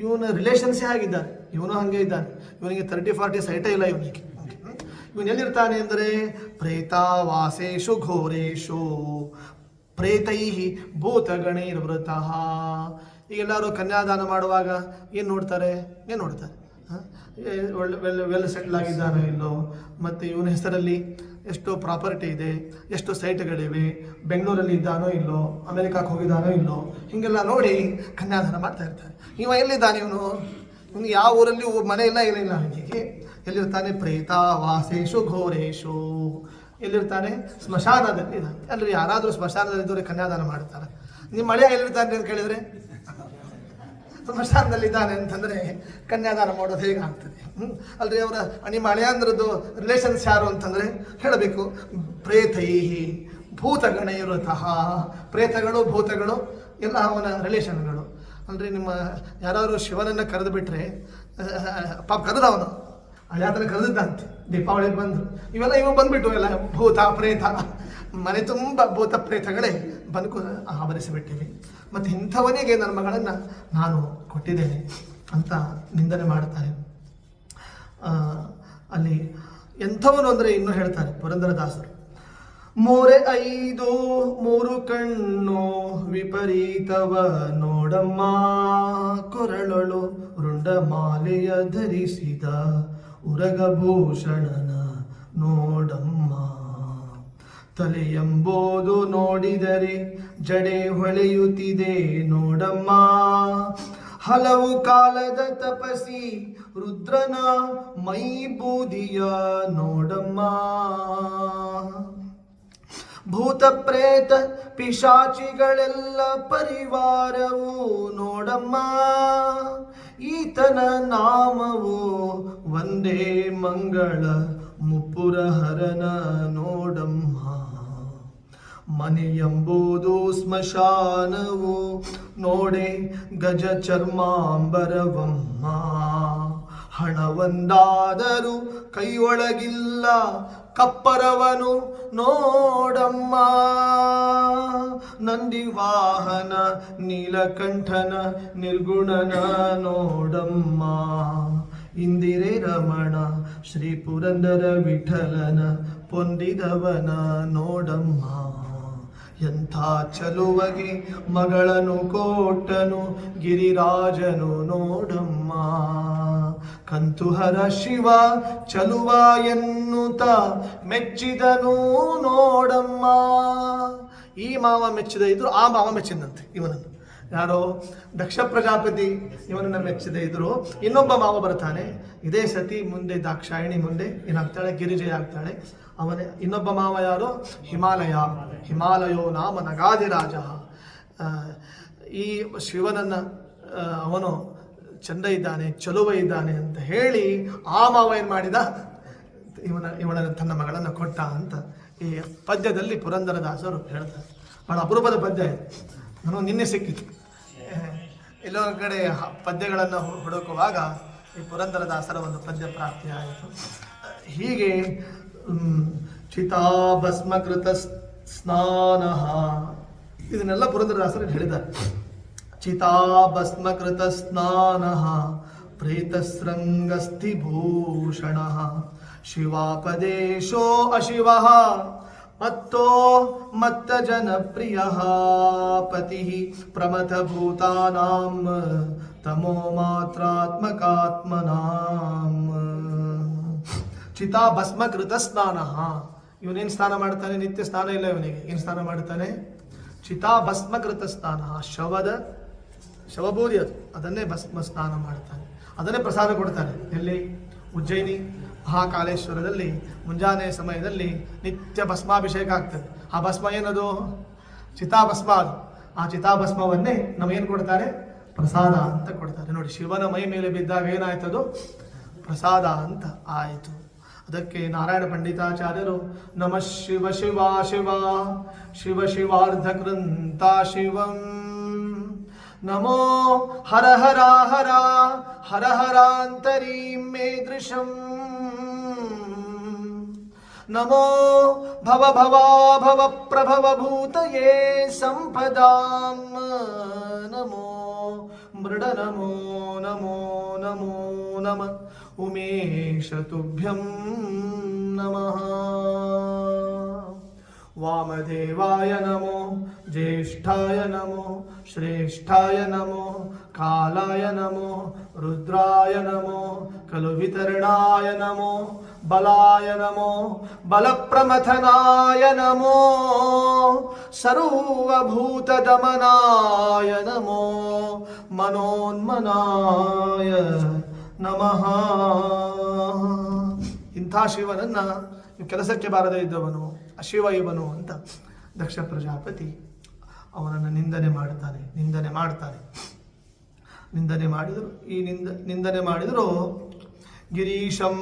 ಇವನ ರಿಲೇಷನ್ಸೇ ಆಗಿದ್ದಾನೆ, ಇವನು ಹಾಗೆ ಇದ್ದಾನೆ. ಇವನಿಗೆ 30-40 ಸೈಟೇ ಇಲ್ಲ ಇವನಿಗೆ. ಇವನು ಎಲ್ಲಿರ್ತಾನೆ ಅಂದರೆ ಪ್ರೇತಾವಾಸೇಶು ಘೋರೇಶು ಪ್ರೇತೈ ಭೂತಗಣೈರ್ವೃತಃ. ಈಗೆಲ್ಲರೂ ಕನ್ಯಾದಾನ ಮಾಡುವಾಗ ಏನು ನೋಡ್ತಾರೆ? ವೆಲ್ ಸೆಟ್ಲ್ ಆಗಿದ್ದಾನೋ ಇಲ್ಲೋ, ಮತ್ತು ಇವನ ಹೆಸರಲ್ಲಿ ಎಷ್ಟು ಪ್ರಾಪರ್ಟಿ ಇದೆ, ಎಷ್ಟು ಸೈಟ್ಗಳಿವೆ, ಬೆಂಗಳೂರಲ್ಲಿ ಇದ್ದಾನೋ ಇಲ್ಲೋ, ಅಮೆರಿಕಕ್ಕೆ ಹೋಗಿದ್ದಾನೋ ಇಲ್ಲೋ, ಹೀಗೆಲ್ಲ ನೋಡಿ ಕನ್ಯಾದಾನ ಮಾಡ್ತಾ ಇರ್ತಾರೆ. ಎಲ್ಲಿದ್ದಾನೆ ಇವನಿಗೆ ಯಾವ ಊರಲ್ಲಿ ಮನೆ ಇಲ್ಲ, ಏನಿಲ್ಲ. ಅವನಿಗೆ ಎಲ್ಲಿರ್ತಾನೆ? ಪ್ರೇತಾವಾಸೇಶು ಘೋರೇಶು. ಎಲ್ಲಿರ್ತಾನೆ? ಸ್ಮಶಾನದಲ್ಲಿ ಇದ್ದಾನೆ. ಅಲ್ರಿ, ಯಾರಾದರೂ ಸ್ಮಶಾನದಲ್ಲಿದ್ದವ್ರೆ ಕನ್ಯಾದಾನ ಮಾಡ್ತಾರೆ. ನಿಮ್ಮ ಮಳೆಯ ಎಲ್ಲಿರ್ತಾನೆ ಅಂತ ಕೇಳಿದರೆ ಸ್ಮಶಾನದಲ್ಲಿದ್ದಾನೆ ಅಂತಂದರೆ ಕನ್ಯಾದಾನ ಮಾಡೋದು ಹೇಗಾಗ್ತದೆ? ಅಲ್ರಿ, ಅವರ ನಿಮ್ಮ ಹಳೆಯಂದ್ರದ್ದು ರಿಲೇಷನ್ಸ್ ಯಾರು ಅಂತಂದರೆ ಹೇಳಬೇಕು, ಪ್ರೇತೈ ಭೂತಗಣೈರುತಃ. ಪ್ರೇತಗಳು ಭೂತಗಳು ಎಲ್ಲ ಅವನ ರಿಲೇಷನ್ಗಳು. ಅಲ್ರಿ, ನಿಮ್ಮ ಯಾರಾದರೂ ಶಿವನನ್ನು ಕರೆದು ಬಿಟ್ಟರೆ, ಪಾಪ ಕರೆದವನು ಯಾತನ ಕರೆದಿದ್ದಂತೆ. ದೀಪಾವಳಿ ಬಂದರು, ಇವು ಬಂದ್ಬಿಟ್ಟು ಎಲ್ಲ ಭೂತ ಪ್ರೇತ, ಮನೆ ತುಂಬ ಭೂತ ಪ್ರೇತಗಳೇ ಬದುಕು ಆವರಿಸಿಬಿಟ್ಟಿವೆ. ಮತ್ತು ಇಂಥವನಿಗೆ ನನ್ನ ಮಗಳನ್ನು ನಾನು ಕೊಟ್ಟಿದ್ದೇನೆ ಅಂತ ನಿಂದನೆ ಮಾಡ್ತಾರೆ. ಅಲ್ಲಿ ಎಂಥವನು ಅಂದರೆ ಇನ್ನೂ ಹೇಳ್ತಾರೆ ಪುರಂದರದಾಸರು, ಮೋರೆ 5 3 ಕಣ್ಣು ವಿಪರೀತವ ನೋಡಮ್ಮ, ಕೊರಳೊಳು ರುಂಡಮಾಲೆಯ ಧರಿಸಿದ ಉರಗಭೂಷಣನ ನೋಡಮ್ಮ, ತಲೆಯೆಂಬುದು ನೋಡಿದರೆ ಜಡೆ ಹೊಳೆಯುತ್ತಿದೆ ನೋಡಮ್ಮ, ಹಲವು ಕಾಲದ ತಪಸಿ ರುದ್ರನ ಮೈ ಬೂದಿಯ ನೋಡಮ್ಮ, ಭೂತ ಪ್ರೇತ ಪಿಶಾಚಿಗಳೆಲ್ಲ ಪರಿವಾರವು ನೋಡಮ್ಮ, ಈತನ ನಾಮವು ಒಂದೇ ಮಂಗಳ ಮುಪ್ಪುರಹರನ ನೋಡಮ್ಮ, ಮನೆಯೆಂಬುದು ಸ್ಮಶಾನವು ನೋಡೆ ಗಜ ಚರ್ಮಾಂಬರವಮ್ಮ, ಹಣವೊಂದಾದರೂ ಕೈಯೊಳಗಿಲ್ಲ ಕಪ್ಪರವನು ನೋಡಮ್ಮ, ನಂದಿವಾಹನ ನೀಲಕಂಠನ ನಿರ್ಗುಣನ ನೋಡಮ್ಮ, ಇಂದಿರೆ ರಮಣ ಶ್ರೀ ಪುರಂದರ ವಿಠಲನ ಪೊಂದಿದವನ ನೋಡಮ್ಮ, ಎಂಥ ಚಲುವಗೆ ಮಗಳನ್ನು ಕೋಟನು ಗಿರಿರಾಜನು ನೋಡಮ್ಮ, ಕಂತುಹರ ಶಿವ ಚಲುವ ಎನ್ನುತ್ತ ಮೆಚ್ಚಿದನು ನೋಡಮ್ಮ. ಈ ಮಾವ ಮೆಚ್ಚಿದ ಇದ್ರು ಆ ಮಾವ ಮೆಚ್ಚಿದಂತೆ ಇವನನ್ನು. ಯಾರೋ ದಕ್ಷ ಪ್ರಜಾಪತಿ ಇವನನ್ನು ಮೆಚ್ಚದೆ ಇದ್ರು, ಇನ್ನೊಬ್ಬ ಮಾವ ಬರ್ತಾನೆ. ಇದೇ ಸತಿ ಮುಂದೆ ದಾಕ್ಷಾಯಿಣಿ ಮುಂದೆ ಏನಾಗ್ತಾಳೆ, ಗಿರಿಜೆ ಆಗ್ತಾಳೆ. ಅವನೇ ಇನ್ನೊಬ್ಬ ಮಾವ ಯಾರು, ಹಿಮಾಲಯೋ ನಾಮ ನಗಾದಿರಾಜ. ಈ ಶಿವನನ್ನು ಅವನು ಚಂದ ಇದ್ದಾನೆ, ಚಲುವ ಇದ್ದಾನೆ ಅಂತ ಹೇಳಿ ಆ ಮಾವ ಏನು ಮಾಡಿದ, ಇವನ ತನ್ನ ಮಗಳನ್ನು ಕೊಟ್ಟ ಅಂತ ಈ ಪದ್ಯದಲ್ಲಿ ಪುರಂದರದಾಸರು ಹೇಳ್ತಾರೆ. ಬಹಳ ಅಪರೂಪದ ಪದ್ಯ ಇದು, ನಾನು ನಿನ್ನೆ ಸಿಕ್ಕಿತು. ಎಲ್ಲೋ ಒಂದು ಕಡೆ ಪದ್ಯಗಳನ್ನು ಹುಡುಕುವಾಗ ಈ ಪುರಂದರದಾಸರ ಒಂದು ಪದ್ಯ ಪ್ರಾಪ್ತಿಯಾಯಿತು. ಹೀಗೆ ಚಿತಾಭಸ್ಮಕೃತ ಸ್ನಾನ, ಇದನ್ನೆಲ್ಲ ಪುರಂದರದಾಸರು ಹೇಳಿದ್ದಾರೆ. ಚಿತಾಭಸ್ಮಕೃತ ಸ್ನಾನ ಪ್ರೇತಶೃಂಗಸ್ಥಿಭೂಷಣ ಶಿವಾಪದೇಶೋ ಅಶಿವ ಮತ್ತೋ ಮತ್ತ ಜನಪ್ರಿಯ ಪತಿ ಪ್ರಮಥ ಭೂತಾನಾಂ ತಮೋ ಮಾತ್ರಾತ್ಮಕಾತ್ಮನಾಂ. ಚಿತಾಭಸ್ಮಕೃತ ಸ್ನಾನ, ಇವನೇನು ಸ್ನಾನ ಮಾಡ್ತಾನೆ, ನಿತ್ಯ ಸ್ನಾನ ಇಲ್ಲ ಇವನಿಗೆ. ಏನು ಸ್ನಾನ ಮಾಡ್ತಾನೆ, ಚಿತಾಭಸ್ಮಕೃತ ಸ್ನಾನ, ಶವಬೂದಿ ಅದನ್ನೇ ಭಸ್ಮ ಸ್ನಾನ ಮಾಡ್ತಾನೆ, ಅದನ್ನೇ ಪ್ರಸಾದ ಕೊಡ್ತಾನೆ. ಎಲ್ಲಿ, ಉಜ್ಜಯಿನಿ ಮಹಾಕಾಲೇಶ್ವರದಲ್ಲಿ ಮುಂಜಾನೆ ಸಮಯದಲ್ಲಿ ನಿತ್ಯ ಭಸ್ಮಾಭಿಷೇಕ ಆಗ್ತದೆ. ಆ ಭಸ್ಮ ಏನದು, ಚಿತಾಭಸ್ಮ. ಅದು ಆ ಚಿತಾಭಸ್ಮವನ್ನೇ ನಮಗೇನು ಕೊಡ್ತಾರೆ, ಪ್ರಸಾದ ಅಂತ ಕೊಡ್ತಾರೆ. ನೋಡಿ, ಶಿವನ ಮೈ ಮೇಲೆ ಬಿದ್ದಾಗ ಏನಾಯ್ತದು, ಪ್ರಸಾದ ಅಂತ ಆಯಿತು. ಅದಕ್ಕೆ ನಾರಾಯಣ ಪಂಡಿತಾಚಾರ್ಯರು ನಮಃ ಶಿವ ಶಿವ ಶಿವ ಶಿವ ಶಿವಾರ್ಧ ಕೃಂತ ಶಿವಂ, ನಮೋ ಹರ ಹರ ಹರ ಹರ ಹರಾಂತರೀಂ ಮೇ ದೃಶಂ, ನಮೋ ಭವ ಭವಾ ಭವ ಪ್ರಭವ ಭೂತಯೇ ಸಂಪದಾಂ, ನಮೋ ಮೃಡ ನಮೋ ನಮೋ ನಮೋ ನಮಃ ಉಮೇಶ ತುಭ್ಯಂ ನಮಃ. ವಾಮದೇವಾಯ ನಮೋ, ಜ್ಯೇಷ್ಠಾಯ ನಮೋ, ಶ್ರೇಷ್ಠಾಯ ನಮೋ, ಕಾಲಾಯ ನಮೋ, ರುದ್ರಾಯ ನಮೋ, ಖಲು ವಿತರಣಾಯ ನಮೋ, ಬಲಾಯ ನಮೋ, ಬಲಪ್ರಮಥನಾಯ ನಮೋ, ಸರ್ವಭೂತದಮನಾಯ ನಮೋ, ಮನೋನ್ಮನಾಯ ನಮಃ. ಇಂಥ ಶಿವನನ್ನು ಕೆಲಸಕ್ಕೆ ಬಾರದೇ ಇದ್ದವನು ಅಶಿವ ಇವನು ಅಂತ ದಕ್ಷ ಪ್ರಜಾಪತಿ ಅವನನ್ನು ನಿಂದನೆ ಮಾಡಿದರು. ಈ ನಿಂದನೆ ಮಾಡಿದರು. ಗಿರೀಶಂ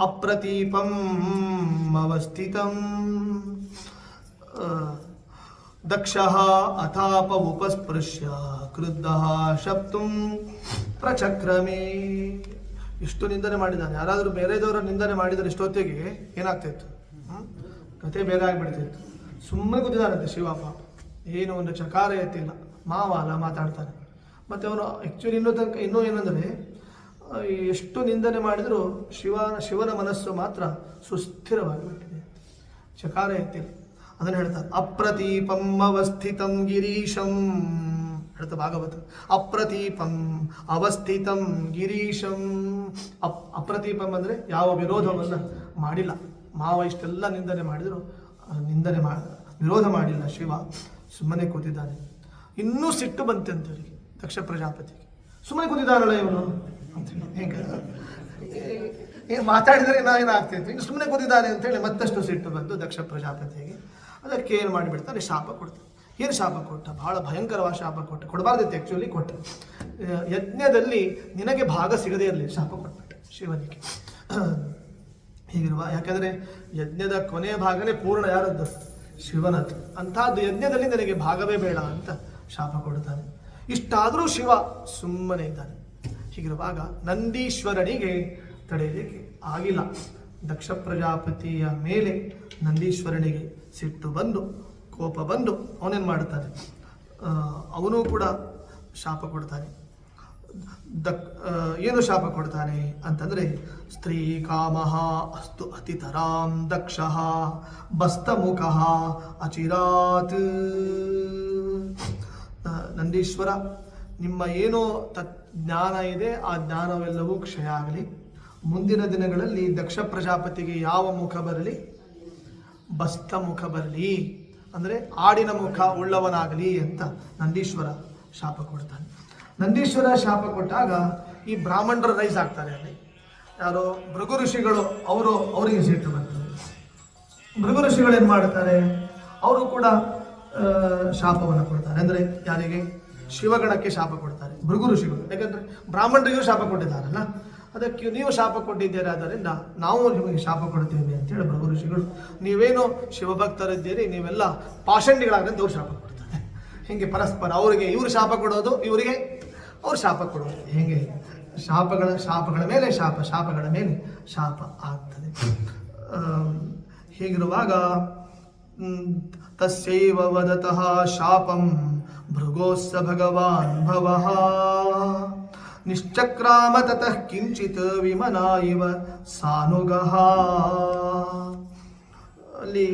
ಅಪ್ರತೀಪಂ ಅವಸ್ಥಿತಂ ದಕ್ಷಃ ಅಥಾಪ ಉಪಸ್ಪೃಶ್ಯ ಕ್ರುದ್ಧಃ ಶಪ್ತುಂ ಪ್ರಚಕ್ರಮೇ. ಇಷ್ಟು ನಿಂದನೆ ಮಾಡಿದ್ದಾನೆ. ಯಾರಾದರೂ ಬೇರೆದವರ ನಿಂದನೆ ಮಾಡಿದರೆ ಇಷ್ಟೊತ್ತಿಗೆ ಏನಾಗ್ತಿತ್ತು, ಕತೆ ಬೇರೆ ಆಗಿಬಿಡ್ತಿತ್ತು. ಸುಮ್ಮನೆ ಕೂತಿದ್ದಾನಂತೆ ಶಿವ ಪಾಪ, ಏನು ಒಂದು ಚಕಾರ ಎತ್ತಿಲ್ಲ, ಮಾವಾಲ ಮಾತಾಡ್ತಾನೆ. ಮತ್ತು ಅವನು ಆ್ಯಕ್ಚುಲಿ ಇನ್ನೂ ಏನಂದರೆ ಎಷ್ಟು ನಿಂದನೆ ಮಾಡಿದರೂ ಶಿವನ ಮನಸ್ಸು ಮಾತ್ರ ಸುಸ್ಥಿರವಾಗಿಬಿಟ್ಟಿದೆ, ಚಕಾರ ಎತ್ತಿಲ್ಲ. ಅದನ್ನು ಹೇಳ್ತಾರೆ, ಅಪ್ರತೀಪಂ ಅವಸ್ಥಿತಂ ಗಿರೀಶಂ ಹೇಳ್ತಾ ಭಾಗವತ. ಅಪ್ರತೀಪಂ ಅವಸ್ಥಿತಂ ಗಿರೀಶಂ. ಅಪ್ರತೀಪಂ ಅಂದರೆ ಯಾವ ವಿರೋಧವನ್ನು ಮಾಡಿಲ್ಲ. ಮಾವ ಇಷ್ಟೆಲ್ಲ ನಿಂದನೆ ಮಾಡಿದ್ರು ವಿರೋಧ ಮಾಡಿಲ್ಲ ಶಿವ, ಸುಮ್ಮನೆ ಕೂತಿದ್ದಾನೆ. ಇನ್ನೂ ಸಿಟ್ಟು ಬಂತೆ ಅಂತೇಳಿ ದಕ್ಷ ಪ್ರಜಾಪತಿಗೆ, ಸುಮ್ಮನೆ ಕೂತಿದ್ದಾನಲ್ಲ ಇವನು ಅಂತೇಳಿ. ಹೆಂಗೆ ಏನು ಮಾತಾಡಿದರೆ ಏನಾಗ್ತಿತ್ತು, ಇನ್ನು ಸುಮ್ಮನೆ ಕೂತಿದ್ದಾನೆ ಅಂತೇಳಿ ಮತ್ತಷ್ಟು ಸಿಟ್ಟು ಬಂದು ದಕ್ಷ ಪ್ರಜಾಪತಿಗೆ. ಅದಕ್ಕೆ ಏನು ಮಾಡಿಬಿಡ್ತಾನೆ, ಶಾಪ ಕೊಡ್ತಾನೆ. ಏನು ಶಾಪ ಕೊಟ್ಟ? ಬಹಳ ಭಯಂಕರವಾದ ಶಾಪ ಕೊಟ್ಟ. ಕೊಡಬಾರ್ದಿತ್ತು ಆ್ಯಕ್ಚುಲಿ, ಕೊಟ್ಟ. ಯಜ್ಞದಲ್ಲಿ ನಿನಗೆ ಭಾಗ ಸಿಗದೇ ಇರಲಿ ಶಾಪ ಕೊಟ್ಬಿಟ್ಟೆ ಶಿವನಿಗೆ. ಹೀಗಿರುವ, ಯಾಕೆಂದರೆ ಯಜ್ಞದ ಕೊನೆಯ ಭಾಗನೇ ಪೂರ್ಣ ಯಾರದ್ದು? ಶಿವನದ್ದು. ಅಂಥದ್ದು ಯಜ್ಞದಲ್ಲಿ ನನಗೆ ಭಾಗವೇ ಬೇಡ ಅಂತ ಶಾಪ ಕೊಡ್ತಾನೆ. ಇಷ್ಟಾದರೂ ಶಿವ ಸುಮ್ಮನೆ ಇದ್ದಾನೆ. ಹೀಗಿರುವಾಗ ನಂದೀಶ್ವರನಿಗೆ ತಡೆಯಲಿಕ್ಕೆ ಆಗಿಲ್ಲ. ದಕ್ಷ ಪ್ರಜಾಪತಿಯ ಮೇಲೆ ನಂದೀಶ್ವರನಿಗೆ ಸಿಟ್ಟು ಬಂದು, ಕೋಪ ಬಂದು ಅವನೇನು ಮಾಡ್ತಾನೆ, ಅವನು ಕೂಡ ಶಾಪ ಕೊಡ್ತಾನೆ. ಏನು ಶಾಪ ಕೊಡ್ತಾನೆ ಅಂತಂದರೆ, ಸ್ತ್ರೀ ಕಾಮಃ ಅಸ್ತು ಅತಿತರಾಂ ದಕ್ಷಃ ಬಸ್ತಮುಖಃ ಅಚಿರಾತ್. ನಂದೀಶ್ವರ, ನಿಮ್ಮ ಏನೋ ಜ್ಞಾನ ಇದೆ, ಆ ಜ್ಞಾನವೆಲ್ಲವೂ ಕ್ಷಯ ಆಗಲಿ. ಮುಂದಿನ ದಿನಗಳಲ್ಲಿ ದಕ್ಷ ಪ್ರಜಾಪತಿಗೆ ಯಾವ ಮುಖ ಬರಲಿ? ಬಸ್ತ ಮುಖ ಬರಲಿ, ಅಂದರೆ ಆಡಿನ ಮುಖ ಉಳ್ಳವನಾಗಲಿ ಅಂತ ನಂದೀಶ್ವರ ಶಾಪ ಕೊಡ್ತಾನೆ. ನಂದೀಶ್ವರ ಶಾಪ ಕೊಟ್ಟಾಗ ಈ ಬ್ರಾಹ್ಮಣರು ರೈಸ್ ಆಗ್ತಾರೆ. ಅಲ್ಲಿ ಯಾರೋ ಭೃಗು ಋಷಿಗಳು, ಅವರಿಗೆ ಸಿಟ್ಟು ಬರ್ತದೆ. ಭೃಗು ಋಷಿಗಳು ಏನು ಮಾಡ್ತಾರೆ, ಅವರು ಕೂಡ ಶಾಪವನ್ನು ಕೊಡ್ತಾರೆ. ಅಂದರೆ ಯಾರಿಗೆ? ಶಿವಗಣಕ್ಕೆ ಶಾಪ ಕೊಡ್ತಾರೆ ಭೃಗು ಋಷಿಗಳು. ಯಾಕಂದರೆ ಬ್ರಾಹ್ಮಣರಿಗೂ ಶಾಪ ಕೊಟ್ಟಿದ್ದಾರಲ್ಲ, ಅದಕ್ಕೆ ನೀವು ಶಾಪ ಕೊಟ್ಟಿದ್ದೀರಿ, ಆದ್ದರಿಂದ ನಾವು ನಿಮಗೆ ಶಾಪ ಕೊಡ್ತೇವೆ ಅಂತೇಳಿ ಭೃಗು ಋಷಿಗಳು, ನೀವೇನು ಶಿವಭಕ್ತರಿದ್ದೀರಿ, ನೀವೆಲ್ಲ ಪಾಷಂಡಿಗಳಾಗಂತ ಅವ್ರು ಶಾಪ ಕೊಡ್ತಾರೆ. ಹೀಗೆ ಪರಸ್ಪರ ಅವರಿಗೆ ಇವರು ಶಾಪ ಕೊಡೋದು, ಇವರಿಗೆ ಅವ್ರು ಶಾಪ ಕೊಡೋದು. ಹೀಗೆ ಶಾಪಗಳ ಮೇಲೆ ಶಾಪಗಳ ಮೇಲೆ ಶಾಪ ಆಗ್ತದೆ. ಹೀಗಿರುವಾಗ ತಸ್ಯೈವ ವದತಃ ಶಾಪಂ ಭೃಗೋಸ್ಸ ಭಗವಾನ್ ಭವಃ ನಿಶ್ಚಕ್ರಾಮ ತತಃ ಕಿಂಚಿತ್ ವಿಮನಾ ಇವ ಸಾನುಗಃ. ಅಲ್ಲಿ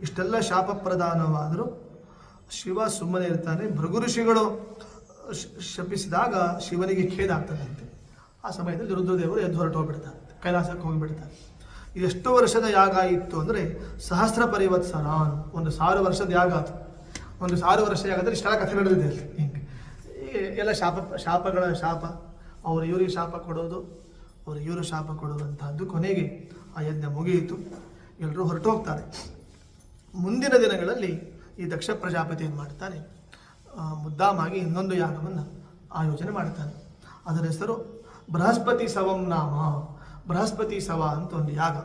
ಇಷ್ಟೆಲ್ಲ ಶಾಪ ಪ್ರದಾನವಾದರೂ ಶಿವ ಸುಮ್ಮನೆ ಇರ್ತಾನೆ. ಭೃಗು ಋಷಿಗಳು ಶಪಿಸಿದಾಗ ಶಿವನಿಗೆ ಖೇದ ಆಗ್ತದಂತೆ. ಆ ಸಮಯದಲ್ಲಿ ರುದ್ರದೇವರು ಎದ್ದು ಹೊರಟು ಹೋಗ್ಬಿಡ್ತಾರೆ, ಕೈಲಾಸಕ್ಕೆ ಹೋಗಿಬಿಡ್ತಾರೆ. ಎಷ್ಟು ವರ್ಷದ ಯಾಗ ಇತ್ತು ಅಂದರೆ ಸಹಸ್ರ ಪರಿವತ್ಸರ, 1000 ವರ್ಷದ ಯಾಗ ಆಯ್ತು. 1000 ವರ್ಷ ಯಾಗದಲ್ಲಿ ಇಷ್ಟೆಲ್ಲ ಕಥೆ ನಡೆದಿದೆ. ಹಿಂಗೆ ಎಲ್ಲ ಶಾಪಗಳ ಶಾಪ, ಅವರು ಇವರಿಗೆ ಶಾಪ ಕೊಡೋದು, ಅವರು ಇವರು ಶಾಪ ಕೊಡೋದಂತಹದ್ದು. ಕೊನೆಗೆ ಆ ಯಜ್ಞ ಮುಗಿಯಿತು, ಎಲ್ಲರೂ ಹೊರಟು ಹೋಗ್ತಾರೆ. ಮುಂದಿನ ದಿನಗಳಲ್ಲಿ ಈ ದಕ್ಷ ಪ್ರಜಾಪತಿ ಏನು ಮಾಡ್ತಾನೆ, ಮುದ್ದಾಮಾಗಿ ಇನ್ನೊಂದು ಯಾಗವನ್ನು ಆಯೋಜನೆ ಮಾಡ್ತಾನೆ. ಅದರ ಹೆಸರು ಬೃಹಸ್ಪತಿ ಸವಂ ನಾಮ. ಬೃಹಸ್ಪತಿ ಸವ ಅಂತ ಒಂದು ಯಾಗ.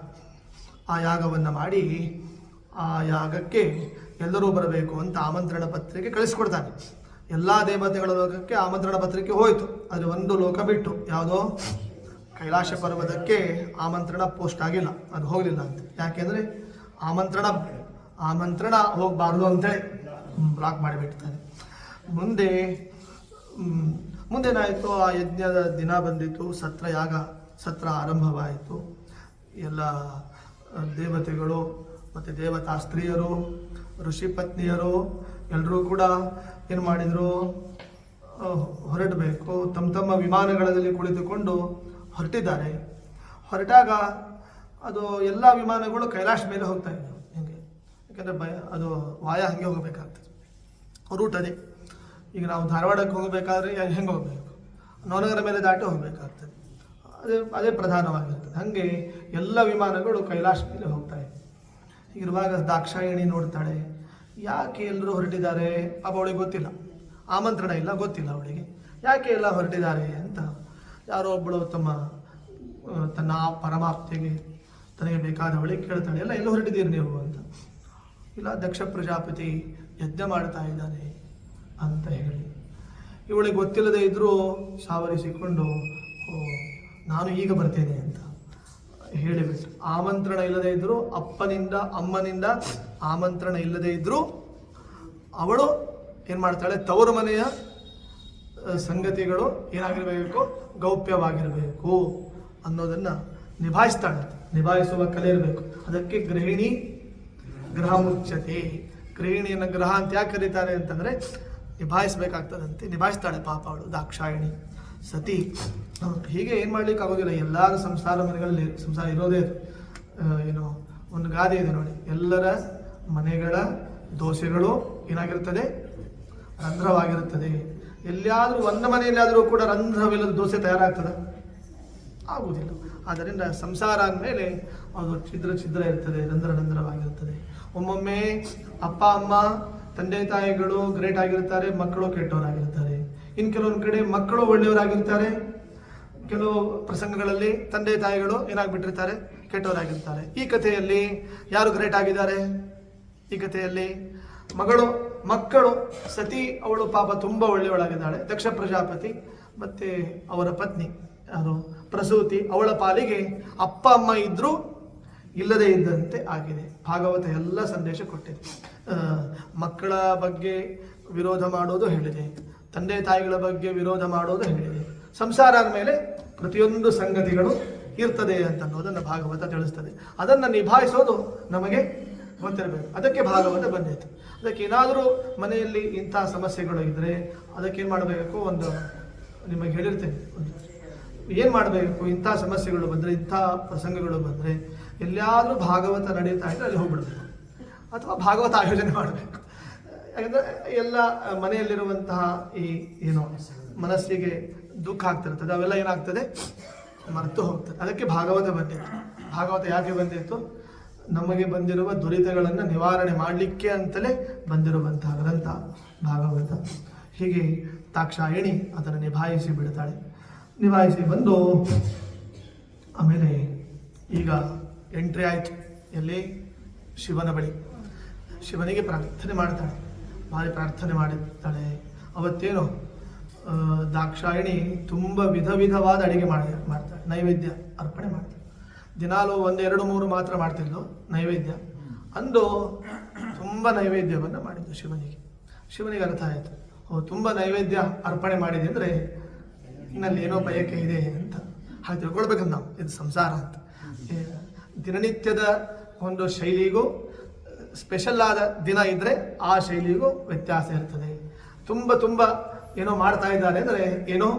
ಆ ಯಾಗವನ್ನು ಮಾಡಿ ಆ ಯಾಗಕ್ಕೆ ಎಲ್ಲರೂ ಬರಬೇಕು ಅಂತ ಆಮಂತ್ರಣ ಪತ್ರಿಕೆ ಕಳಿಸ್ಕೊಡ್ತಾನೆ. ಎಲ್ಲ ದೇವತೆಗಳ ಲೋಕಕ್ಕೆ ಆಮಂತ್ರಣ ಪತ್ರಿಕೆ ಹೋಯಿತು. ಆದರೆ ಒಂದು ಲೋಕ ಬಿಟ್ಟು, ಯಾವುದೋ ಕೈಲಾಸ ಪರ್ವತಕ್ಕೆ ಆಮಂತ್ರಣ ಪೋಸ್ಟ್ ಆಗಿಲ್ಲ, ಅದು ಹೋಗಲಿಲ್ಲ ಅಂತ. ಯಾಕೆಂದರೆ ಆಮಂತ್ರಣ ಹೋಗಬಾರ್ದು ಅಂತೇಳಿ ಬ್ಲಾಕ್ ಮಾಡಿಬಿಡ್ತಾನೆ. ಮುಂದೇನಾಯಿತು, ಆ ಯಜ್ಞದ ದಿನ ಬಂದಿತ್ತು, ಸತ್ರ ಆರಂಭವಾಯಿತು. ಎಲ್ಲ ದೇವತೆಗಳು ಮತ್ತು ದೇವತಾ ಸ್ತ್ರೀಯರು, ಋಷಿ ಪತ್ನಿಯರು ಎಲ್ಲರೂ ಕೂಡ ಏನು ಮಾಡಿದರು, ಹೊರಡಬೇಕು. ತಮ್ಮ ವಿಮಾನಗಳಲ್ಲಿ ಕುಳಿತುಕೊಂಡು ಹೊರಟಿದ್ದಾರೆ. ಹೊರಟಾಗ ಅದು ಎಲ್ಲ ವಿಮಾನಗಳು ಕೈಲಾಸ ಮೇಲೆ ಹೋಗ್ತಾ ಇದ್ದವು. ಹಿಂಗೆ, ಯಾಕಂದರೆ ಅದು ವಾಯ ಹಾಗೆ ಹೋಗಬೇಕಾಗ್ತದೆ, ರೂಟ್ ಅದೇ. ಈಗ ನಾವು ಧಾರವಾಡಕ್ಕೆ ಹೋಗಬೇಕಾದ್ರೆ ಹೆಂಗೆ ಹೋಗಬೇಕು, ನವನಗರ ಮೇಲೆ ದಾಟಿ ಹೋಗಬೇಕಾಗ್ತದೆ. ಅದೇ ಪ್ರಧಾನವಾಗಿರ್ತದೆ. ಹಾಗೆ ಎಲ್ಲ ವಿಮಾನಗಳು ಕೈಲಾಸ ಮೇಲೆ ಹೋಗ್ತಾ ಇದೆ. ಹೀಗಿರುವಾಗ ದಾಕ್ಷಾಯಿಣಿ ನೋಡ್ತಾಳೆ, ಯಾಕೆ ಎಲ್ಲರೂ ಹೊರಟಿದ್ದಾರೆ, ಪಾಪ ಅವಳಿಗೆ ಗೊತ್ತಿಲ್ಲ, ಆಮಂತ್ರಣ ಇಲ್ಲ, ಗೊತ್ತಿಲ್ಲ ಅವಳಿಗೆ ಯಾಕೆ ಎಲ್ಲ ಹೊರಟಿದ್ದಾರೆ ಅಂತ. ಯಾರೋ ಒಬ್ಬಳು ತನ್ನ ಪರಮಾಪ್ತಿಗೆ ತನಗೆ ಬೇಕಾದವಳಿಗೆ ಕೇಳ್ತಾಳೆ, ಎಲ್ಲ ಹೊರಟಿದ್ದೀರಿ ನೀವು ಅಂತ. ಇಲ್ಲ, ದಕ್ಷ ಪ್ರಜಾಪತಿ ಯಜ್ಞ ಮಾಡ್ತಾ ಇದ್ದಾನೆ ಅಂತ ಹೇಳಿ. ಇವಳಿಗೆ ಗೊತ್ತಿಲ್ಲದೆ ಇದ್ದರೂ ಸಾವರಿಸಿಕೊಂಡು, ನಾನು ಈಗ ಬರ್ತೇನೆ ಅಂತ ಹೇಳಿಬಿಟ್ಟು, ಆಮಂತ್ರಣ ಇಲ್ಲದೆ ಇದ್ದರೂ ಅಪ್ಪನಿಂದ ಅಮ್ಮನಿಂದ ಆಮಂತ್ರಣ ಇಲ್ಲದೆ ಇದ್ದರೂ ಅವಳು ಏನು ಮಾಡ್ತಾಳೆ, ತವರು ಮನೆಯ ಸಂಗತಿಗಳು ಏನಾಗಿರಬೇಕು, ಗೌಪ್ಯವಾಗಿರಬೇಕು ಅನ್ನೋದನ್ನು ನಿಭಾಯಿಸ್ತಾಳೆ. ನಿಭಾಯಿಸುವ ಕಲೆ ಇರಬೇಕು. ಅದಕ್ಕೆ ಗೃಹಿಣಿ ಗ್ರಹ ಮುಚ್ಚತೆ. ಗೃಹಿಣಿಯನ್ನು ಗ್ರಹ ಅಂತ ಯಾಕೆ ಕರೀತಾರೆ ಅಂತಂದರೆ ನಿಭಾಯಿಸಬೇಕಾಗ್ತದಂತೆ. ನಿಭಾಯಿಸ್ತಾಳೆ ಪಾಪ ಅವಳು ದಾಕ್ಷಾಯಿಣಿ ಸತಿ. ಹೀಗೆ ಏನು ಮಾಡ್ಲಿಕ್ಕೆ ಆಗೋದಿಲ್ಲ. ಎಲ್ಲರ ಸಂಸಾರ ಮನೆಗಳಲ್ಲಿ ಸಂಸಾರ ಇರೋದೇ ಏನು ಒಂದು ಗಾದೆ ಇದೆ ನೋಡಿ, ಎಲ್ಲರ ಮನೆಗಳ ದೋಸೆಗಳು ಏನಾಗಿರ್ತದೆ, ರಂಧ್ರವಾಗಿರುತ್ತದೆ. ಎಲ್ಲಿಯಾದರೂ ಒಂದು ಮನೆಯಲ್ಲಾದರೂ ಕೂಡ ರಂಧ್ರವಿಲ್ಲದ ದೋಸೆ ತಯಾರಾಗ್ತದೆ, ಆಗುವುದಿಲ್ಲ. ಆದ್ದರಿಂದ ಸಂಸಾರ ಅಂದಮೇಲೆ ಅದು ಛಿದ್ರ ಇರ್ತದೆ, ರಂಧ್ರವಾಗಿರ್ತದೆ. ಒಮ್ಮೊಮ್ಮೆ ಅಪ್ಪ ಅಮ್ಮ ತಂದೆ ತಾಯಿಗಳು ಗ್ರೇಟ್ ಆಗಿರ್ತಾರೆ, ಮಕ್ಕಳು ಕೆಟ್ಟವರಾಗಿರ್ತಾರೆ. ಇನ್ನು ಕೆಲವೊಂದು ಕಡೆ ಮಕ್ಕಳು ಒಳ್ಳೆಯವರಾಗಿರ್ತಾರೆ, ಕೆಲವು ಪ್ರಸಂಗಗಳಲ್ಲಿ ತಂದೆ ತಾಯಿಗಳು ಏನಾಗ್ಬಿಟ್ಟಿರ್ತಾರೆ, ಕೆಟ್ಟವರಾಗಿರ್ತಾರೆ. ಈ ಕಥೆಯಲ್ಲಿ ಯಾರು ಗ್ರೇಟ್ ಆಗಿದ್ದಾರೆ? ಈ ಕಥೆಯಲ್ಲಿ ಮಕ್ಕಳು ಸತಿ ಅವಳು ಪಾಪ ತುಂಬ ಒಳ್ಳೆಯವಳಾಗಿದ್ದಾಳೆ. ದಕ್ಷ ಪ್ರಜಾಪತಿ ಮತ್ತು ಅವರ ಪತ್ನಿ ಯಾರು ಪ್ರಸೂತಿ, ಅವಳ ಪಾಲಿಗೆ ಅಪ್ಪ ಅಮ್ಮ ಇದ್ರೂ ಇಲ್ಲದೇ ಇದ್ದಂತೆ ಆಗಿದೆ. ಭಾಗವತ ಎಲ್ಲ ಸಂದೇಶ ಕೊಟ್ಟಿದೆ. ಮಕ್ಕಳ ಬಗ್ಗೆ ವಿರೋಧ ಮಾಡೋದು ಹೇಳಿದೆ, ತಂದೆ ತಾಯಿಗಳ ಬಗ್ಗೆ ವಿರೋಧ ಮಾಡೋದು ಹೇಳಿದೆ. ಸಂಸಾರ ಅಂದಮೇಲೆ ಪ್ರತಿಯೊಂದು ಸಂಗತಿಗಳು ಇರ್ತದೆ ಅಂತ ಅನ್ನೋದನ್ನು ಭಾಗವತ ತಿಳಿಸ್ತದೆ. ಅದನ್ನು ನಿಭಾಯಿಸೋದು ನಮಗೆ ಗೊತ್ತಿರಬೇಕು. ಅದಕ್ಕೆ ಭಾಗವತ ಬಂದಿತ್ತು. ಅದಕ್ಕೆ ಏನಾದರೂ ಮನೆಯಲ್ಲಿ ಇಂಥ ಸಮಸ್ಯೆಗಳು ಇದ್ದರೆ ಅದಕ್ಕೇನು ಮಾಡಬೇಕು, ಒಂದು ನಿಮಗೆ ಹೇಳಿರ್ತೇನೆ, ಏನು ಮಾಡಬೇಕು, ಇಂಥ ಸಮಸ್ಯೆಗಳು ಬಂದರೆ, ಇಂಥ ಪ್ರಸಂಗಗಳು ಬಂದರೆ ಎಲ್ಲಿಯಾದರೂ ಭಾಗವತ ನಡೀತಾ ಇದ್ದರೆ ಅಲ್ಲಿ ಹೋಗ್ಬಿಡ್ಬೇಕು, ಅಥವಾ ಭಾಗವತ ಆಯೋಜನೆ ಮಾಡಬೇಕು. ಯಾಕಂದರೆ ಎಲ್ಲ ಮನೆಯಲ್ಲಿರುವಂತಹ ಈ ಏನು ಮನಸ್ಸಿಗೆ ದುಃಖ ಆಗ್ತಿರ್ತದೆ, ಅವೆಲ್ಲ ಏನಾಗ್ತದೆ, ಮರೆತು ಹೋಗ್ತದೆ. ಅದಕ್ಕೆ ಭಾಗವತ ಬಂದಿತ್ತು. ಭಾಗವತ ಯಾಕೆ ಬಂದಿತ್ತು? ನಮಗೆ ಬಂದಿರುವ ದುರಿತಗಳನ್ನು ನಿವಾರಣೆ ಮಾಡಲಿಕ್ಕೆ ಅಂತಲೇ ಬಂದಿರುವಂತಹ ಗ್ರಂಥ ಭಾಗವತ. ಹೀಗೆ ದಾಕ್ಷಾಯಿಣಿ ಅದನ್ನು ನಿಭಾಯಿಸಿ ಬಿಡ್ತಾಳೆ. ನಿಭಾಯಿಸಿ ಬಂದು ಆಮೇಲೆ ಈಗ ಎಂಟ್ರಿ ಆಯಿತು ಎಲ್ಲಿ, ಶಿವನ ಬಳಿ. ಶಿವನಿಗೆ ಪ್ರಾರ್ಥನೆ ಮಾಡ್ತಾಳೆ, ಭಾರಿ ಪ್ರಾರ್ಥನೆ ಮಾಡಿರ್ತಾಳೆ. ಅವತ್ತೇನು ದಾಕ್ಷಾಯಿಣಿ ತುಂಬ ವಿಧವಾದ ಅಡಿಗೆ ಮಾಡ್ತಾಳೆ, ನೈವೇದ್ಯ ಅರ್ಪಣೆ ಮಾಡ್ತಾಳೆ. ದಿನಾಲು 1, 2, 3 ಮಾತ್ರ ಮಾಡ್ತಿದ್ಲು ನೈವೇದ್ಯ. ಅಂದು ತುಂಬ ನೈವೇದ್ಯವನ್ನು ಮಾಡಿದ್ದು ಶಿವನಿಗೆ ಅರ್ಥ ಆಯಿತು, ತುಂಬ ನೈವೇದ್ಯ ಅರ್ಪಣೆ ಮಾಡಿದೆ ಅಂದರೆ ಇನ್ನಲ್ಲಿ ಏನೋ ಬಯಕೆ ಇದೆ ಅಂತ. ಹಾಗೆ ತಿಳ್ಕೊಳ್ಬೇಕಂತ ನಾವು, ಇದು ಸಂಸಾರ ಅಂತ. ದಿನನಿತ್ಯದ ಒಂದು ಶೈಲಿಗೂ ಸ್ಪೆಷಲ್ ಆದ ದಿನ ಇದ್ದರೆ ಆ ಶೈಲಿಗೂ ವ್ಯತ್ಯಾಸ ಇರ್ತದೆ. ತುಂಬ ಏನೋ ಮಾಡ್ತಾ ಇದ್ದಾರೆ ಅಂದರೆ ಏನೋ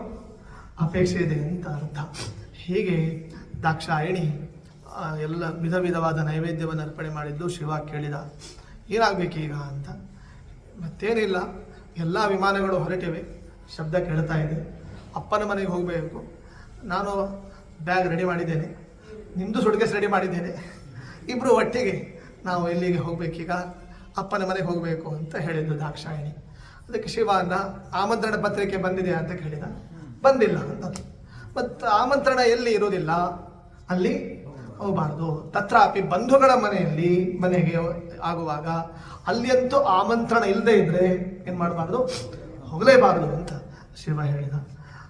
ಅಪೇಕ್ಷೆ ಇದೆ ಅಂತ ಅರ್ಥ. ಹೀಗೆ ದಾಕ್ಷಾಯಿಣಿ ಎಲ್ಲ ವಿಧವಾದ ನೈವೇದ್ಯವನ್ನು ಅರ್ಪಣೆ ಮಾಡಿದ್ದು. ಶಿವ ಕೇಳಿದ, ಏನಾಗಬೇಕೀಗ ಅಂತ. ಮತ್ತೇನಿಲ್ಲ, ಎಲ್ಲ ವಿಮಾನಗಳು ಹೊರಟಿವೆ, ಶಬ್ದ ಕೇಳ್ತಾ ಇದೆ, ಅಪ್ಪನ ಮನೆಗೆ ಹೋಗಬೇಕು. ನಾನು ಬ್ಯಾಗ್ ರೆಡಿ ಮಾಡಿದ್ದೇನೆ, ನಿಮ್ಮದು ಸುಟ್ಕೇಸ್ ರೆಡಿ ಮಾಡಿದ್ದೇನೆ, ಇಬ್ಬರು ಒಟ್ಟಿಗೆ ನಾವು ಎಲ್ಲಿಗೆ ಹೋಗಬೇಕೀಗ, ಅಪ್ಪನ ಮನೆಗೆ ಹೋಗಬೇಕು ಅಂತ ಹೇಳಿದ್ದು ದಾಕ್ಷಾಯಿಣಿ. ಅದಕ್ಕೆ ಶಿವನ ಆಮಂತ್ರಣ ಪತ್ರಿಕೆ ಬಂದಿದೆ ಅಂತ ಕೇಳಿದ, ಬಂದಿಲ್ಲ ಅಂತ. ಮತ್ತು ಆಮಂತ್ರಣ ಎಲ್ಲಿ ಇರೋದಿಲ್ಲ ಅಲ್ಲಿ ಹೋಗಬಾರ್ದು. ತತ್ರಾಪಿ ಬಂಧುಗಳ ಮನೆಗೆ ಆಗುವಾಗ ಅಲ್ಲಿಯಂತೂ ಆಮಂತ್ರಣ ಇಲ್ಲದೆ ಇದ್ದರೆ ಏನು ಮಾಡಬಾರ್ದು, ಹೋಗಲೇಬಾರ್ದು ಅಂತ ಶಿವ ಹೇಳಿದ.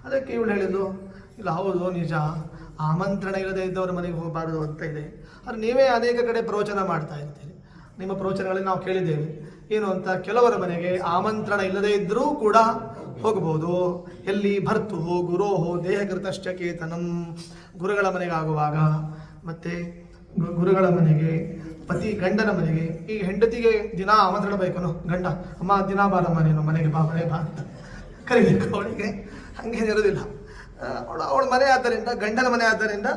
ಅದಕ್ಕೆ ಇವಳು ಹೇಳಿದ್ದು, ಇಲ್ಲ ಹೌದು ನಿಜ, ಆಮಂತ್ರಣ ಇಲ್ಲದೆ ಇದ್ದವರ ಮನೆಗೆ ಹೋಗಬಾರ್ದು ಅಂತ ಇದೆ. ಆದರೆ ನೀವೇ ಅನೇಕ ಕಡೆ ಪ್ರವಚನ ಮಾಡ್ತಾ ಇರ್ತೀರಿ. ನಿಮ್ಮ ಪ್ರವಚನಗಳಲ್ಲಿ ನಾವು ಕೇಳಿದ್ದೇವೆ ಏನು ಅಂತ, ಕೆಲವರ ಮನೆಗೆ ಆಮಂತ್ರಣ ಇಲ್ಲದೇ ಇದ್ದರೂ ಕೂಡ ಹೋಗ್ಬೋದು. ಎಲ್ಲಿ ಭರ್ತು ಗುರೋಹೋ ದೇಹಕೃತಶ್ಚಕೇತನಂ, ಗುರುಗಳ ಮನೆಗೆ ಆಗುವಾಗ, ಮತ್ತು ಗುರುಗಳ ಮನೆಗೆ, ಗಂಡನ ಮನೆಗೆ. ಈಗ ಹೆಂಡತಿಗೆ ದಿನ ಆಮಂತ್ರಣ ಬೇಕನು, ಗಂಡ ಅಮ್ಮ ದಿನ ಬಾರಮ್ಮ ನೀನು ಮನೆಗೆ ಬಾ ಅಂತ ಕರಿಬೇಕು ಅವಳಿಗೆ. ಹಂಗೇನಿರೋದಿಲ್ಲ. ಅವಳ ಮನೆ ಆದ್ದರಿಂದ, ಗಂಡನ ಮನೆ ಆದ್ದರಿಂದ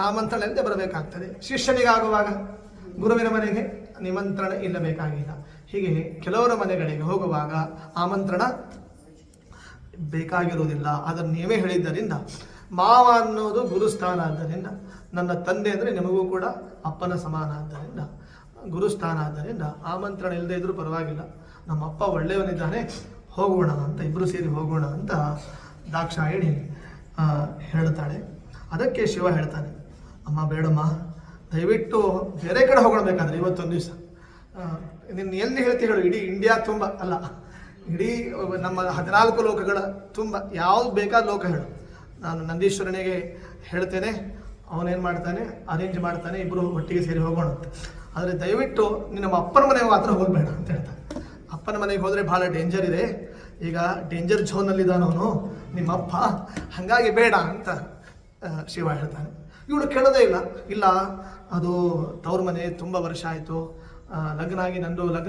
ಆಮಂತ್ರಣ ಇಲ್ಲದೆ ಬರಬೇಕಾಗ್ತದೆ. ಶಿಷ್ಯನಿಗಾಗುವಾಗ ಗುರುವಿನ ಮನೆಗೆ ನಿಮಂತ್ರಣ ಇಲ್ಲಬೇಕಾಗಿಲ್ಲ. ಹೀಗೆ ಕೆಲವರ ಮನೆಗಳಿಗೆ ಹೋಗುವಾಗ ಆಮಂತ್ರಣ ಬೇಕಾಗಿರುವುದಿಲ್ಲ. ಅದನ್ನು ನೀವೇ ಹೇಳಿದ್ದರಿಂದ, ಮಾವ ಅನ್ನೋದು ಗುರುಸ್ಥಾನ ಆದ್ದರಿಂದ, ನನ್ನ ತಂದೆ ಅಂದರೆ ನಿಮಗೂ ಕೂಡ ಅಪ್ಪನ ಸಮಾನ ಆದ್ದರಿಂದ, ಗುರುಸ್ಥಾನ ಆದ್ದರಿಂದ ಆಮಂತ್ರಣ ಇಲ್ಲದೆ ಇದ್ರೂ ಪರವಾಗಿಲ್ಲ, ನಮ್ಮ ಅಪ್ಪ ಒಳ್ಳೆಯವನಿದ್ದಾನೆ, ಹೋಗೋಣ ಅಂತ, ಇಬ್ಬರು ಸೇರಿ ಹೋಗೋಣ ಅಂತ ದಾಕ್ಷಾಯಿಣಿ ಹೇಳ್ತಾಳೆ. ಅದಕ್ಕೆ ಶಿವ ಹೇಳ್ತಾನೆ, ಅಮ್ಮ ಬೇಡಮ್ಮ, ದಯವಿಟ್ಟು ಬೇರೆ ಕಡೆ ಹೋಗೋಣ ಬೇಕಾದ್ರೆ ಇವತ್ತೊಂದು ದಿವಸ. ನಿನ್ನ ಎಲ್ಲಿ ಹೇಳ್ತಿ ಹೇಳು, ಇಡೀ ಇಂಡಿಯಾ ತುಂಬ ಅಲ್ಲ, ಇಡೀ ನಮ್ಮ 14 ಲೋಕಗಳ ತುಂಬ ಯಾವ್ದು ಬೇಕಾದ ಲೋಕ ಹೇಳು, ನಾನು ನಂದೀಶ್ವರನಿಗೆ ಹೇಳ್ತೇನೆ, ಅವನೇನು ಮಾಡ್ತಾನೆ ಅರೇಂಜ್ ಮಾಡ್ತಾನೆ, ಇಬ್ಬರು ಒಟ್ಟಿಗೆ ಸೇರಿ ಹೋಗೋಣ ಅಂತ. ಆದರೆ ದಯವಿಟ್ಟು ನಿಮ್ಮ ಅಪ್ಪನ ಮನೆಗೆ ಮಾತ್ರ ಹೋಗಬೇಡ ಅಂತ ಹೇಳ್ತಾನೆ. ಅಪ್ಪನ ಮನೆಗೆ ಹೋದರೆ ಭಾಳ ಡೇಂಜರ್ ಇದೆ, ಈಗ ಡೇಂಜರ್ ಝೋನಲ್ಲಿದ್ದಾನ ಅವನು ನಿಮ್ಮಪ್ಪ, ಹಾಗಾಗಿ ಬೇಡ ಅಂತ ಶಿವ ಹೇಳ್ತಾನೆ. ಇವಳು ಕೇಳೋದೇ ಇಲ್ಲ, ಅದು ತವ್ರ ಮನೆ ತುಂಬ ವರ್ಷ ಆಯಿತು, ಲಗ್ನ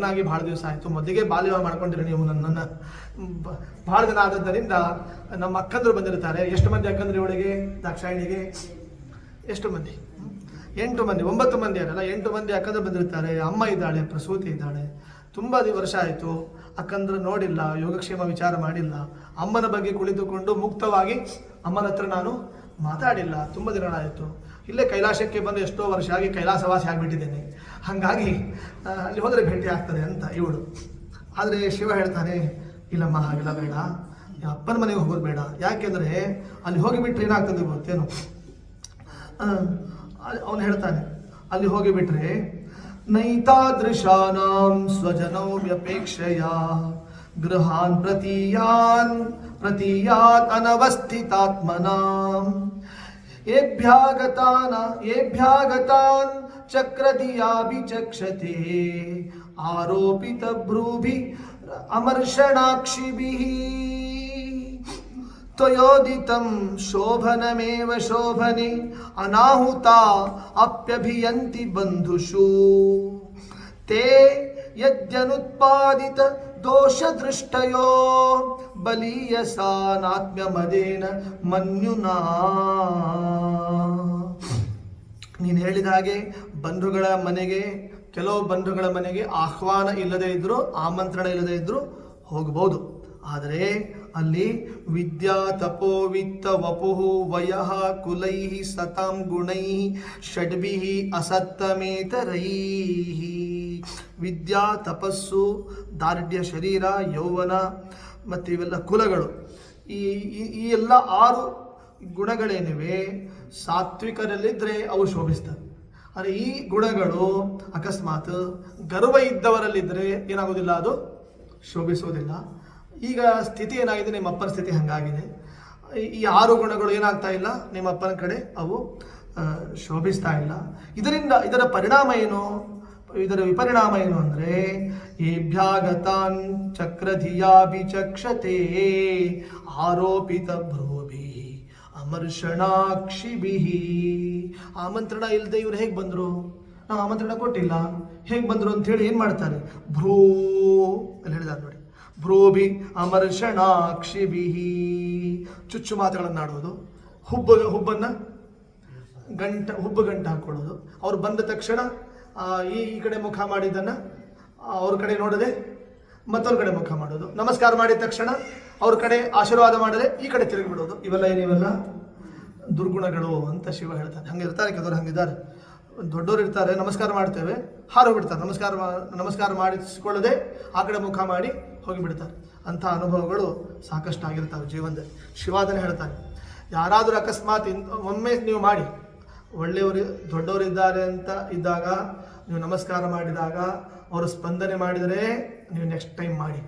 ಆಗಿ ಭಾಳ ದಿವಸ ಆಯಿತು, ಮೊದಲಿಗೆ ಬಾಲ್ಯ ಮಾಡ್ಕೊಂಡಿರಿ ನೀವು ನನ್ನನ್ನು, ಭಾಳ ದಿನ ಆದದ್ದರಿಂದ ನಮ್ಮ ಅಕ್ಕಂದರು ಬಂದಿರ್ತಾರೆ. ಎಷ್ಟು ಮಂದಿ ಅಕ್ಕಂದ್ರು ಇವಳಿಗೆ ದಾಕ್ಷಾಯಿಣಿಗೆ? ಎಷ್ಟು ಮಂದಿ? 8 ಮಂದಿ, 9 ಮಂದಿ ಅಲ್ಲ, 8 ಮಂದಿ ಅಕ್ಕಂದ್ರು ಬಂದಿರ್ತಾರೆ. ಅಮ್ಮ ಇದ್ದಾಳೆ, ಪ್ರಸೂತಿ ಇದ್ದಾಳೆ. ತುಂಬ ವರ್ಷ ಆಯಿತು, ಅಕ್ಕಂದ್ರು ನೋಡಿಲ್ಲ, ಯೋಗಕ್ಷೇಮ ವಿಚಾರ ಮಾಡಿಲ್ಲ. ಅಮ್ಮನ ಬಗ್ಗೆ ಕುಳಿತುಕೊಂಡು ಮುಕ್ತವಾಗಿ ಅಮ್ಮನ ಹತ್ರ ನಾನು ಮಾತಾಡಿಲ್ಲ, ತುಂಬ ದಿನಗಳಾಯಿತು. ಇಲ್ಲೇ ಕೈಲಾಸಕ್ಕೆ ಬಂದು ಎಷ್ಟೋ ವರ್ಷ ಆಗಿ ಕೈಲಾಸವಾಸಿ ಆಗಿಬಿಟ್ಟಿದ್ದೇನೆ, ಹಾಗಾಗಿ ಅಲ್ಲಿ ಹೋದರೆ ಭೇಟಿ ಆಗ್ತದೆ ಅಂತ ಇವಳು. ಆದರೆ ಶಿವ ಹೇಳ್ತಾನೆ, ಇಲ್ಲಮ್ಮ ಹಾಗೆಲ್ಲ ಬೇಡ, ಅಪ್ಪನ ಮನೆಗೆ ಹೋಗೋದು ಬೇಡ. ಯಾಕೆಂದರೆ ಅಲ್ಲಿ ಹೋಗಿಬಿಟ್ರೆ ಏನಾಗ್ತದೆ ಗೊತ್ತೇನು? ಅವನು ಹೇಳ್ತಾನೆ, ಅಲ್ಲಿ ಹೋಗಿಬಿಟ್ರೆ ನೈತಾದೃಶಾನಾಂ ಸ್ವಜನವ್ಯಪೇಕ್ಷೆಯ ಗೃಹಾನ್ ಪ್ರತೀಯಾತ್ ಅನವಸ್ಥಿತಾತ್ಮನಾಂ ಏಭ್ಯಾಗತಾನ್ ಚಕ್ರದಿಯಾಭಿಚಕ್ಷತೆ ಆರೋಪಿತ ಭ್ರೂಭಿ ಅಮರ್ಷಣಾಕ್ಷಿಭಿಃ ತ್ವಯೋದಿತಂ ಶೋಭನಮೇವ ಶೋಭನೆ ಅನಾಹುತಾ ಅಪ್ಯಭಿಯಂತಿ ಬಂಧುಷು ತೇ ಯದ್ಯನುತ್ಪಾದಿತ ದೋಷದೃಷ್ಟಯೋ ಬಲೀಯಸಾನಾತ್ಮ್ಯಮದೇನ ಮನ್ಯುನಾ. ನೀನು ಹೇಳಿದ ಹಾಗೆ ಬಂಧುಗಳ ಮನೆಗೆ, ಕೆಲವು ಬಂಧುಗಳ ಮನೆಗೆ ಆಹ್ವಾನ ಇಲ್ಲದೆ ಇದ್ದರೂ, ಆಮಂತ್ರಣ ಇಲ್ಲದೆ ಇದ್ದರೂ ಹೋಗಬಹುದು. ಆದರೆ ಅಲ್ಲಿ ವಿದ್ಯಾ ತಪೋ ವಿತ್ತ ವಪುಃ ವಯಃ ಕುಲೈಃ ಸತಾಂ ಗುಣೈಃ ಷಡ್ಭಿಃ ಅಸತ್ತಮೇತರೈಃ. ವಿದ್ಯಾ, ತಪಸ್ಸು, ದಾರ್ಢ್ಯ, ಶರೀರ, ಯೌವನ ಮತ್ತು ಇವೆಲ್ಲ ಕುಲಗಳು. ಈ ಎಲ್ಲ 6 ಗುಣಗಳೇನಿವೆ, ಸಾತ್ವಿಕರಲ್ಲಿದ್ದರೆ ಅವು ಶೋಭಿಸ್ತವೆ. ಆದರೆ ಈ ಗುಣಗಳು ಅಕಸ್ಮಾತ್ ಗರ್ವ ಇದ್ದವರಲ್ಲಿದ್ದರೆ ಏನಾಗೋದಿಲ್ಲ, ಅದು ಶೋಭಿಸೋದಿಲ್ಲ. ಈಗ ಸ್ಥಿತಿ ಏನಾಗಿದೆ, ನಿಮ್ಮ ಅಪ್ಪನ ಸ್ಥಿತಿ ಹಾಗಾಗಿದೆ. ಈ 6 ಗುಣಗಳು ಏನಾಗ್ತಾ ಇಲ್ಲ, ನಿಮ್ಮ ಅಪ್ಪನ ಕಡೆ ಅವು ಶೋಭಿಸ್ತಾ ಇಲ್ಲ. ಇದರ ಪರಿಣಾಮ ಏನು, ಇದರ ವಿಪರಿಣಾಮ ಏನು ಅಂದರೆ ಏಭ್ಯಾಗತಾನ್ ಚಕ್ರಧಿಯಾಭಿಚಕ್ಷತೆ ಆರೋಪಿತ ಭ್ರೂಭಿ ಅಮರ್ಷಣಾಕ್ಷಿಭಿಃ. ಆಮಂತ್ರಣ ಇಲ್ಲದೆ ಇವ್ರು ಹೇಗೆ ಬಂದರು, ನಾವು ಆಮಂತ್ರಣ ಕೊಟ್ಟಿಲ್ಲ, ಹೇಗೆ ಬಂದರು ಅಂಥೇಳಿ ಏನು ಮಾಡ್ತಾರೆ, ಭ್ರೂ ಅಲ್ಲಿ ಹೇಳಿದ್ದಾರೆ ನೋಡಿ, ಭ್ರೂಭಿ ಅಮರ್ಷಣಾಕ್ಷಿಭಿಃ. ಚುಚ್ಚು ಮಾತುಗಳನ್ನಾಡುವುದು, ಹುಬ್ಬನ್ನು ಹುಬ್ಬು ಗಂಟು ಹಾಕ್ಕೊಳ್ಳೋದು. ಅವ್ರು ಬಂದ ತಕ್ಷಣ ಈ ಕಡೆ ಮುಖ ಮಾಡಿದ್ದನ್ನು ಅವ್ರ ಕಡೆ ನೋಡದೆ ಮತ್ತೊಂದು ಕಡೆ ಮುಖ ಮಾಡೋದು. ನಮಸ್ಕಾರ ಮಾಡಿದ ತಕ್ಷಣ ಅವ್ರ ಕಡೆ ಆಶೀರ್ವಾದ ಮಾಡದೆ ಈ ಕಡೆ ತಿರುಗಿಬಿಡೋದು. ಇವೆಲ್ಲ ದುರ್ಗುಣಗಳು ಅಂತ ಶಿವ ಹೇಳ್ತಾನೆ. ಹಂಗೆ ಇರ್ತಾರೆ ಕೆಲವರು, ಹಂಗಿದ್ದಾರೆ. ದೊಡ್ಡವರು ಇರ್ತಾರೆ, ನಮಸ್ಕಾರ ಮಾಡ್ತೇವೆ, ಹಾರೋಗ್ಬಿಡ್ತಾರೆ. ನಮಸ್ಕಾರ ಮಾಡಿಸ್ಕೊಳ್ಳದೆ ಆ ಕಡೆ ಮುಖ ಮಾಡಿ ಹೋಗಿಬಿಡ್ತಾರೆ. ಅಂಥ ಅನುಭವಗಳು ಸಾಕಷ್ಟು ಆಗಿರ್ತಾವೆ ಜೀವನದಲ್ಲಿ. ಶಿವಾದನೆ ಹೇಳ್ತಾನೆ, ಯಾರಾದರೂ ಅಕಸ್ಮಾತ್ ಒಮ್ಮೆ ನೀವು ಮಾಡಿ, ಒಳ್ಳೆಯವರು ದೊಡ್ಡವರಿದ್ದಾರೆ ಅಂತ ಇದ್ದಾಗ ನೀವು ನಮಸ್ಕಾರ ಮಾಡಿದಾಗ ಅವರು ಸ್ಪಂದನೆ ಮಾಡಿದರೆ ನೀವು ನೆಕ್ಸ್ಟ್ ಟೈಮ್ ಮಾಡಿ.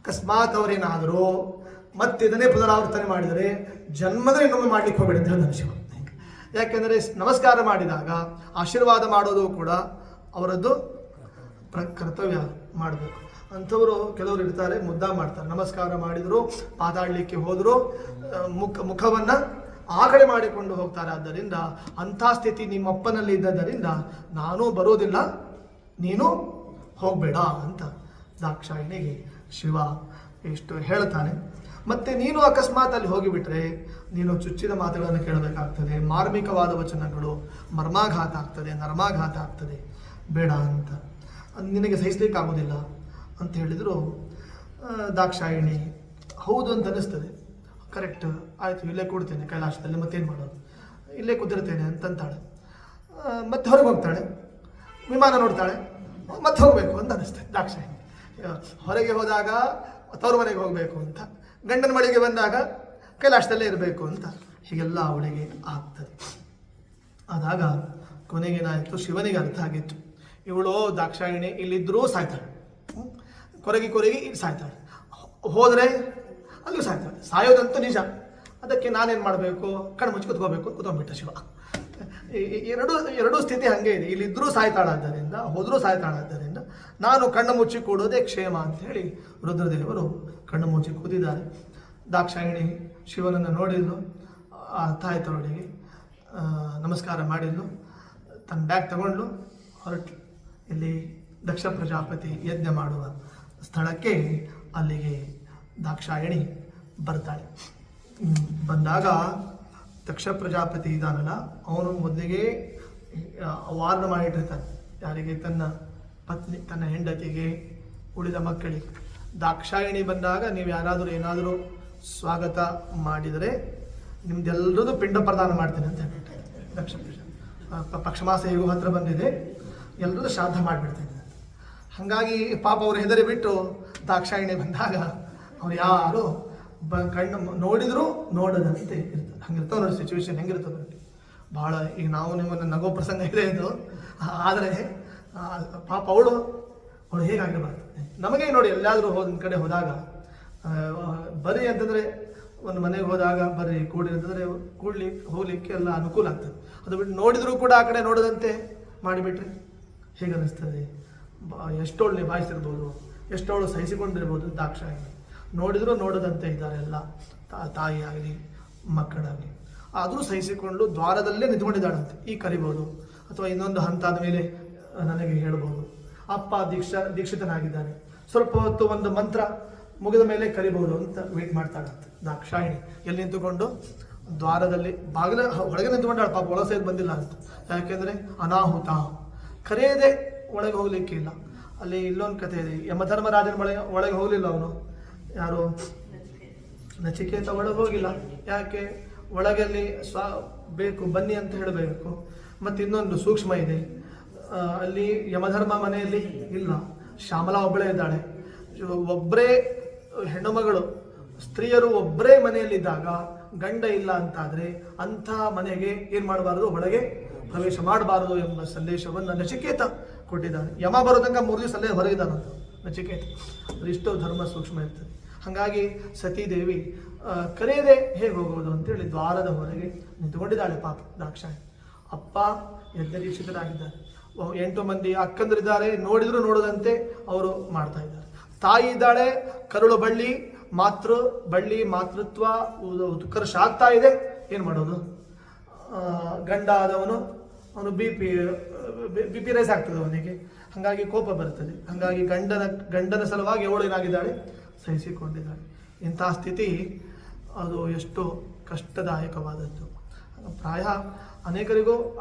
ಅಕಸ್ಮಾತ್ ಅವರೇನಾದರೂ ಮತ್ತೆ ಇದನ್ನೇ ಪುನರಾವರ್ತನೆ ಮಾಡಿದರೆ ಜನ್ಮದಲ್ಲಿ ಇನ್ನೊಮ್ಮೆ ಮಾಡಲಿಕ್ಕೆ ಹೋಗಬೇಡಿ ಅಂತ ಹೇಳ್ತಾನೆ ಶಿವ. ಯಾಕೆಂದರೆ ನಮಸ್ಕಾರ ಮಾಡಿದಾಗ ಆಶೀರ್ವಾದ ಮಾಡೋದು ಕೂಡ ಅವರದ್ದು ಕರ್ತವ್ಯ ಮಾಡಬೇಕು. ಅಂಥವರು ಕೆಲವರು ಇರ್ತಾರೆ, ಮುದ್ದ ಮಾಡ್ತಾರೆ. ನಮಸ್ಕಾರ ಮಾಡಿದ್ರು, ಮಾತಾಡಲಿಕ್ಕೆ ಹೋದರೂ ಮುಖವನ್ನು ಆ ಕಡೆ ಮಾಡಿಕೊಂಡು ಹೋಗ್ತಾರೆ. ಆದ್ದರಿಂದ ಅಂಥ ಸ್ಥಿತಿ ನಿಮ್ಮಪ್ಪನಲ್ಲಿ ಇದ್ದದರಿಂದ ನಾನು ಬರೋದಿಲ್ಲ, ನೀನು ಹೋಗಬೇಡ ಅಂತ ದಾಕ್ಷಾಯಿಣಿಗೆ ಶಿವ ಎಷ್ಟು ಹೇಳ್ತಾನೆ. ಮತ್ತು ನೀನು ಅಕಸ್ಮಾತ್ ಅಲ್ಲಿ ಹೋಗಿಬಿಟ್ರೆ ನೀನು ಚುಚ್ಚಿದ ಮಾತುಗಳನ್ನು ಕೇಳಬೇಕಾಗ್ತದೆ, ಮಾರ್ಮಿಕವಾದ ವಚನಗಳು, ಮರ್ಮಾಘಾತ ಆಗ್ತದೆ, ನರ್ಮಾಘಾತ ಆಗ್ತದೆ, ಬೇಡ ಅಂತ, ನಿನಗೆ ಸಹಿಸಲಿಕ್ಕಾಗೋದಿಲ್ಲ ಅಂತ ಹೇಳಿದರು. ದಾಕ್ಷಾಯಿಣಿ ಹೌದು ಅಂತ ಅನ್ನಿಸ್ತದೆ, ಕರೆಕ್ಟ್ ಆಯಿತು, ಇಲ್ಲೇ ಕೂಡ್ತೇನೆ ಕೈಲಾಸದಲ್ಲಿ, ಮತ್ತೇನು ಮಾಡೋದು, ಇಲ್ಲೇ ಕೂತಿರ್ತೇನೆ ಅಂತಂತಾಳೆ. ಮತ್ತೆ ಹೊರಗೆ ಹೋಗ್ತಾಳೆ, ವಿಮಾನ ನೋಡ್ತಾಳೆ, ಮತ್ತೆ ಹೋಗಬೇಕು ಅಂತ ಅನ್ನಿಸ್ತದೆ ದಾಕ್ಷಾಯಿಣಿ. ಹೊರಗೆ ಹೋದಾಗ ತವ್ರ ಮನೆಗೆ ಹೋಗಬೇಕು ಅಂತ, ಗಂಡನ ಮಳೆಗೆ ಬಂದಾಗ ಕೈಲಾಸದಲ್ಲೇ ಇರಬೇಕು ಅಂತ, ಹೀಗೆಲ್ಲ ಅವಳಿಗೆ ಆಗ್ತದೆ. ಆದಾಗ ಕೊನೆಗೇನಾಯಿತು, ಶಿವನಿಗೆ ಅರ್ಥ ಆಗಿತ್ತು, ಇವಳು ದಾಕ್ಷಾಯಿಣಿ ಇಲ್ಲಿದ್ದರೂ ಸಾಯ್ತಾಳೆ, ಕೊರಗಿ ಇಲ್ಲಿ ಸಾಯ್ತಾಳೆ, ಹೋದರೆ ಅಲ್ಲೂ ಸಾಯ್ತಾಳೆ. ಸಾಯೋದಂತೂ ನಿಜ, ಅದಕ್ಕೆ ನಾನೇನು ಮಾಡಬೇಕು, ಕಣ್ಣು ಮುಚ್ಚಿ ಕುತ್ಕೋಬೇಕು, ಕುತ್ಕೊಂಡ್ಬಿಟ್ಟ ಶಿವ. ಎರಡೂ ಸ್ಥಿತಿ ಹಾಗೆ ಇದೆ. ಇಲ್ಲಿದ್ದರೂ ಸಾಯ್ತಾಳಾದ್ದರಿಂದ, ಹೋದರೂ ಸಾಯ್ತಾಳಾದ್ದರಿಂದ ನಾನು ಕಣ್ಣು ಮುಚ್ಚಿ ಕೂಡೋದೇ ಕ್ಷೇಮ ಅಂತ ಹೇಳಿ ರುದ್ರದೇವರು ಕಣ್ಣು ಮುಚ್ಚಿ ಕೂತಿದ್ದಾರೆ. ದಾಕ್ಷಾಯಿಣಿ ಶಿವನನ್ನು ನೋಡಿದ್ಲು, ತಾಯ್ತರೊಳಗೆ ನಮಸ್ಕಾರ ಮಾಡಿದ್ಲು, ತನ್ನ ಬ್ಯಾಗ್ ತಗೊಂಡ್ಲು, ಹೊರಟು ಇಲ್ಲಿ ದಕ್ಷ ಪ್ರಜಾಪತಿ ಯಜ್ಞ ಮಾಡುವ ಸ್ಥಳಕ್ಕೆ ಅಲ್ಲಿಗೆ ದಾಕ್ಷಾಯಿಣಿ ಬರ್ತಾಳೆ. ಬಂದಾಗ ದಕ್ಷ ಪ್ರಜಾಪತಿ ಇದ್ದಾನಲ್ಲ, ಅವನು ಮೊದಲಿಗೆ ವಾರ್ನ್ ಮಾಡಿಟ್ಟಿರ್ತಾನೆ. ಯಾರಿಗೆ? ತನ್ನ ಪತ್ನಿ, ತನ್ನ ಹೆಂಡತಿಗೆ, ಉಳಿದ ಮಕ್ಕಳಿಗೆ. ದಾಕ್ಷಾಯಿಣಿ ಬಂದಾಗ ನೀವು ಯಾರಾದರೂ ಏನಾದರೂ ಸ್ವಾಗತ ಮಾಡಿದರೆ ನಿಮ್ದೆಲ್ಲರದು ಪಿಂಡ ಪ್ರದಾನ ಮಾಡ್ತೀನಿ ಅಂತ ಹೇಳ್ಬಿಟ್ಟೆ ದಕ್ಷ ಪ್ರಜಾಪತಿ. ಪಕ್ಷಮಾಸ ಹೇಗೂ ಹತ್ರ ಬಂದಿದೆ, ಎಲ್ಲರದು ಶ್ರಾದ್ದ ಮಾಡಿಬಿಡ್ತೀನಿ ಅಂತ. ಹಾಗಾಗಿ ಪಾಪ ಅವರು ಹೆದರಿ ಬಿಟ್ಟು ದಾಕ್ಷಾಯಿಣಿ ಬಂದಾಗ ಅವ್ರು ಯಾರು ಕಣ್ಣು ನೋಡಿದ್ರು ನೋಡದಂತೆ ಇರ್ತಾರೆ. ಹಂಗಿರ್ತಾವೆ ನೋಡಿ ಸಿಚುವೇಶನ್, ಹೆಂಗಿರ್ತದೆ ನೋಡಿ. ಭಾಳ ಈಗ ನಾವು ನಿಮ್ಮನ್ನು ನಗೋ ಪ್ರಸಂಗ ಇದೆ ಇದು, ಆದರೆ ಪಾಪ ಅವಳು ಹೇಗಾಗಿರಬಾರ್ದು. ನಮಗೆ ನೋಡಿ ಎಲ್ಲಾದರೂ ಒಂದು ಕಡೆ ಹೋದಾಗ ಬರ್ರಿ ಅಂತಂದರೆ, ಒಂದು ಮನೆಗೆ ಹೋದಾಗ ಬರ್ರಿ ಕೂಡಿ ಅಂತಂದರೆ ಹೋಗ್ಲಿಕ್ಕೆ ಎಲ್ಲ ಅನುಕೂಲ ಆಗ್ತದೆ. ಅದು ಬಿಟ್ಟು ನೋಡಿದರೂ ಕೂಡ ಆ ಕಡೆ ನೋಡದಂತೆ ಮಾಡಿಬಿಟ್ರೆ ಹೇಗೆ ಅನ್ನಿಸ್ತದೆ? ಎಷ್ಟೋಳು ನಿಭಾಯಿಸಿರ್ಬೋದು, ಎಷ್ಟೋಳು ಸಹಿಸಿಕೊಂಡಿರ್ಬೋದು. ದಾಕ್ಷಾಯಿಣಿ ನೋಡಿದರೂ ನೋಡದಂತೆ ಇದ್ದಾರೆ ಎಲ್ಲ, ತಾಯಿ ಆಗಲಿ ಮಕ್ಕಳಾಗಲಿ. ಆದರೂ ಸಹಿಸಿಕೊಂಡು ದ್ವಾರದಲ್ಲೇ ನಿಂತ್ಕೊಂಡಿದ್ದಾಳಂತೆ. ಈ ಕರಿಬೋದು, ಅಥವಾ ಇನ್ನೊಂದು ಹಂತ ಆದ ಮೇಲೆ ನನಗೆ ಹೇಳ್ಬೋದು. ಅಪ್ಪ ದೀಕ್ಷಿತನಾಗಿದ್ದಾನೆ, ಸ್ವಲ್ಪ ಹೊತ್ತು ಒಂದು ಮಂತ್ರ ಮುಗಿದ ಮೇಲೆ ಕರಿಬಹುದು ಅಂತ ವೇಟ್ ಮಾಡ್ತಾಳಂತೆ ದಾಕ್ಷಾಯಿಣಿ. ಎಲ್ಲಿ ನಿಂತುಕೊಂಡು? ದ್ವಾರದಲ್ಲಿ, ಬಾಗಿಲ ಒಳಗೆ ನಿಂತ್ಕೊಂಡಾಳ. ಪಾಪ ಒಳ ಸೇರಿ ಬಂದಿಲ್ಲ ಅಂತ. ಯಾಕೆಂದರೆ ಅನಾಹುತ, ಕರೆಯದೆ ಒಳಗೆ ಹೋಗ್ಲಿಕ್ಕೆ ಇಲ್ಲ. ಅಲ್ಲಿ ಇಲ್ಲೊಂದು ಕಥೆ ಇದೆ, ಯಮಧರ್ಮರಾಜನ ಒಳಗೆ ಹೋಗಲಿಲ್ಲ ಅವನು. ಯಾರು? ನಚಿಕೇತ ಒಳಗೆ ಹೋಗಿಲ್ಲ. ಯಾಕೆ? ಒಳಗಲ್ಲಿ ಬೇಕು ಬನ್ನಿ ಅಂತ ಹೇಳಬೇಕು. ಮತ್ತು ಇನ್ನೊಂದು ಸೂಕ್ಷ್ಮ ಇದೆ, ಅಲ್ಲಿ ಯಮಧರ್ಮ ಮನೆಯಲ್ಲಿ ಇಲ್ಲ, ಶ್ಯಾಮಲಾ ಒಬ್ಬಳೇ ಇದ್ದಾಳೆ. ಒಬ್ಬರೇ ಹೆಣ್ಣು ಮಗಳು, ಸ್ತ್ರೀಯರು ಒಬ್ಬರೇ ಮನೆಯಲ್ಲಿದ್ದಾಗ ಗಂಡ ಇಲ್ಲ ಅಂತಾದರೆ ಅಂಥ ಮನೆಗೆ ಏನು ಮಾಡಬಾರದು, ಒಳಗೆ ಪ್ರವೇಶ ಮಾಡಬಾರದು ಎಂಬ ಸಂದೇಶವನ್ನು ನಚಿಕೇತ ಕೊಟ್ಟಿದ್ದಾನೆ. ಯಮ ಬರೋ ತನಕ 3 ದಿವಸ ಅಲ್ಲೇ ಹೊರಗಿದ್ದಾನಂತ ನಚಿಕೇತ. ಅದೆಷ್ಟೋ ಧರ್ಮ ಸೂಕ್ಷ್ಮ ಇರ್ತದೆ. ಹಾಗಾಗಿ ಸತೀದೇವಿ ಕರೆಯದೆ ಹೇಗೆ ಹೋಗೋದು ಅಂತೇಳಿ ದ್ವಾರದ ಹೊರಗೆ ನಿಂತುಕೊಂಡಿದ್ದಾಳೆ ಪಾಪ ದಾಕ್ಷಾಯಿಣಿ. ಅಪ್ಪ ಯಜ್ಞದೀಕ್ಷಿತರಾಗಿದ್ದಾರೆ, 8 ಮಂದಿ ಅಕ್ಕಂದರಿದ್ದಾರೆ, ನೋಡಿದ್ರು ನೋಡದಂತೆ ಅವರು ಮಾಡ್ತಾ ಇದ್ದಾರೆ. ತಾಯಿ ಇದ್ದಾಳೆ, ಕರುಳು ಬಳ್ಳಿ, ಮಾತೃತ್ವ ಉತ್ಕರ್ಷ ಆಗ್ತಾ ಇದೆ. ಏನು ಮಾಡೋದು? ಗಂಡ ಆದವನು ಅವನು ಬಿ ಪಿ ರೈಸ್ ಆಗ್ತದೆ ಅವನಿಗೆ, ಹಾಗಾಗಿ ಕೋಪ ಬರ್ತದೆ. ಹಾಗಾಗಿ ಗಂಡನ ಸಲುವಾಗಿ ಅವಳು ಏನಾಗಿದ್ದಾಳೆ, ಸಹಿಸಿಕೊಂಡಿದ್ದಾಳೆ. ಇಂತಹ ಸ್ಥಿತಿ ಅದು ಎಷ್ಟು ಕಷ್ಟದಾಯಕವಾದದ್ದು. ಪ್ರಾಯ ಅನೇಕರಿಗೂ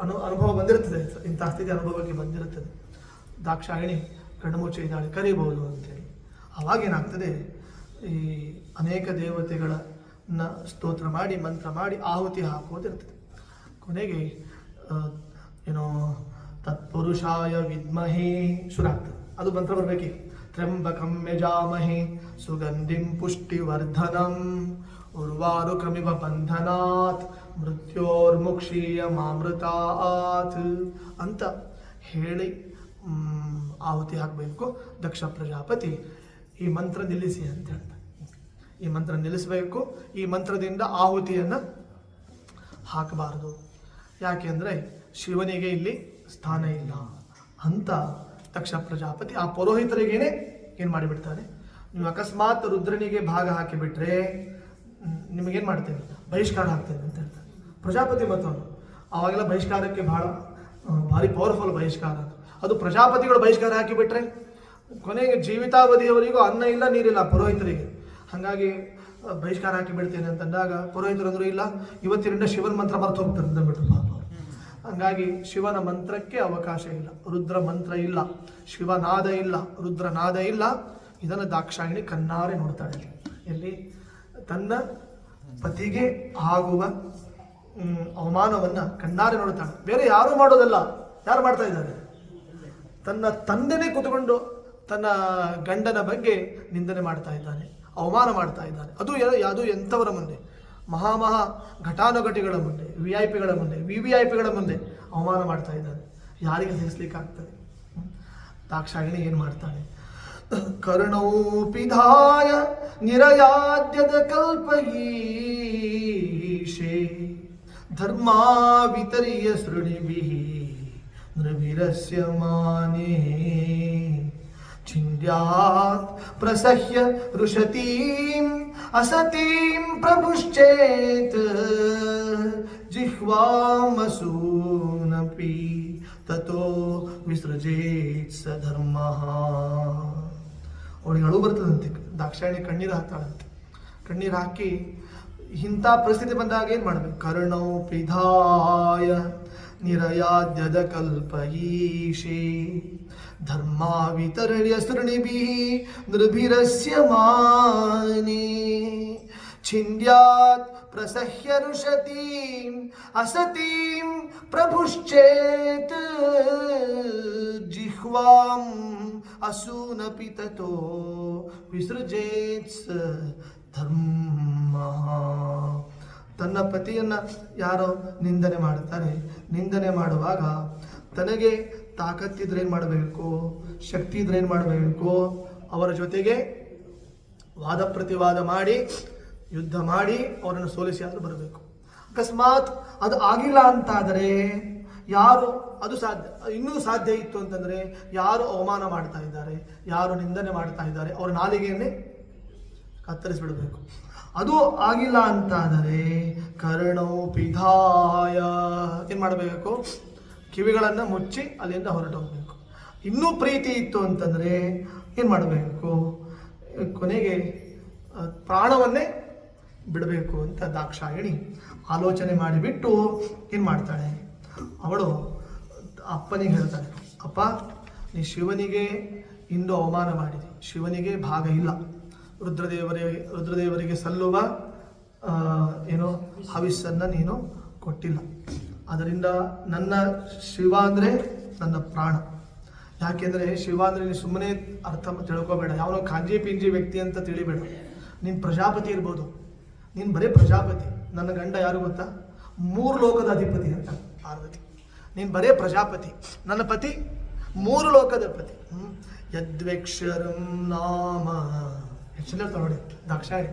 ಅನುಭವ ಬಂದಿರುತ್ತದೆ, ಇಂತಹ ಸ್ಥಿತಿ ಅನುಭವಕ್ಕೆ ಬಂದಿರುತ್ತದೆ. ದಾಕ್ಷಾಯಿಣಿ ಕಣ್ಣುಮುಚ್ಚಿ ಇದ್ದಾಳೆ, ಕರಿಬಹುದು ಅಂತೇಳಿ. ಅವಾಗೇನಾಗ್ತದೆ, ಈ ಅನೇಕ ದೇವತೆಗಳನ್ನ ಸ್ತೋತ್ರ ಮಾಡಿ ಮಂತ್ರ ಮಾಡಿ ಆಹುತಿ ಹಾಕೋದಿರ್ತದೆ. ಕೊನೆಗೆ ಏನೋ ತತ್ಪುರುಷಾಯ ವಿದ್ಮಹೇ ಶುರು ಆಗ್ತದೆ. ಅದು ಮಂತ್ರ ಬರಬೇಕಿ. ತ್ರ್ಯಂಬಕಂ ಯಜಾಮಹೇ ಸುಗಂಧಿಂ ಪುಷ್ಟಿವರ್ಧನಂ ಉರ್ವಾರುಕಮಿವ ಬಂಧನಾತ್ ಮೃತ್ಯೋರ್ಮುಕ್ಷೀಯ ಮಾಮೃತಾತ್ ಅಂತ ಹೇಳಿ ಆಹುತಿ ಹಾಕಬೇಕು. ದಕ್ಷ ಪ್ರಜಾಪತಿ ಈ ಮಂತ್ರ ನಿಲ್ಲಿಸಿ ಅಂತ ಹೇಳ್ತಾರೆ. ಈ ಮಂತ್ರ ನಿಲ್ಲಿಸಬೇಕು. ಈ ಮಂತ್ರದಿಂದ ಆಹುತಿಯನ್ನು ಹಾಕಬಾರದು. ಯಾಕೆಂದರೆ ಶಿವನಿಗೆ ಇಲ್ಲಿ ಸ್ಥಾನ ಇಲ್ಲ ಅಂತ ದಕ್ಷ ಪ್ರಜಾಪತಿ ಆ ಪುರೋಹಿತರಿಗೇನೆ ಏನು ಮಾಡಿಬಿಡ್ತಾರೆ, ನೀವು ಅಕಸ್ಮಾತ್ ರುದ್ರನಿಗೆ ಭಾಗ ಹಾಕಿಬಿಟ್ರೆ ನಿಮಗೇನು ಮಾಡ್ತೇನೆ, ಬಹಿಷ್ಕಾರ ಹಾಕ್ತೇನೆ ಅಂತ ಹೇಳ್ತಾರೆ ಪ್ರಜಾಪತಿ ಮತವನ್ನು. ಆವಾಗೆಲ್ಲ ಬಹಿಷ್ಕಾರಕ್ಕೆ ಭಾರಿ ಪವರ್ಫುಲ್ ಬಹಿಷ್ಕಾರ. ಅದು ಪ್ರಜಾಪತಿಗಳು ಬಹಿಷ್ಕಾರ ಹಾಕಿಬಿಟ್ರೆ ಕೊನೆಗೆ ಜೀವಿತಾವಧಿಯವರಿಗೂ ಅನ್ನ ಇಲ್ಲ ನೀರಿಲ್ಲ ಪುರೋಹಿತರಿಗೆ. ಹಾಗಾಗಿ ಬಹಿಷ್ಕಾರ ಹಾಕಿಬಿಡ್ತೇನೆ ಅಂತಂದಾಗ ಪುರೋಹಿತರಂದ್ರೂ ಇಲ್ಲ, ಇವತ್ತಿನಿಂದ ಶಿವನ ಮಂತ್ರ ಮರೆತು ಹೋಗ್ತಾರೆ ಅಂದ್ಬಿಟ್ಟು ಪಾಪ. ಹಾಗಾಗಿ ಶಿವನ ಮಂತ್ರಕ್ಕೆ ಅವಕಾಶ ಇಲ್ಲ, ರುದ್ರ ಮಂತ್ರ ಇಲ್ಲ, ಶಿವನಾದ ಇಲ್ಲ, ರುದ್ರನಾದ ಇಲ್ಲ. ಇದನ್ನು ದಾಕ್ಷಾಯಿಣಿ ಕಣ್ಣಾರೆ ನೋಡ್ತಾಳೆ. ಎಲ್ಲಿ? ತನ್ನ ಪತಿಗೆ ಆಗುವ ಅವಮಾನವನ್ನು ಕಣ್ಣಾರೆ ನೋಡ್ತಾಳೆ. ಬೇರೆ ಯಾರೂ ಮಾಡೋದಲ್ಲ. ಯಾರು ಮಾಡ್ತಾ ಇದ್ದಾರೆ? ತನ್ನ ತಂದೆನೇ ಕೂತ್ಕೊಂಡು ತನ್ನ ಗಂಡನ ಬಗ್ಗೆ ನಿಂದನೆ ಮಾಡ್ತಾ ಇದ್ದಾನೆ, ಅವಮಾನ ಮಾಡ್ತಾ ಇದ್ದಾನೆ. ಅದು ಎಂಥವರ ಮುಂದೆ? ಮಹಾ ಘಟಾನುಘಟಿಗಳ ಮುಂದೆ, VIP ಗಳ ಮುಂದೆ, VVIPಗಳ ಮುಂದೆ ಅವಮಾನ ಮಾಡ್ತಾ ಇದ್ದಾನೆ. ಯಾರಿಗೆ ಸಹಿಸ್ಲಿಕ್ಕೆ ಆಗ್ತದೆ? ದಾಕ್ಷಾಯಿಣಿ ಏನು ಮಾಡ್ತಾಳೆ? ಕರ್ಣೌ ಪಿಧಾಯ ನಿರಯಾದ್ಯದ ಕಲ್ಪಯೀಶೇ ಧರ್ಮಾ ವಿತರಿಯ ಸೃಣಿಭಿಃ ನೃಭಿರಸ್ಯ ಮಾನೇ ಚಿಂದ್ಯಾತ್ ಪ್ರಸಹ್ಯ ಋಷತೀಂ ಅಸತೀಂ ಪ್ರಭುಶ್ಚೇತ್ ಜಿಹ್ವಾಮಸೂನಪಿ ತತೋ ವಿಸೃಜೇತ್ ಸ ಧರ್ಮಃ. ಅವಳಿಗೆ ಅಳು ಬರ್ತದಂತೆ, ದಾಕ್ಷಾಯಣಿ ಕಣ್ಣೀರು ಹಾಕ್ತಾಳಂತೆ. ಕಣ್ಣೀರು ಹಾಕಿ ಇಂಥ ಪರಿಸ್ಥಿತಿ ಬಂದಾಗ ಏನು ಮಾಡಬೇಕು? ಕರ್ಣೌ ಪಿಧಾಯ ನಿರಯಾದ್ಯದ ಕಲ್ಪಯೀಶೇ ಧರ್ಮ ವಿತರ್ಯ ಸೃಣಿಭಿಃ ನೃಭಿರಸ್ಯ ಮಾನೇ ಛಿಂದ್ಯಾತ್ ಪ್ರಸಹ್ಯ ಋಷತೀಂ ಅಸತೀಂ ಪ್ರಭುಶ್ಚೇತ್ ಜಿಹ್ವಾಂ ಅಸೂನಪಿ ತತೋ ವಿಸೃಜೇತ್ ಸ ಧರ್ಮಃ. ತನ್ನ ಪತಿಯನ್ನು ಯಾರೋ ನಿಂದನೆ ಮಾಡುತ್ತಾರೆ, ನಿಂದನೆ ಮಾಡುವಾಗ ತನಗೆ ತಾಕತ್ತಿದ್ರೆ ಏನು ಮಾಡಬೇಕು, ಶಕ್ತಿ ಇದ್ರೆ ಏನು ಮಾಡಬೇಕು, ಅವರ ಜೊತೆಗೆ ವಾದ ಪ್ರತಿವಾದ ಮಾಡಿ ಯುದ್ಧ ಮಾಡಿ ಅವರನ್ನು ಸೋಲಿಸಿ ಆದರೂ ಬರಬೇಕು. ಅಕಸ್ಮಾತ್ ಅದು ಆಗಿಲ್ಲ ಅಂತಾದರೆ ಯಾರು, ಅದು ಸಾಧ್ಯ, ಇನ್ನೂ ಸಾಧ್ಯ ಇತ್ತು ಅಂತಂದರೆ ಯಾರು ಅವಮಾನ ಮಾಡ್ತಾ ಇದ್ದಾರೆ, ಯಾರು ನಿಂದನೆ ಮಾಡ್ತಾ ಇದ್ದಾರೆ ಅವರ ನಾಲಿಗೆಯನ್ನೇ ಕತ್ತರಿಸಿಬಿಡಬೇಕು. ಅದು ಆಗಿಲ್ಲ ಅಂತಾದರೆ ಕರ್ಣೌ ಪಿಧಾಯ ಏನು ಮಾಡಬೇಕು? ಕಿವಿಗಳನ್ನು ಮುಚ್ಚಿ ಅಲ್ಲಿಂದ ಹೊರಟೋಗಬೇಕು. ಇನ್ನೂ ಪ್ರೀತಿ ಇತ್ತು ಅಂತಂದರೆ ಏನು ಮಾಡಬೇಕು? ಕೊನೆಗೆ ಪ್ರಾಣವನ್ನೇ ಬಿಡಬೇಕು ಅಂತ ದಾಕ್ಷಾಯಣಿ ಆಲೋಚನೆ ಮಾಡಿಬಿಟ್ಟು ಏನು ಮಾಡ್ತಾಳೆ? ಅವಳು ಅಪ್ಪನಿಗೆ ಹೇಳ್ತಾಳೆ, ಅಪ್ಪ ನೀ ಶಿವನಿಗೆ ಇಂದು ಅವಮಾನ ಮಾಡಿದೆ, ಶಿವನಿಗೆ ಭಾಗ ಇಲ್ಲ, ರುದ್ರದೇವರಿಗೆ ಸಲ್ಲುವ ಏನೋ ಹವಿಸ್ಸನ್ನು ನೀನು ಕೊಟ್ಟಿಲ್ಲ. ಅದರಿಂದ ನನ್ನ ಶಿವ ಅಂದರೆ ನನ್ನ ಪ್ರಾಣ. ಯಾಕೆಂದರೆ ಶಿವ ಅಂದರೆ ನೀನು ಸುಮ್ಮನೆ ಅರ್ಥ ತಿಳ್ಕೊಬೇಡ, ಯಾವನೋ ಕಾಂಜಿ ಪಿಂಜಿ ವ್ಯಕ್ತಿ ಅಂತ ತಿಳಿಬೇಡ. ನೀನು ಪ್ರಜಾಪತಿ ಇರ್ಬೋದು, ನೀನು ಬರೀ ಪ್ರಜಾಪತಿ. ನನ್ನ ಗಂಡ ಯಾರು ಗೊತ್ತಾ? 3 ಲೋಕದ ಅಧಿಪತಿ ಅಂತ ಪಾರ್ವತಿ. ನೀನು ಬರೇ ಪ್ರಜಾಪತಿ, ನನ್ನ ಪತಿ 3 ಲೋಕದ ಪತಿ. ಯದ್ವೇಕ್ಷರಂ ನಾಮ ಹೆಚ್ಚು ಹೇಳ್ತಾಳೆ ನೋಡಿ ದಾಕ್ಷಾಯಣಿ.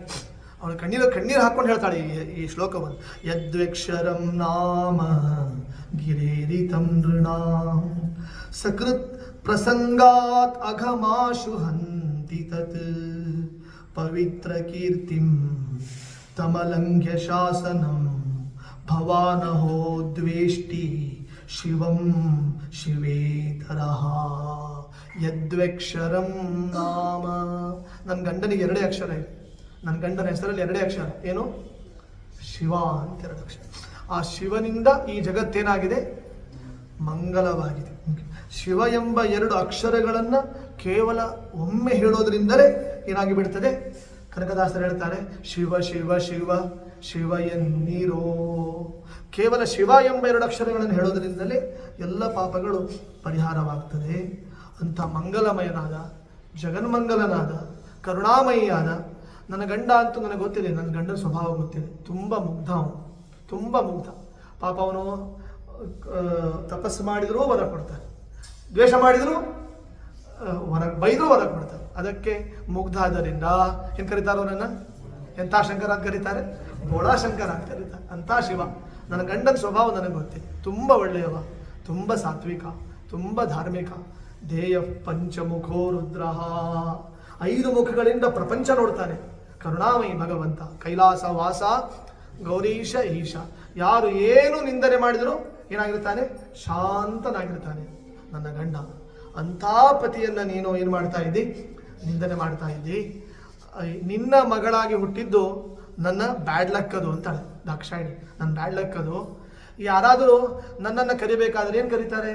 ಅವಳು ಕಣ್ಣೀರು ಹಾಕ್ಕೊಂಡು ಹೇಳ್ತಾಳೆ ಈ ಶ್ಲೋಕವನ್ನು. ಯದ್ವೇಕ್ಷರಂ ನಾಮ ಗಿರೇರಿತಂ ನೃಣಾಂ ಸಕೃತ್ ಪ್ರಸಂಗಾತ್ ಅಘಮಾಶು ಹಂತಿ ತತ್ ಪವಿತ್ರ ಕೀರ್ತಿಂ ತಮಲಂಘ್ಯ ಶಾಸನಂ ಭವಾನಹೋ ದ್ವೇಷ್ಟಿ ಶಿವಂ ಶಿವೇತರಃ. ಯದ್ವೇಕ್ಷರಂ ನಾಮ, ನನ್ನ ಗಂಡನಿಗೆ 2 ಅಕ್ಷರ ಇದೆ. ನನ್ನ ಗಂಡನ ಹೆಸರಲ್ಲಿ 2 ಅಕ್ಷರ. ಏನು? ಶಿವ ಅಂತ 2 ಅಕ್ಷರ. ಆ ಶಿವನಿಂದ ಈ ಜಗತ್ತೇನಾಗಿದೆ? ಮಂಗಲವಾಗಿದೆ. ಶಿವ ಎಂಬ 2 ಅಕ್ಷರಗಳನ್ನು ಕೇವಲ ಒಮ್ಮೆ ಹೇಳೋದ್ರಿಂದಲೇ ಏನಾಗಿ ಬಿಡ್ತದೆ? ಕನಕದಾಸರು ಹೇಳ್ತಾರೆ, ಶಿವ ಶಿವ ಶಿವ ಶಿವ ಎನ್ನೀರೋ. ಕೇವಲ ಶಿವ ಎಂಬ 2 ಅಕ್ಷರಗಳನ್ನು ಹೇಳೋದ್ರಿಂದಲೇ ಎಲ್ಲ ಪಾಪಗಳು ಪರಿಹಾರವಾಗ್ತದೆ ಅಂತ ಮಂಗಲಮಯನಾದ, ಜಗನ್ಮಂಗಲನಾದ, ಕರುಣಾಮಯಿಯಾದ ನನ್ನ ಗಂಡ ಅಂತೂ ನನಗೆ ಗೊತ್ತಿದೆ. ನನ್ನ ಗಂಡನ ಸ್ವಭಾವ ಗೊತ್ತಿದೆ. ತುಂಬ ಮುಗ್ಧ, ಅವನು ತುಂಬ ಮುಗ್ಧ. ಪಾಪ ಅವನು ತಪಸ್ಸು ಮಾಡಿದರೂ ವರ ಕೊಡ್ತಾನೆ, ದ್ವೇಷ ಮಾಡಿದರೂ ವರ, ಬೈದರೂ ವರ ಕೊಡ್ತಾರೆ. ಅದಕ್ಕೆ ಮುಗ್ಧ ಆದ್ದರಿಂದ ಏನು ಕರೀತಾರೆ ಅವನನ್ನು? ಎಂಥ ಶಂಕರ ಅಂತ ಕರೀತಾರೆ? ಬೋಳಾ ಶಂಕರ ಅಂತ ಕರೀತಾರೆ. ಅಂಥ ಶಿವ. ನನ್ನ ಗಂಡನ ಸ್ವಭಾವ ನನಗೆ ಗೊತ್ತಿದೆ. ತುಂಬ ಒಳ್ಳೆಯವ, ತುಂಬ ಸಾತ್ವಿಕ, ತುಂಬ ಧಾರ್ಮಿಕ. ಧ್ಯೇಯ ಪಂಚಮುಖೋ ರುದ್ರ, 5 ಮುಖಗಳಿಂದ ಪ್ರಪಂಚ ನೋಡ್ತಾನೆ. ಕರುಣಾಮಯಿ ಭಗವಂತ, ಕೈಲಾಸ ವಾಸ ಗೌರೀಶ ಈಶ. ಯಾರು ಏನು ನಿಂದನೆ ಮಾಡಿದರೂ ಏನಾಗಿರ್ತಾನೆ? ಶಾಂತನಾಗಿರ್ತಾನೆ ನನ್ನ ಗಂಡ. ಅಂಥ ಪತಿಯನ್ನು ನೀನು ಏನು ಮಾಡ್ತಾ ಇದ್ದಿ? ನಿಂದನೆ ಮಾಡ್ತಾ ಇದ್ದಿ. ನಿನ್ನ ಮಗಳಾಗಿ ಹುಟ್ಟಿದ್ದು ನನ್ನ ಬ್ಯಾಡ್ ಲಕ್ ಅದು ಅಂತಾಳೆ ದಾಕ್ಷಾಯಣಿ. ನನ್ನ ಬ್ಯಾಡ್ ಲಕ್ ಅದು. ಯಾರಾದರೂ ನನ್ನನ್ನು ಕರಿಬೇಕಾದ್ರೆ ಏನು ಕರೀತಾರೆ?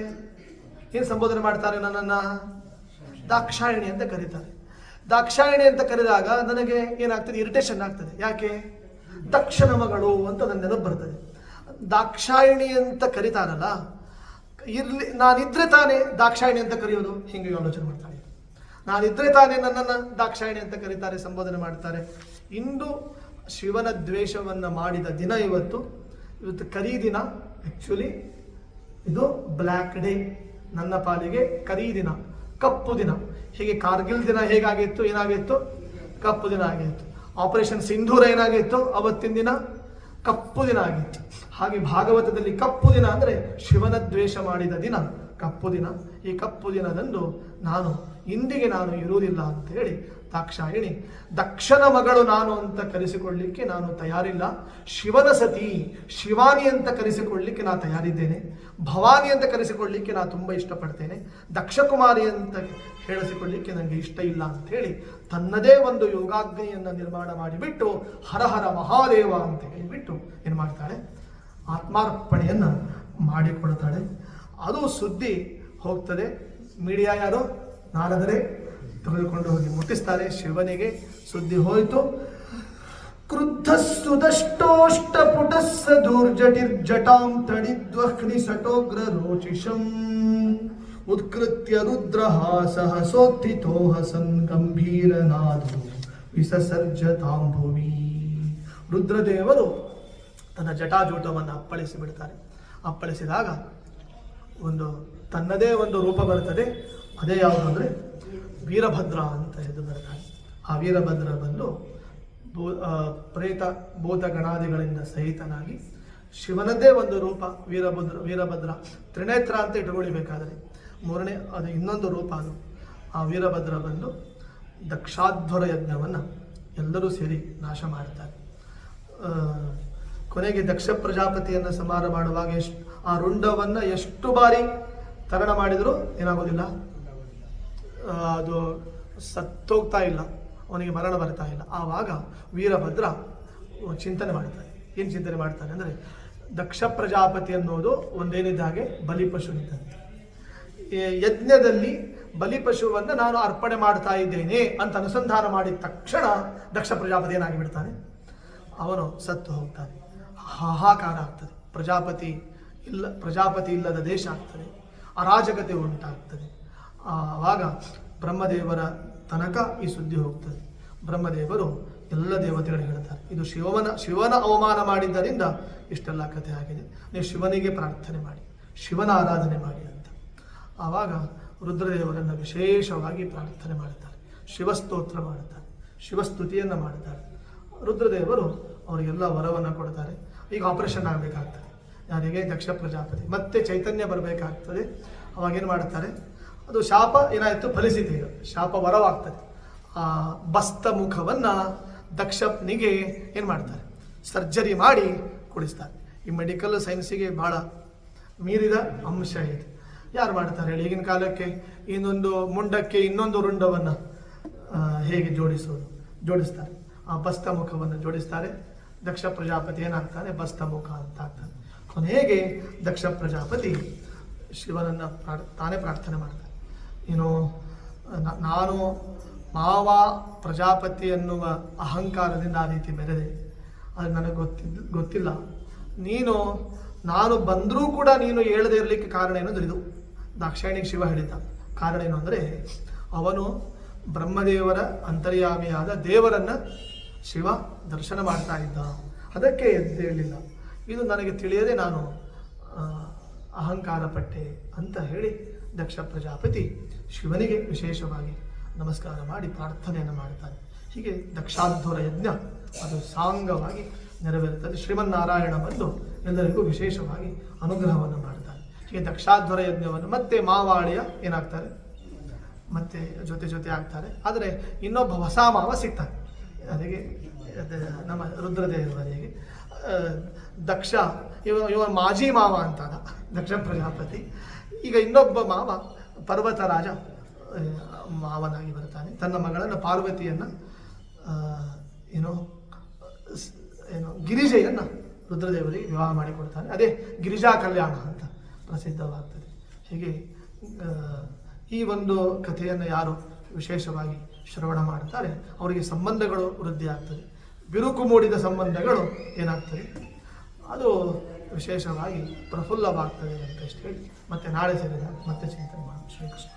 ಏನು ಸಂಬೋಧನೆ ಮಾಡ್ತಾರೆ ನನ್ನನ್ನು? ದಾಕ್ಷಾಯಣಿ ಅಂತ ಕರೀತಾರೆ. ದಾಕ್ಷಾಯಣಿ ಅಂತ ಕರೆದಾಗ ನನಗೆ ಏನಾಗ್ತದೆ? ಇರಿಟೇಷನ್ ಆಗ್ತದೆ. ಯಾಕೆ? ದಕ್ಷನ ಮಗಳು ಅಂತ ನನ್ನ ನೆನಪು ಬರ್ತದೆ. ದಾಕ್ಷಾಯಣಿ ಅಂತ ಕರೀತಾರಲ್ಲ, ಇರ್ಲಿ, ನಾನಿದ್ರೆ ತಾನೇ ದಾಕ್ಷಾಯಣಿ ಅಂತ ಕರೆಯೋದು. ಹಿಂಗೆ ಆಲೋಚನೆ ಮಾಡ್ತಾಳೆ. ನಾನಿದ್ರೆ ತಾನೇ ನನ್ನನ್ನು ದಾಕ್ಷಾಯಣಿ ಅಂತ ಕರೀತಾರೆ, ಸಂಬೋಧನೆ ಮಾಡ್ತಾರೆ. ಇಂದು ಶಿವನ ದ್ವೇಷವನ್ನು ಮಾಡಿದ ದಿನ ಇವತ್ತು ಕರಿ ದಿನ. ಆ್ಯಕ್ಚುಲಿ ಇದು ಬ್ಲ್ಯಾಕ್ ಡೇ. ನನ್ನ ಪಾಲಿಗೆ ಕರಿ ದಿನ. ಕಪ್ಪು ದಿನ. ಹೀಗೆ ಕಾರ್ಗಿಲ್ ದಿನ ಹೇಗಾಗಿತ್ತು, ಏನಾಗಿತ್ತು, ಕಪ್ಪು ದಿನ ಆಗಿತ್ತು. ಆಪರೇಷನ್ ಸಿಂಧೂರ ಏನಾಗಿತ್ತು, ಅವತ್ತಿನ ದಿನ ಕಪ್ಪು ದಿನ ಆಗಿತ್ತು. ಹಾಗೆ ಭಾಗವತದಲ್ಲಿ ಕಪ್ಪು ದಿನ ಅಂದರೆ ಶಿವನ ದ್ವೇಷ ಮಾಡಿದ ದಿನ ಕಪ್ಪು ದಿನ. ಈ ಕಪ್ಪು ದಿನದಂದು ಇಂದಿಗೆ ನಾನು ಇರುವುದಿಲ್ಲ ಅಂತ ಹೇಳಿ ದಾಕ್ಷಾಯಿಣಿ ದಕ್ಷನ ಮಗಳು ನಾನು ಅಂತ ಕರೆಸಿಕೊಳ್ಳಿಕ್ಕೆ ನಾನು ತಯಾರಿಲ್ಲ, ಶಿವನ ಸತಿ ಶಿವಾನಿ ಅಂತ ಕರೆಸಿಕೊಳ್ಳಿಕ್ಕೆ ನಾನು ತಯಾರಿದ್ದೇನೆ, ಭವಾನಿ ಅಂತ ಕರೆಸಿಕೊಳ್ಳಿಕ್ಕೆ ನಾನು ತುಂಬ ಇಷ್ಟಪಡ್ತೇನೆ, ದಕ್ಷಕುಮಾರಿ ಅಂತ ಹೇಳಿಸಿಕೊಳ್ಳಿಕ್ಕೆ ನನಗೆ ಇಷ್ಟ ಇಲ್ಲ ಅಂತ ಹೇಳಿ ತನ್ನದೇ ಒಂದು ಯೋಗಾಗ್ನಿಯನ್ನು ನಿರ್ಮಾಣ ಮಾಡಿಬಿಟ್ಟು ಹರ ಹರ ಮಹಾದೇವ ಅಂತ ಹೇಳಿಬಿಟ್ಟು ಏನು ಮಾಡ್ತಾಳೆ, ಆತ್ಮಾರ್ಪಣೆಯನ್ನು ಮಾಡಿಕೊಳ್ತಾಳೆ. ಅದು ಸುದ್ದಿ ಹೋಗ್ತದೆ. ಮೀಡಿಯಾ ಯಾರು, ನಾರದರೆ ತೆಗೆದುಕೊಂಡು ಹೋಗಿ ಮುಟ್ಟಿಸ್ತಾರೆ. ಶಿವನಿಗೆ ಸುದ್ದಿ ಹೋಯಿತು. ಕ್ರುದ್ಧಸ್ತುದಷ್ಟೋಷ್ಟ ಪುಟಸ್ಸ ಧೂರ್ಜಟಿರ್ಜಟಾಂ ತಡಿದ್ವಹ್ನಿ ಸಟೋಗ್ರ ರೋಚಿಷಂ ಉತ್ಕೃತ್ಯ ರುದ್ರಹಾಸಃ ಸೋತ್ಥಿತೋಹಸನ್ ಗಂಭೀರನಾದೋ ವಿಸಸರ್ಜತಾಂ ಭುವಿ. ರುದ್ರದೇವರು ತನ್ನ ಜಟಾಜೂಟವನ್ನು ಅಪ್ಪಳಿಸಿ ಬಿಡ್ತಾರೆ. ಅಪ್ಪಳಿಸಿದಾಗ ತನ್ನದೇ ಒಂದು ರೂಪ ಬರ್ತದೆ. ಅದೇ ಯಾವುದು ಅಂದರೆ ವೀರಭದ್ರ ಅಂತ ಇದು ಬರ್ತಾರೆ. ಆ ವೀರಭದ್ರ ಬಂದು ಪ್ರೇತ ಭೂತ ಗಣಾದಿಗಳಿಂದ ಸಹಿತನಾಗಿ ಶಿವನದ್ದೇ ಒಂದು ರೂಪ ವೀರಭದ್ರ ತ್ರಿನೇತ್ರ ಅಂತ ಇಟ್ಕೊಳ್ಬೇಕಾದರೆ ಮೂರನೇ ಅದು ಇನ್ನೊಂದು ರೂಪ. ಅದು ಆ ವೀರಭದ್ರ ಬಂದು ದಕ್ಷಾಧ್ವರ ಯಜ್ಞವನ್ನು ಎಲ್ಲರೂ ಸೇರಿ ನಾಶ ಮಾಡ್ತಾರೆ. ಕೊನೆಗೆ ದಕ್ಷ ಪ್ರಜಾಪತಿಯನ್ನು ಸಂಹಾರ ಮಾಡುವಾಗ ಆ ರುಂಡವನ್ನು ಎಷ್ಟು ಬಾರಿ ತರಣ ಮಾಡಿದರೂ ಏನಾಗೋದಿಲ್ಲ, ಅದು ಸತ್ತೋಗ್ತಾ ಇಲ್ಲ, ಅವನಿಗೆ ಮರಣ ಬರ್ತಾ ಇಲ್ಲ. ಆವಾಗ ವೀರಭದ್ರ ಚಿಂತನೆ ಮಾಡ್ತಾನೆ. ಏನು ಚಿಂತನೆ ಮಾಡ್ತಾನೆ ಅಂದರೆ, ದಕ್ಷ ಪ್ರಜಾಪತಿ ಅನ್ನೋದು ಒಂದೇನಿದ್ದ ಹಾಗೆ ಬಲಿಪಶು ಇದ್ದಂತೆ. ಯಜ್ಞದಲ್ಲಿ ಬಲಿಪಶುವನ್ನು ನಾನು ಅರ್ಪಣೆ ಮಾಡ್ತಾ ಇದ್ದೇನೆ ಅಂತ ಅನುಸಂಧಾನ ಮಾಡಿದ ತಕ್ಷಣ ದಕ್ಷ ಪ್ರಜಾಪತಿ ಏನಾಗಿ ಬಿಡ್ತಾನೆ, ಅವನು ಸತ್ತು ಹೋಗ್ತಾನೆ. ಹಾಹಾಕಾರ ಆಗ್ತದೆ. ಪ್ರಜಾಪತಿ ಇಲ್ಲದ ದೇಶ ಆಗ್ತದೆ, ಅರಾಜಕತೆ ಉಂಟಾಗ್ತದೆ. ಆವಾಗ ಬ್ರಹ್ಮದೇವರ ತನಕ ಈ ಸುದ್ದಿ ಹೋಗ್ತದೆ. ಬ್ರಹ್ಮದೇವರು ಎಲ್ಲ ದೇವತೆಗಳಿಗೆ ಹೇಳ್ತಾರೆ, ಇದು ಶಿವನ ಅವಮಾನ ಮಾಡಿದ್ದರಿಂದ ಇಷ್ಟೆಲ್ಲ ಕಥೆ ಆಗಿದೆ, ನೀವು ಶಿವನಿಗೆ ಪ್ರಾರ್ಥನೆ ಮಾಡಿ, ಶಿವನ ಆರಾಧನೆ ಮಾಡಿ ಅಂತ. ಆವಾಗ ರುದ್ರದೇವರನ್ನು ವಿಶೇಷವಾಗಿ ಪ್ರಾರ್ಥನೆ ಮಾಡ್ತಾರೆ, ಶಿವಸ್ತೋತ್ರ ಮಾಡ್ತಾರೆ, ಶಿವಸ್ತುತಿಯನ್ನು ಮಾಡ್ತಾರೆ. ರುದ್ರದೇವರು ಅವರಿಗೆಲ್ಲ ವರವನ್ನು ಕೊಡ್ತಾರೆ. ಈಗ ಆಪರೇಷನ್ ಆಗಬೇಕಾಗ್ತದೆ ಯಾರಿಗೆ, ದಕ್ಷ ಪ್ರಜಾಪತಿ. ಮತ್ತೆ ಚೈತನ್ಯ ಬರಬೇಕಾಗ್ತದೆ. ಅವಾಗೇನು ಮಾಡ್ತಾರೆ, ಅದು ಶಾಪ ಏನಾಯಿತು ಫಲಿಸಿದೆ, ಈಗ ಶಾಪ ವರವಾಗ್ತದೆ. ಆ ಬಸ್ತ ಮುಖವನ್ನು ದಕ್ಷನಿಗೆ ಏನು ಮಾಡ್ತಾರೆ, ಸರ್ಜರಿ ಮಾಡಿ ಕೊಡಿಸ್ತಾರೆ. ಈ ಮೆಡಿಕಲ್ ಸೈನ್ಸಿಗೆ ಭಾಳ ಮೀರಿದ ಅಂಶ ಇದೆ. ಯಾರು ಮಾಡ್ತಾರೆ ಹೇಳಿ, ಈಗಿನ ಕಾಲಕ್ಕೆ ಇನ್ನೊಂದು ಮುಂಡಕ್ಕೆ ಇನ್ನೊಂದು ರುಂಡವನ್ನು ಹೇಗೆ ಜೋಡಿಸ್ತಾರೆ, ಆ ಬಸ್ತ ಮುಖವನ್ನು ಜೋಡಿಸ್ತಾರೆ. ದಕ್ಷ ಪ್ರಜಾಪತಿ ಏನಾಗ್ತಾನೆ, ಬಸ್ತ ಮುಖ ಅಂತ ಆಗ್ತಾನೆ. ಕೊನೆಗೆ ದಕ್ಷ ಪ್ರಜಾಪತಿ ಶಿವನನ್ನು ತಾನೇ ಪ್ರಾರ್ಥನೆ ಮಾಡ್ತಾನೆ. ನಾನು ಮಾವ ಪ್ರಜಾಪತಿ ಎನ್ನುವ ಅಹಂಕಾರದಿಂದ ಆ ರೀತಿ ಮೆರೆದೆ, ಅದು ನನಗೆ ಗೊತ್ತಿಲ್ಲ. ನಾನು ಬಂದರೂ ಕೂಡ ನೀನು ಹೇಳದೇ ಇರಲಿಕ್ಕೆ ಕಾರಣ ಏನಂದ್ರೆ ಇದು ದಾಕ್ಷಾಯಿಣಿಗೆ ಶಿವ ಹೇಳಿದ್ದ ಕಾರಣ ಏನು ಅಂದರೆ, ಅವನು ಬ್ರಹ್ಮದೇವರ ಅಂತರ್ಯಾಮಿಯಾದ ದೇವರನ್ನು ಶಿವ ದರ್ಶನ ಮಾಡ್ತಾ ಇದ್ದ, ಅದಕ್ಕೆ ಎದ್ದೇಳಿಲ್ಲ. ಇದು ನನಗೆ ತಿಳಿಯದೆ ನಾನು ಅಹಂಕಾರ ಪಟ್ಟೆ ಅಂತ ಹೇಳಿ ದಕ್ಷ ಪ್ರಜಾಪತಿ ಶಿವನಿಗೆ ವಿಶೇಷವಾಗಿ ನಮಸ್ಕಾರ ಮಾಡಿ ಪ್ರಾರ್ಥನೆಯನ್ನು ಮಾಡ್ತಾನೆ. ಹೀಗೆ ದಕ್ಷಾಧ್ವರ ಯಜ್ಞ ಅದು ಸಾಂಗವಾಗಿ ನೆರವೇರುತ್ತದೆ. ಶ್ರೀಮನ್ನಾರಾಯಣ ಬಂದು ಎಲ್ಲರಿಗೂ ವಿಶೇಷವಾಗಿ ಅನುಗ್ರಹವನ್ನು ಮಾಡ್ತಾನೆ. ಹೀಗೆ ದಕ್ಷಾಧ್ವರ ಯಜ್ಞವನ್ನು ಮತ್ತೆ ಮಾವಾಳಿಯ ಏನಾಗ್ತಾರೆ, ಮತ್ತೆ ಜೊತೆ ಆಗ್ತಾರೆ. ಆದರೆ ಇನ್ನೊಬ್ಬ ಹೊಸ ಮಾವ ಸಿಗ್ತಾನೆ. ಅದಕ್ಕೆ ನಮ್ಮ ರುದ್ರದೇವರಿಗೆ ದಕ್ಷ ಇವ ಮಾಜಿ ಮಾವ ಅಂತಾದ ದಕ್ಷ ಪ್ರಜಾಪತಿ. ಈಗ ಇನ್ನೊಬ್ಬ ಮಾವ ಪರ್ವತರಾಜ ಮಾವನಾಗಿ ಬರ್ತಾನೆ. ತನ್ನ ಮಗಳನ್ನು ಪಾರ್ವತಿಯನ್ನು ಗಿರಿಜೆಯನ್ನು ರುದ್ರದೇವರಿಗೆ ವಿವಾಹ ಮಾಡಿಕೊಡ್ತಾನೆ. ಅದೇ ಗಿರಿಜಾ ಕಲ್ಯಾಣ ಅಂತ ಪ್ರಸಿದ್ಧವಾಗ್ತದೆ. ಹೀಗೆ ಈ ಒಂದು ಕಥೆಯನ್ನು ಯಾರು ವಿಶೇಷವಾಗಿ ಶ್ರವಣ ಮಾಡ್ತಾರೆ ಅವರಿಗೆ ಸಂಬಂಧಗಳು ವೃದ್ಧಿ ಆಗ್ತದೆ. ಬಿರುಕು ಮೂಡಿದ ಸಂಬಂಧಗಳು ಏನಾಗ್ತದೆ, ಅದು ವಿಶೇಷವಾಗಿ ಪ್ರಫುಲ್ಲವಾಗ್ತದೆ ಅಂತ ಹೇಳಿ ಮತ್ತೆ ನಾಳೆ ಸೇರಿದ ಮತ್ತೆ ಚಿಂತನೆ ಮಾಡೋಣ. ಶ್ರೀಕೃಷ್ಣ.